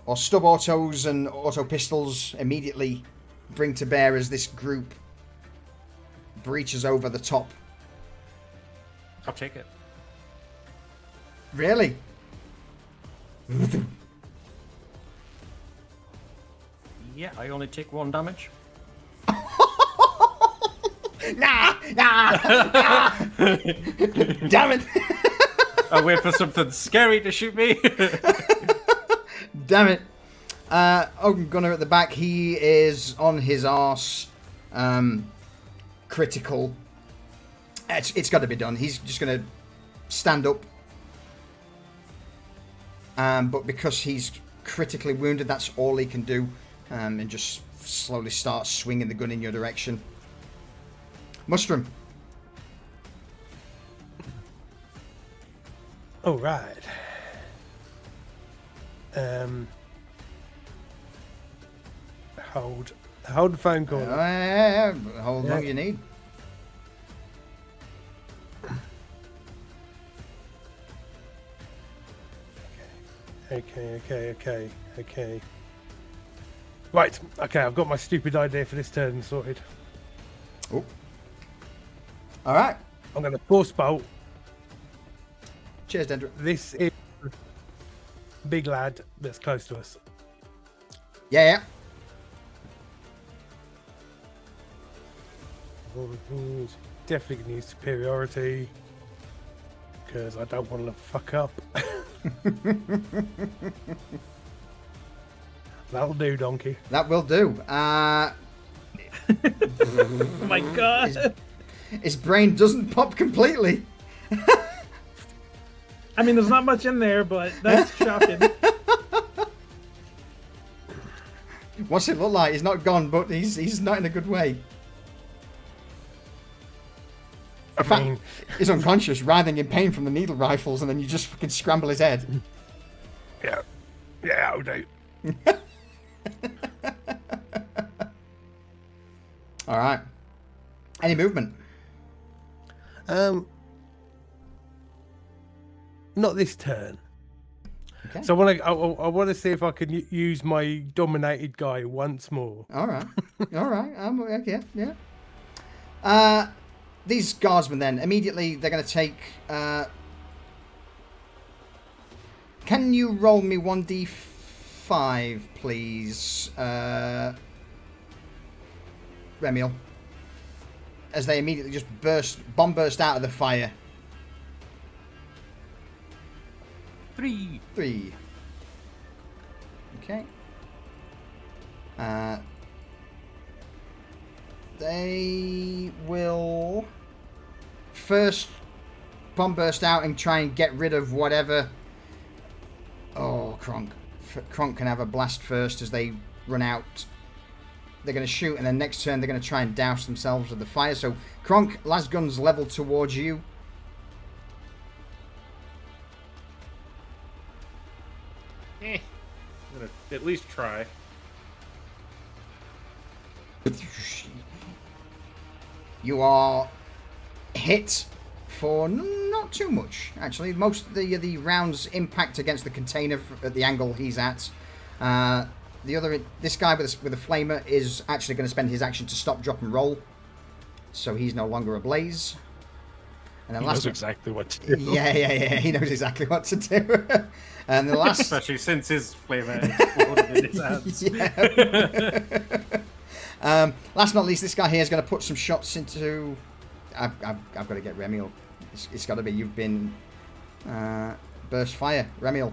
or stub autos and auto pistols immediately bring to bear as this group breaches over the top. I'll take it. Really? Yeah, I only take 1 damage. Nah. Damn it. I wait for something scary to shoot me. Damn it. Ogun Gunner at the back, he is on his arse. Critical. It's got to be done. He's just going to stand up. But because he's critically wounded, that's all he can do. And just slowly start swinging the gun in your direction. Mustrum. All right. Hold the phone call. How long you need? Okay. Right. Okay, I've got my stupid idea for this turn sorted. Oh. All right. I'm going to force bolt. Cheers, Dendra. This is big lad that's close to us. Yeah. Definitely going to use superiority because I don't want to fuck up. That'll do, donkey. That will do. Oh my god. His brain doesn't pop completely. I mean, there's not much in there, but that's shocking. What's it look like? He's not gone, but he's not in a good way. In fact, he's unconscious, writhing in pain from the needle rifles, and then you just fucking scramble his head. Yeah, I'll do. All right. Any movement? Not this turn. Okay. So I want to see if I can use my dominated guy once more. All right. All right. Okay. Yeah. These guardsmen then immediately they're going to take. Can you roll me 1d5, please, Remiel? As they immediately just bomb burst out of the fire. 3. Okay. They will first bomb burst out and try and get rid of whatever. Oh, Kronk. Kronk can have a blast first as they run out. They're going to shoot, and then next turn they're going to try and douse themselves with the fire. So, Kronk, las gun's leveled towards you. I'm gonna at least try. You are hit for not too much, actually. Most of the rounds impact against the container at the angle he's at. This guy with a flamer is actually going to spend his action to stop, drop, and roll. So he's no longer ablaze. And then He knows exactly what to do. Yeah. He knows exactly what to do. And the last, especially since his flavor exploded in his hands. Last but not least, this guy here is going to put some shots into. I've got to get Remiel. It's got to be. You've been burst fire, Remiel.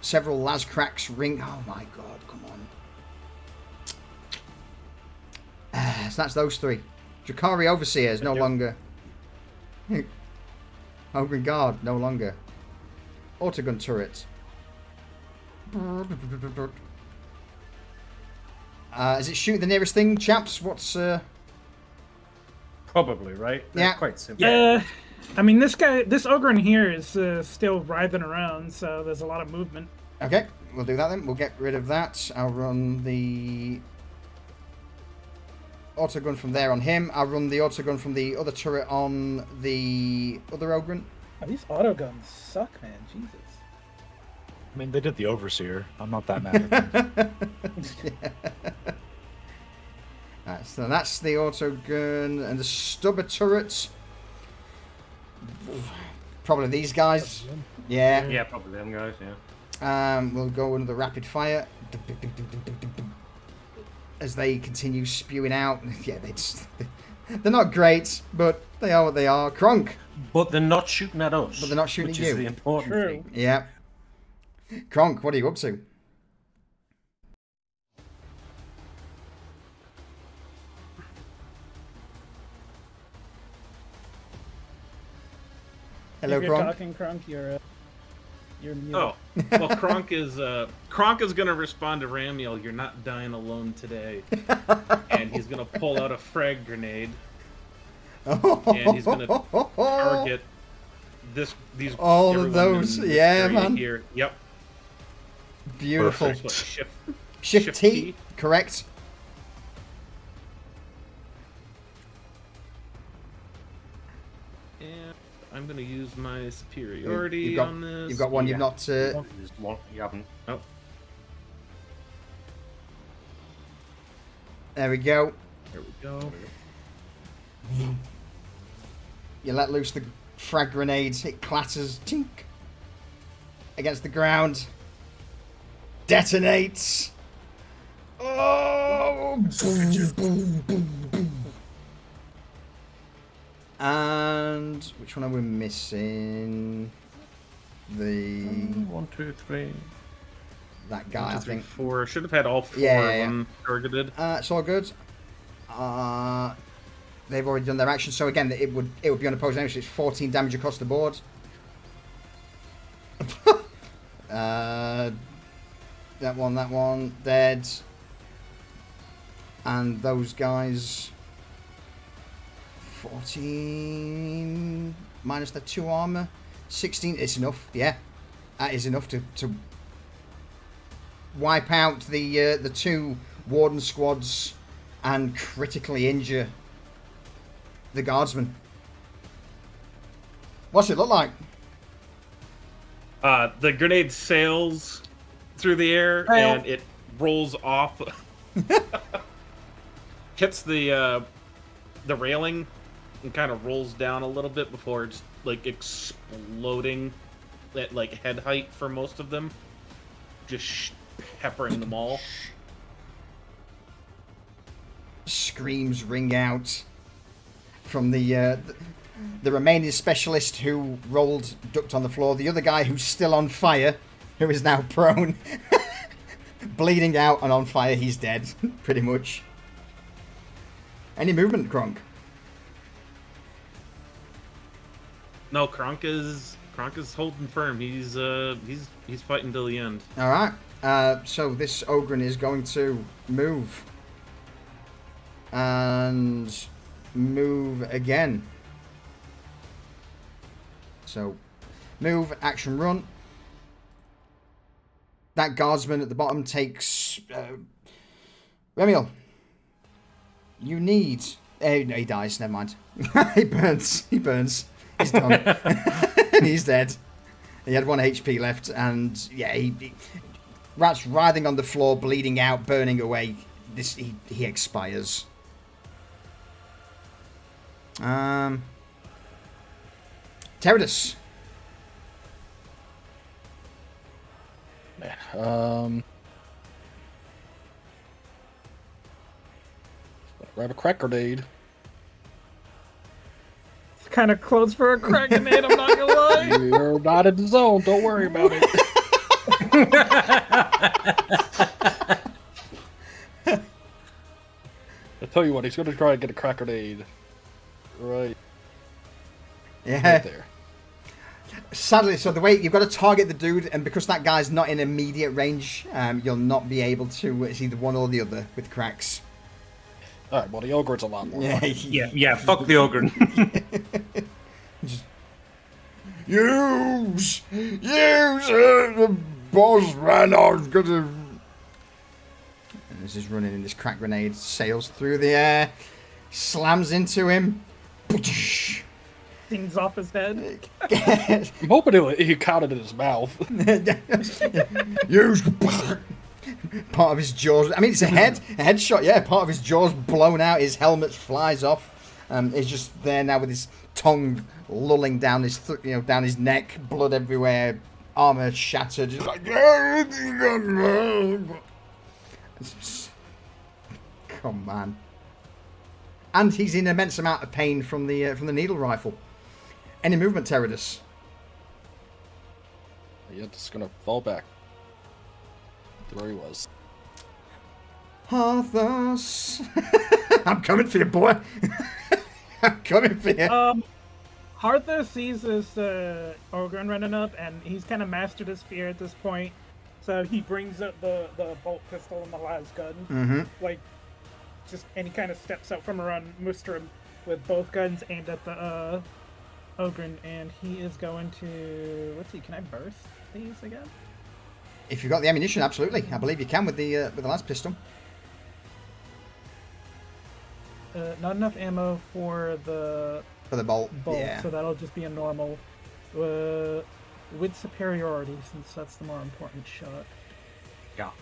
Several las cracks ring. Oh my god! Come on. So that's those three. Drakari Overseer is no longer. Hungry Guard no longer. Autogun turret. Is it shoot the nearest thing, chaps? What's Probably, right? Yeah. Quite simple. Yeah. I mean, this ogre in here is still writhing around, so there's a lot of movement. Okay, we'll do that then. We'll get rid of that. I'll run the autogun from there on him. I'll run the autogun from the other turret on the other ogrun. Oh, these autoguns suck, man. Jesus. I mean, they did the Overseer. I'm not that mad at them. Right, so that's the autogun and the stubber turret. Probably these guys. Yeah. Yeah, probably them guys, yeah. We'll go into the rapid fire. As they continue spewing out. Yeah, they're not great, but they are what they are. Kronk. But they're not shooting at us. But they're not shooting which at you. Is the important thing. Yeah. Kronk, what are you up to? Hello, if you're Kronk. talking, Kronk, you're muted. Oh, well, Kronk is gonna respond to Ramiel. You're not dying alone today, and he's gonna pull out a frag grenade, and he's gonna target these all of those. Yeah, man. Here. Yep. Beautiful. Perfect. Shift T, correct. And I'm gonna use my superiority got, on this. You've got one. You've not. You haven't. Oh. There we go. There we go. You let loose the frag grenades. It clatters, tink, against the ground. Detonates. Oh! Boom, boom, boom, boom. And which one are we missing? The 1, 2, 3. That guy, 1, 2, I 3, think. 4. Should have had all 4 Yeah, of them targeted. It's all good. They've already done their action, so again, it would be unopposed damage. So it's 14 damage across the board. That one, dead. And those guys, 14 minus the 2 armor, 16. It's enough. Yeah, that is enough to wipe out the 2 warden squads and critically injure the guardsman. What's it look like? The grenade sails through the air and it rolls off, hits the railing, and kind of rolls down a little bit before it's like exploding at like head height for most of them, just peppering them all. Screams ring out from the remaining specialist who ducked on the floor. The other guy who's still on fire, who is now prone, bleeding out and on fire. He's dead, pretty much. Any movement, Kronk? No, Kronk is holding firm. He's fighting till the end. All right. So this Ogren is going to move and move again. So, move, action, run. That guardsman at the bottom takes... Remiel, you need... no, he dies, never mind. He burns. He's done. He's dead. He had 1 HP left, and yeah, Rat's writhing on the floor, bleeding out, burning away. He expires. Teradus. Grab a crack grenade. It's kind of close for a crack grenade, I'm not gonna lie. You're not in the zone, don't worry about it. I tell you what, he's gonna try and get a crack grenade. Right. Yeah. Right there. Sadly, so the way you've got to target the dude, and because that guy's not in immediate range, you'll not be able to. It's either one or the other with cracks. All right. Well, the ogre's a lot more. Yeah. Fuck the ogre. Use the boss man. I was gonna. And this is running in this crack grenade, sails through the air, slams into him. Things off his head. I'm hoping he caught it in his mouth. Use. Part of his jaws. I mean, it's a headshot. Yeah, part of his jaws blown out. His helmet flies off. He's just there now with his tongue lolling down his, down his neck. Blood everywhere. Armor shattered. Just like, come on. And he's in immense amount of pain from the needle rifle. Any movement, Teradus? Yeah, just gonna fall back to where he was. Arthas. I'm coming for you, boy. I'm coming for you. Arthur sees this Ogren running up, and he's kind of mastered his fear at this point. So he brings up the bolt pistol and the las gun. Mm-hmm. And he kind of steps out from around Mustrum with both guns aimed at the Ogren, and he is going to... Let's see, can I burst these again? If you've got the ammunition, absolutely. I believe you can with the las pistol. Not enough ammo for the bolt. So that'll just be a normal with superiority, since that's the more important shot. Yeah.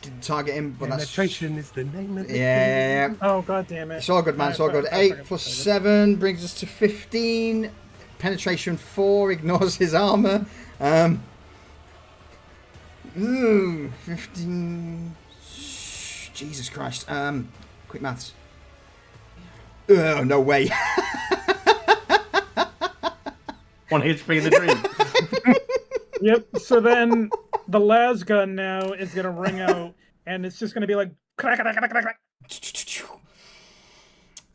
Didn't target him, but penetration is the name of it. Yeah. Oh, god damn it. It's all good, man. It's all good. 8 plus 7 brings us to 15. Penetration 4 ignores his armor. 15. Jesus Christ. Quick maths. Oh, no way. 1 HP in the dream. Yep, so then the las gun now is going to ring out, and it's just going to be like... Crack, crack, crack, crack, crack.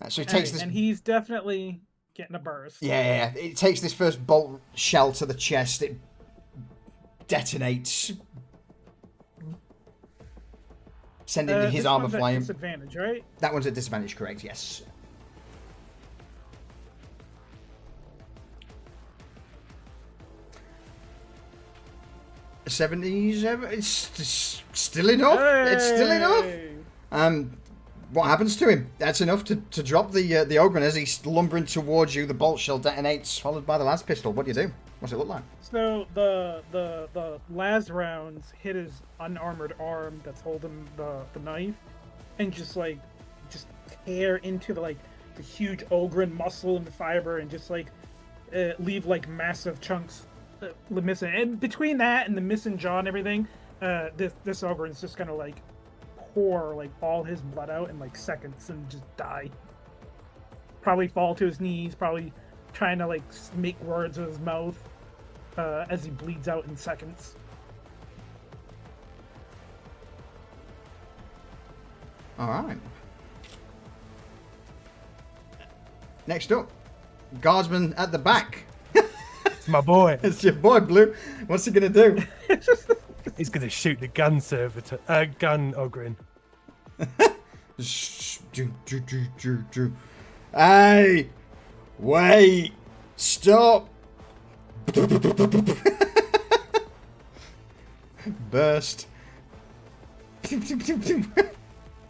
So it takes this. And he's definitely getting a burst. Yeah, it takes this first bolt shell to the chest. It detonates, sending his this armor one's at flying. disadvantage, right? That one's at disadvantage, correct? Yes. $77. It's still enough. It's still enough. What happens to him? That's enough to drop the ogre, and as he's lumbering towards you, the bolt shell detonates, followed by the last pistol. What do you do? What's it look like? So the last rounds hit his unarmored arm that's holding the knife, and just tear into the huge ogre muscle and fiber, and just leave massive chunks missing. And between that and the missing jaw and everything, this ogre is just gonna pour all his blood out in seconds and just die. Probably fall to his knees, probably trying to make words with his mouth as he bleeds out in seconds. All right. Next up, guardsman at the back. It's my boy. It's your boy, Blue. What's he gonna do? He's gonna shoot the gun servitor, gun ogre. Hey, wait, stop. Burst.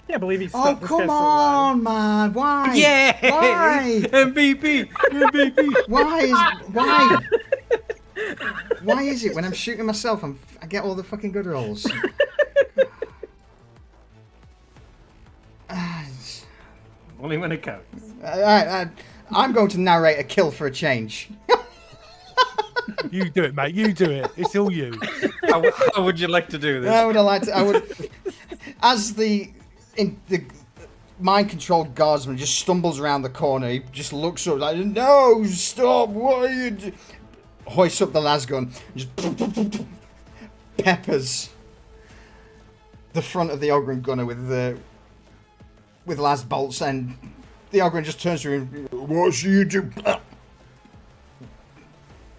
Yeah, I believe he's. Oh, come on, man! Why? Yeah! Why? MVP! MVP! Why? Why is it when I'm shooting myself, I get all the fucking good rolls? Only when it counts. I'm going to narrate a kill for a change. You do it, mate. You do it. It's all you. How would you like to do this? I would. As the mind-controlled guardsman just stumbles around the corner, he just looks up like, "No, stop! What are you doing?" Hoists up the lasgun, just peppers the front of the Ogren gunner with las bolts, and the Ogren just turns to him. "What should you do?"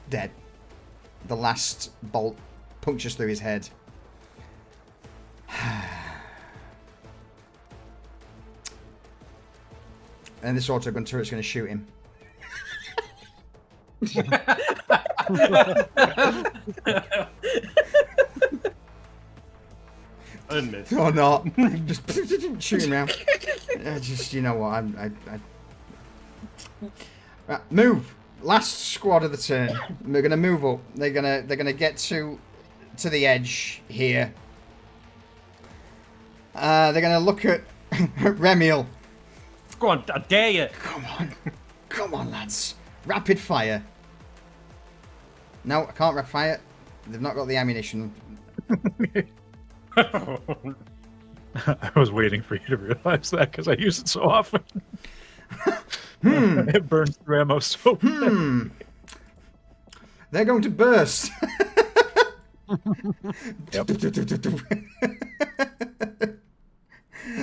Dead. The last bolt punctures through his head. And this autogun turret's going to shoot him. Unmissed. Or not. Just shoot him around. Just, you know what, Right, move. Last squad of the turn. We're gonna move up. They're gonna get to the edge here. They're gonna look at Remiel. Go on, I dare you. Come on, lads. Rapid fire. No, I can't rapid fire. They've not got the ammunition. I was waiting for you to realize that because I use it so often. It burns through ammo so bad. They're going to burst. Yep.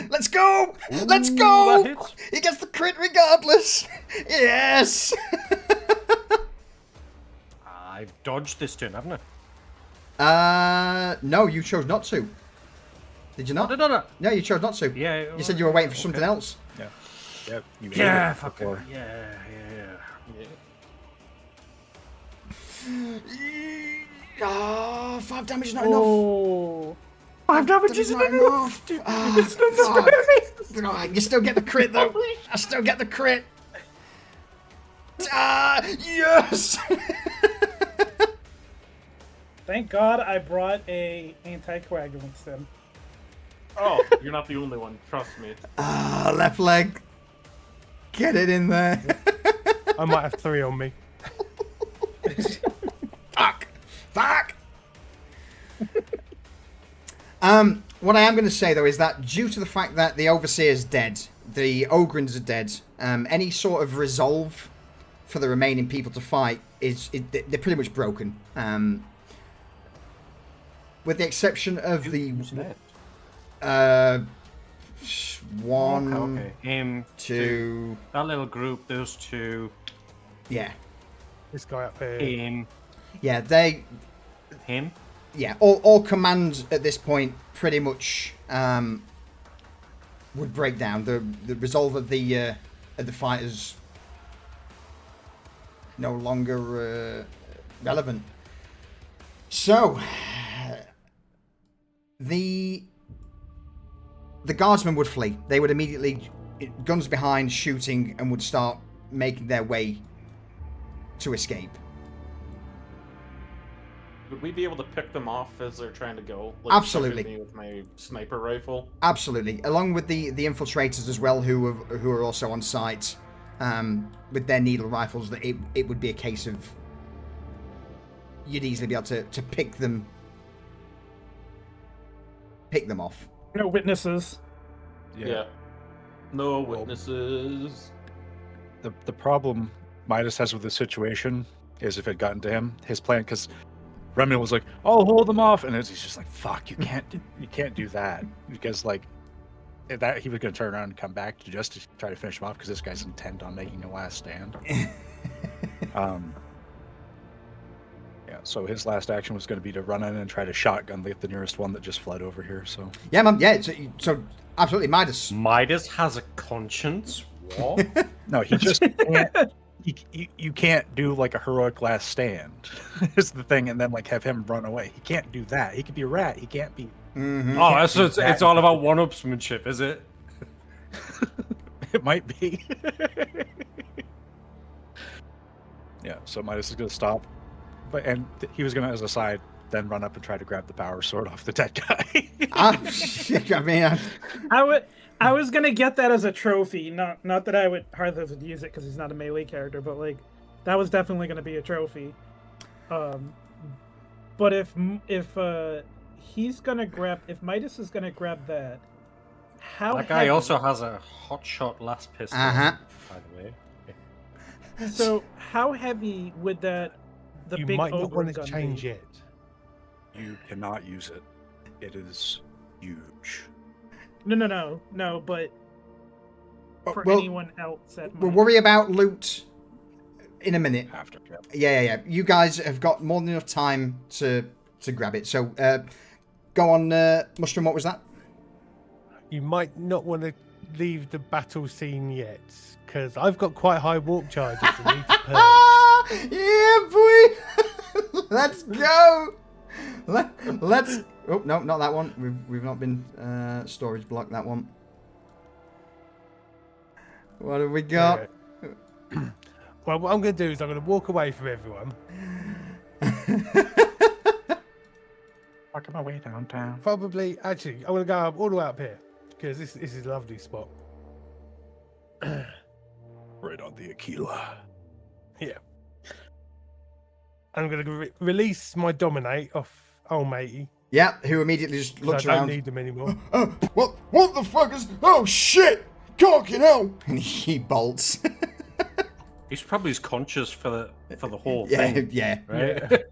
Let's go! Let's go! He gets the crit regardless. Yes. I've dodged this turn, haven't I? No, you chose not to. Did you not? No. No, you chose not to. Yeah. You said you were waiting for something else. Yeah. Yep. You made Yeah, it fuck before. it. Yeah. Oh, 5 damage is not enough. Oh. 5 damage isn't enough. You still get the crit though. I still get the crit. Yes. Thank God I brought a anticoagulant stem. Oh, you're not the only one. Trust me. Left leg. Get it in there. I might have 3 on me. Fuck. What I am going to say though is that due to the fact that the Overseer's dead, the Ogrins are dead, any sort of resolve for the remaining people to fight they're pretty much broken. With the exception of One, Okay. Him, two. that little group, those two, Yeah. This guy up here. him, Yeah, they. him. Yeah, all commands at this point pretty much would break down. The resolve of the fighters no longer relevant. So the guardsmen would flee. They would immediately, guns behind, shooting, and would start making their way to escape. Would we be able to pick them off as they're trying to go? Absolutely. Me with my sniper rifle. Absolutely, along with the infiltrators as well, who are also on site with their needle rifles. That it would be a case of you'd easily be able to pick them off. No witnesses. Yeah. No witnesses. The problem Midas has with the situation is if it got into him, his plan, because Remy was like, "Oh, hold them off," and he's just like, "Fuck, you can't do that," because like that he was going to turn around and come back to just to try to finish him off because this guy's intent on making a last stand. Yeah, so his last action was going to be to run in and try to shotgun the nearest one that just fled over here. So yeah, man. Yeah, so absolutely, Midas. Midas has a conscience. What? no, he just can't. You can't do like a heroic last stand is the thing, and then like have him run away. He can't do that. He could be a rat. He can't be. Mm-hmm. Oh, so it's all about one-upsmanship, is it? It might be. Yeah, so Midas is going to stop, and he was going to, as a side, then run up and try to grab the power sword off the dead guy. I mean, I was gonna get that as a trophy, not that I would hardly would use it because he's not a melee character, but like that was definitely gonna be a trophy. But if he's gonna grab, if Midas is gonna grab that, how that guy also has a hotshot last pistol. Uh-huh. By the way. So how heavy would that the You big might not ogre want to gun change be? it. You cannot use it. It is huge. No, but for well, anyone else that we'll might... worry about loot in a minute. After. Yeah. You guys have got more than enough time to grab it. So go on, Mushroom. What was that? You might not want to leave the battle scene yet, because I've got quite high warp charges and need to purge. Yeah, boy. Let's go. Let's. Oh no, not that one. We've not been storage blocked. That one. What have we got? Well, what I'm going to do is I'm going to walk away from everyone. Walking my way downtown. Probably, actually, I'm going to go up all the way up here because this is a lovely spot. Right on the Aquila. Yeah. I'm going to release my dominate off old matey. Yeah, who immediately just looks I don't around. need them anymore. What the fuck is... Oh, shit! Fucking hell! And he bolts. He's probably as conscious for the whole Yeah, thing. yeah. Right?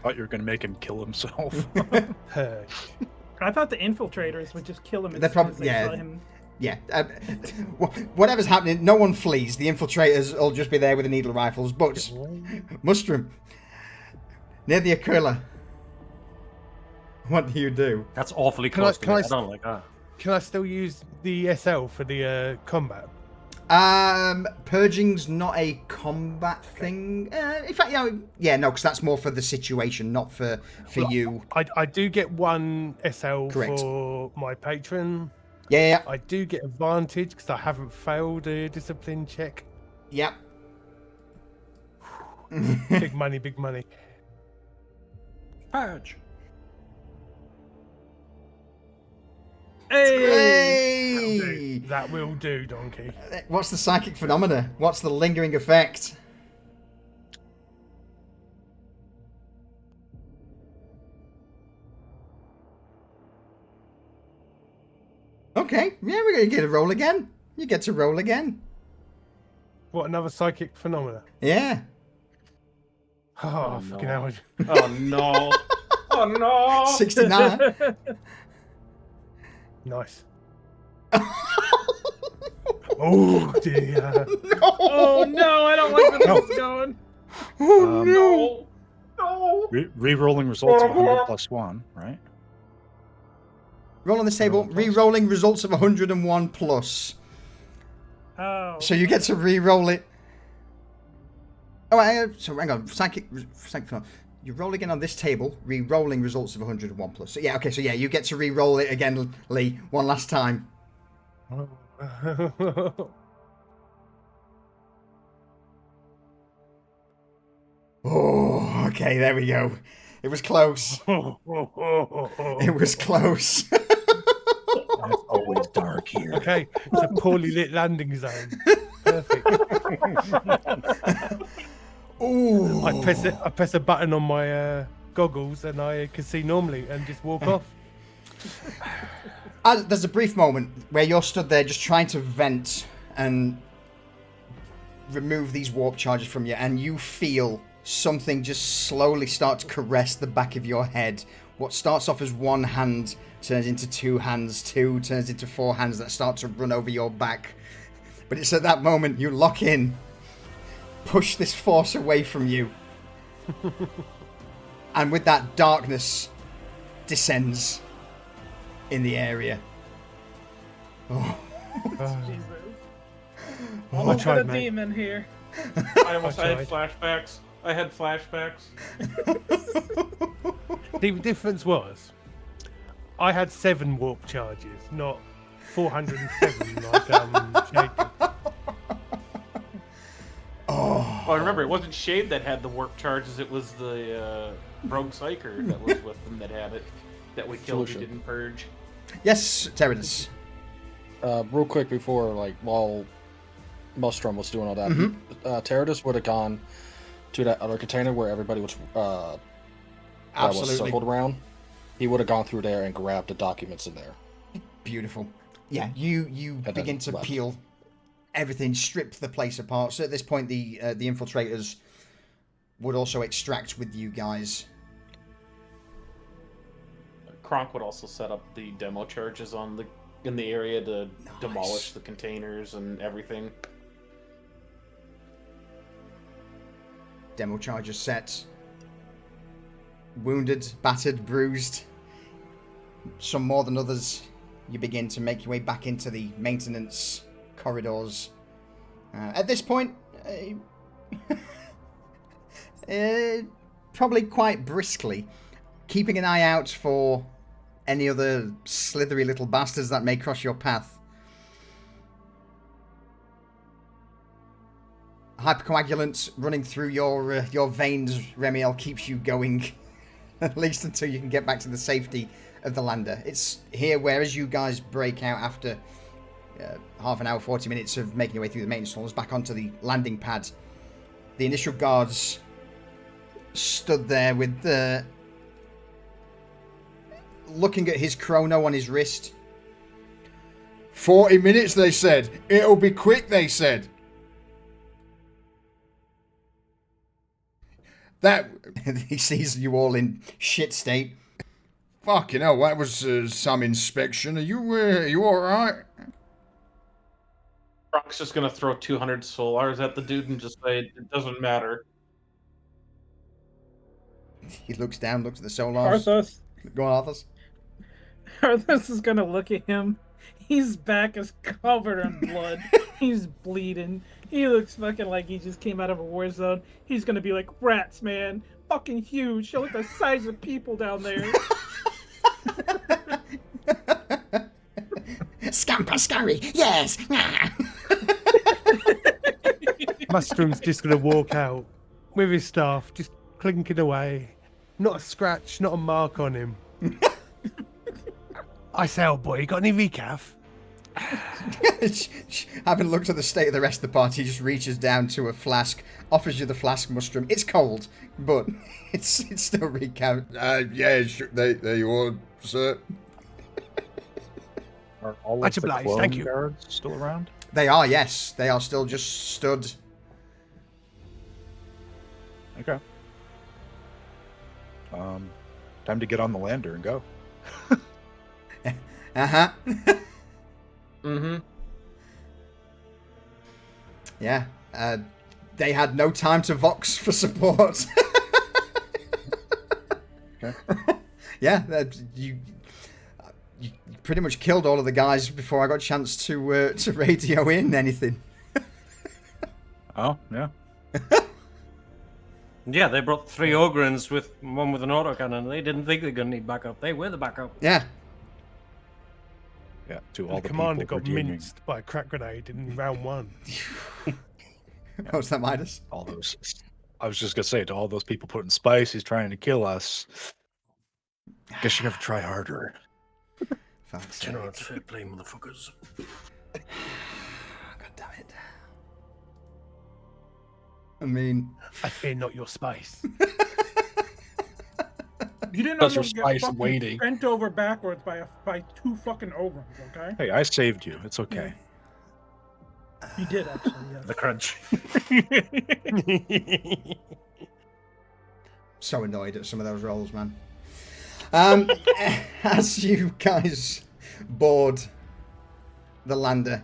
Thought you were going to make him kill himself. I thought the infiltrators would just kill him as They're soon as they yeah. saw him. Yeah. Whatever's happening, no one flees. The infiltrators will just be there with the needle rifles. But Mushroom, near the Aquila, what do you do? That's awfully close to me. I s- don't like that. Can I still use the SL for the combat? Purging's not a combat thing. In fact, no, because that's more for the situation, not for Well, you. I do get one SL Correct. for my patron. Yeah. I do get advantage because I haven't failed a discipline check. Yep. Big money, big money. Purge. Hey! That will do, donkey. What's the psychic phenomena? What's the lingering effect? Okay, yeah, we're going to get a roll again. You get to roll again. What, another psychic phenomena? Yeah. Oh, fucking hell. Oh no! Oh no! 69. Nice. Oh dear. Oh no, I don't like where this is going. No. No. Re-rolling results of 100 plus 1, right? Roll on this table. 101 plus. Re-rolling results of 101 plus. Oh. So you get to re-roll it. Oh, so hang on. Psychic. You roll again on this table. Re-rolling results of 101 plus. So yeah, okay. So yeah, you get to re-roll it again, Lee, one last time. Oh, okay. There we go. It was close. It was close. It's always dark here. Okay, it's a poorly lit landing zone. Perfect. Ooh. I press a button on my goggles and I can see normally and just walk off. There's a brief moment where you're stood there just trying to vent and remove these warp charges from you, and you feel something just slowly start to caress the back of your head. What starts off as one hand turns into two hands, two turns into four hands that start to run over your back. But it's at that moment you lock in, push this force away from you, and with that, darkness descends in the area. Oh. Jesus. I Almost got tried, a mate. demon here. I had flashbacks. The difference was, I had 7 warp charges, not 407 like Shade. Oh. Well, remember, it wasn't Shade that had the warp charges. It was the Rogue Psyker that was with them that had it. That we killed. Solution. We didn't purge. Yes, Teradus. Real quick before, while Maelstrom was doing all that, Teradus would have gone to that other container where everybody was that was Absolutely. circled around. He would have gone through there and grabbed the documents in there. Beautiful. Yeah, you And begin then to left. peel everything, strip the place apart. So at this point, the infiltrators would also extract with you guys. Kronk would also set up the demo charges in the area to demolish the containers and everything. Demo charges set. Wounded, battered, bruised. Some more than others. You begin to make your way back into the maintenance corridors. At this point, probably quite briskly, keeping an eye out for any other slithery little bastards that may cross your path. Hypercoagulant running through your veins, Remiel, keeps you going, at least until you can get back to the safety of the lander. It's here where, as you guys break out after half an hour, 40 minutes of making your way through the maintenance tunnels back onto the landing pad, the initial guards stood there with looking at his chrono on his wrist. 40 minutes, they said. It'll be quick, they said. That... He sees you all in shit state. Fucking hell, that was some inspection. Are you alright? Kronk's just gonna throw 200 solars at the dude and just say, it doesn't matter. He looks down, looks at the solars. Arthas. Go on, Arthas. Arthas is gonna look at him. His back is covered in blood. He's bleeding. He looks fucking like he just came out of a war zone. He's gonna be like, rats, man. Fucking huge. Show like the size of people down there. Scamper scurry, yes! Mustrum's just going to walk out with his staff, just clinking away. Not a scratch, not a mark on him. I say, old boy, you got any recaf? Having looked at the state of the rest of the party, he just reaches down to a flask, offers you the flask, Mustrum. It's cold, but it's still recount. Yeah, there you are, sir. Are all Much of the obliged, clone thank you. guards still around? They are, yes. They are still just stood. Okay. Time to get on the lander and go. Uh-huh. Mm-hmm. Yeah. They had no time to vox for support. Yeah, you pretty much killed all of the guys before I got a chance to radio in anything. Oh, yeah. Yeah, they brought 3 Ogrins with one with an autocannon. They didn't think they were going to need backup. They were the backup. Yeah. Yeah, to And all the the commander people got redeeming minced by a crack grenade in round 1. What was that, Midas? all those. I was just gonna say, to all those people putting spices trying to kill us, guess you have to try harder. Fuck's Do you know sake. it's fair play, motherfuckers? God damn it. I mean... I fear not your spice. You didn't That's your almost get spice fucking waiting. bent over backwards by 2 fucking Ogrins, okay? Hey, I saved you. It's okay. You did, actually, yes. The crunch. So annoyed at some of those rolls, man. As you guys board the lander,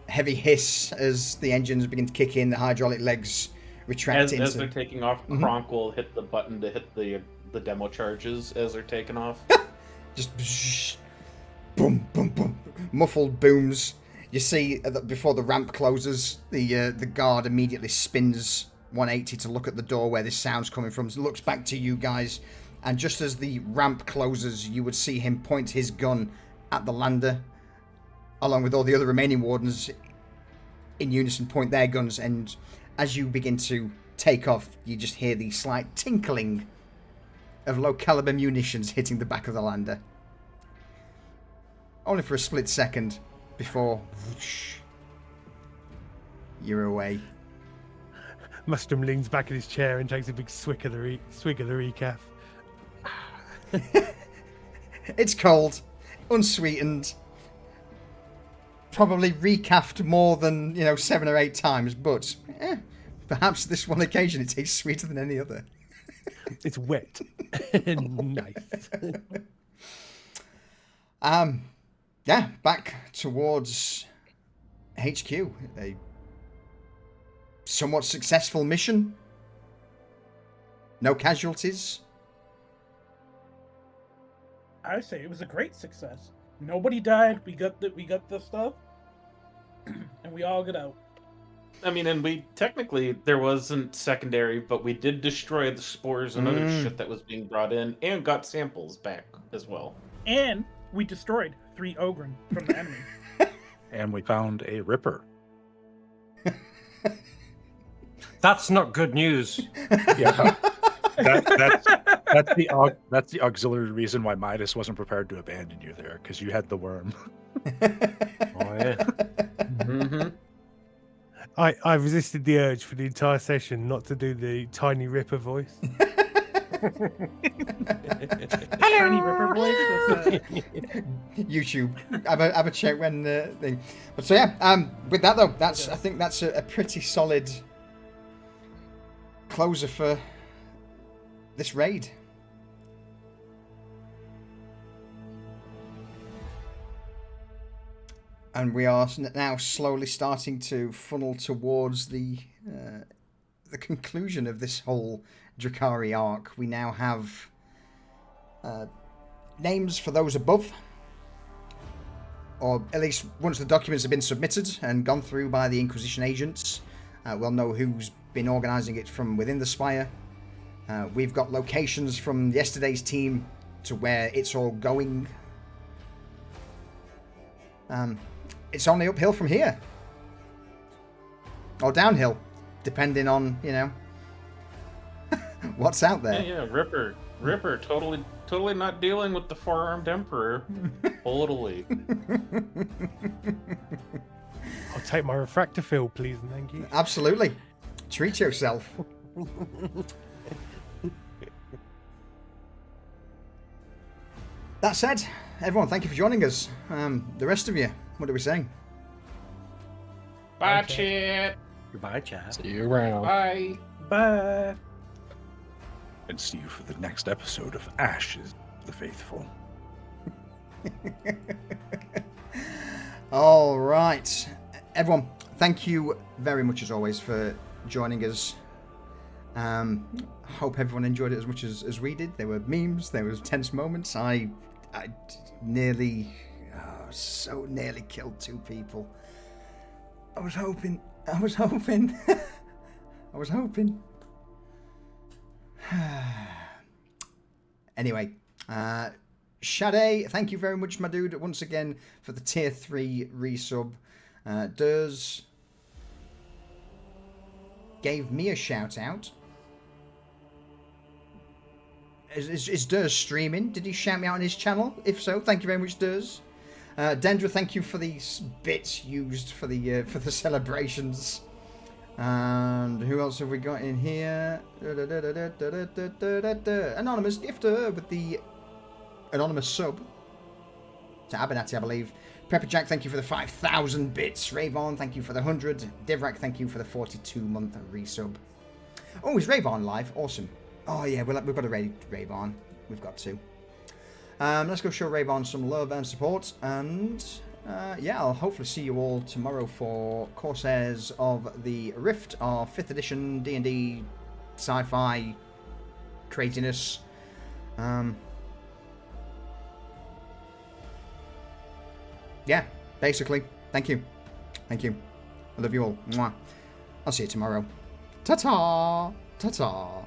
heavy hiss as the engines begin to kick in, the hydraulic legs retract As they're into... taking off, Mhm. Kronk will hit the button to hit the demo charges as they're taking off. Just bzzz, boom, boom, boom, muffled booms. You see before the ramp closes, the guard immediately spins 180 to look at the door where this sound's coming from. Looks back to you guys, and just as the ramp closes, you would see him point his gun at the lander, along with all the other remaining wardens in unison point their guns. And as you begin to take off, you just hear the slight tinkling of low caliber munitions hitting the back of the lander. Only for a split second before whoosh, you're away. Mustang leans back in his chair and takes a big swig of the recaf. It's cold, unsweetened, probably recaffed more than 7 or 8 times, but perhaps this one occasion it tastes sweeter than any other. It's wet. Nice. Yeah, back towards HQ. A somewhat successful mission. No casualties. I say it was a great success. Nobody died. We got the stuff, and we all got out. I mean, and we technically there wasn't secondary, but we did destroy the spores and other shit that was being brought in, and got samples back as well. And we destroyed 3 Ogren from the enemy. And we found a Ripper. That's not good news. Yeah. That's the auxiliary reason why Midas wasn't prepared to abandon you there, because you had the worm. Oh yeah. Mm-hmm. I resisted the urge for the entire session not to do the tiny Ripper voice. Tiny Ripper voice. YouTube. Have a check when the thing. But so yeah, with that though, I think that's a pretty solid closer for this raid. And we are now slowly starting to funnel towards the conclusion of this whole Drakari arc. We now have names for those above, or at least once the documents have been submitted and gone through by the Inquisition agents, we'll know who's been organising it from within the Spire. We've got locations from yesterday's team to where it's all going. It's only uphill from here. Or downhill, depending on, what's out there. Yeah, Ripper, totally not dealing with the 4-armed Emperor. Totally. I'll take my refractor field, please, and thank you. Absolutely. Treat yourself. That said, everyone, thank you for joining us. The rest of you, what are we saying? Bye, chat. Goodbye, chat. See you around. Bye. Bye. And see you for the next episode of Ashes of the Faithful. All right, everyone. Thank you very much as always for joining us. Hope everyone enjoyed it as much as we did. There were memes, there was tense moments. I nearly, so nearly killed 2 people. I was hoping. I was hoping. Anyway, Shade, thank you very much, my dude, once again for the tier 3 resub. Durs gave me a shout out. Is Durs streaming? Did he shout me out on his channel? If so, thank you very much, Durs. Dendra, thank you for these bits used for the celebrations. And who else have we got in here? Anonymous gifter with the anonymous sub to Abernathy, I believe. Pepper Jack, thank you for the 5,000 bits. Ravon, thank you for the 100. Divrak, thank you for the 42-month resub. Oh, is Ravon live? Awesome. Oh yeah, we've got to raid Ravon. We've got to. Let's go show Ravon some love and support, and yeah, I'll hopefully see you all tomorrow for Corsairs of the Rift, our 5th edition D&D sci-fi craziness. Yeah, basically. Thank you. Thank you. I love you all. Mwah. I'll see you tomorrow. Ta-ta! Ta-ta!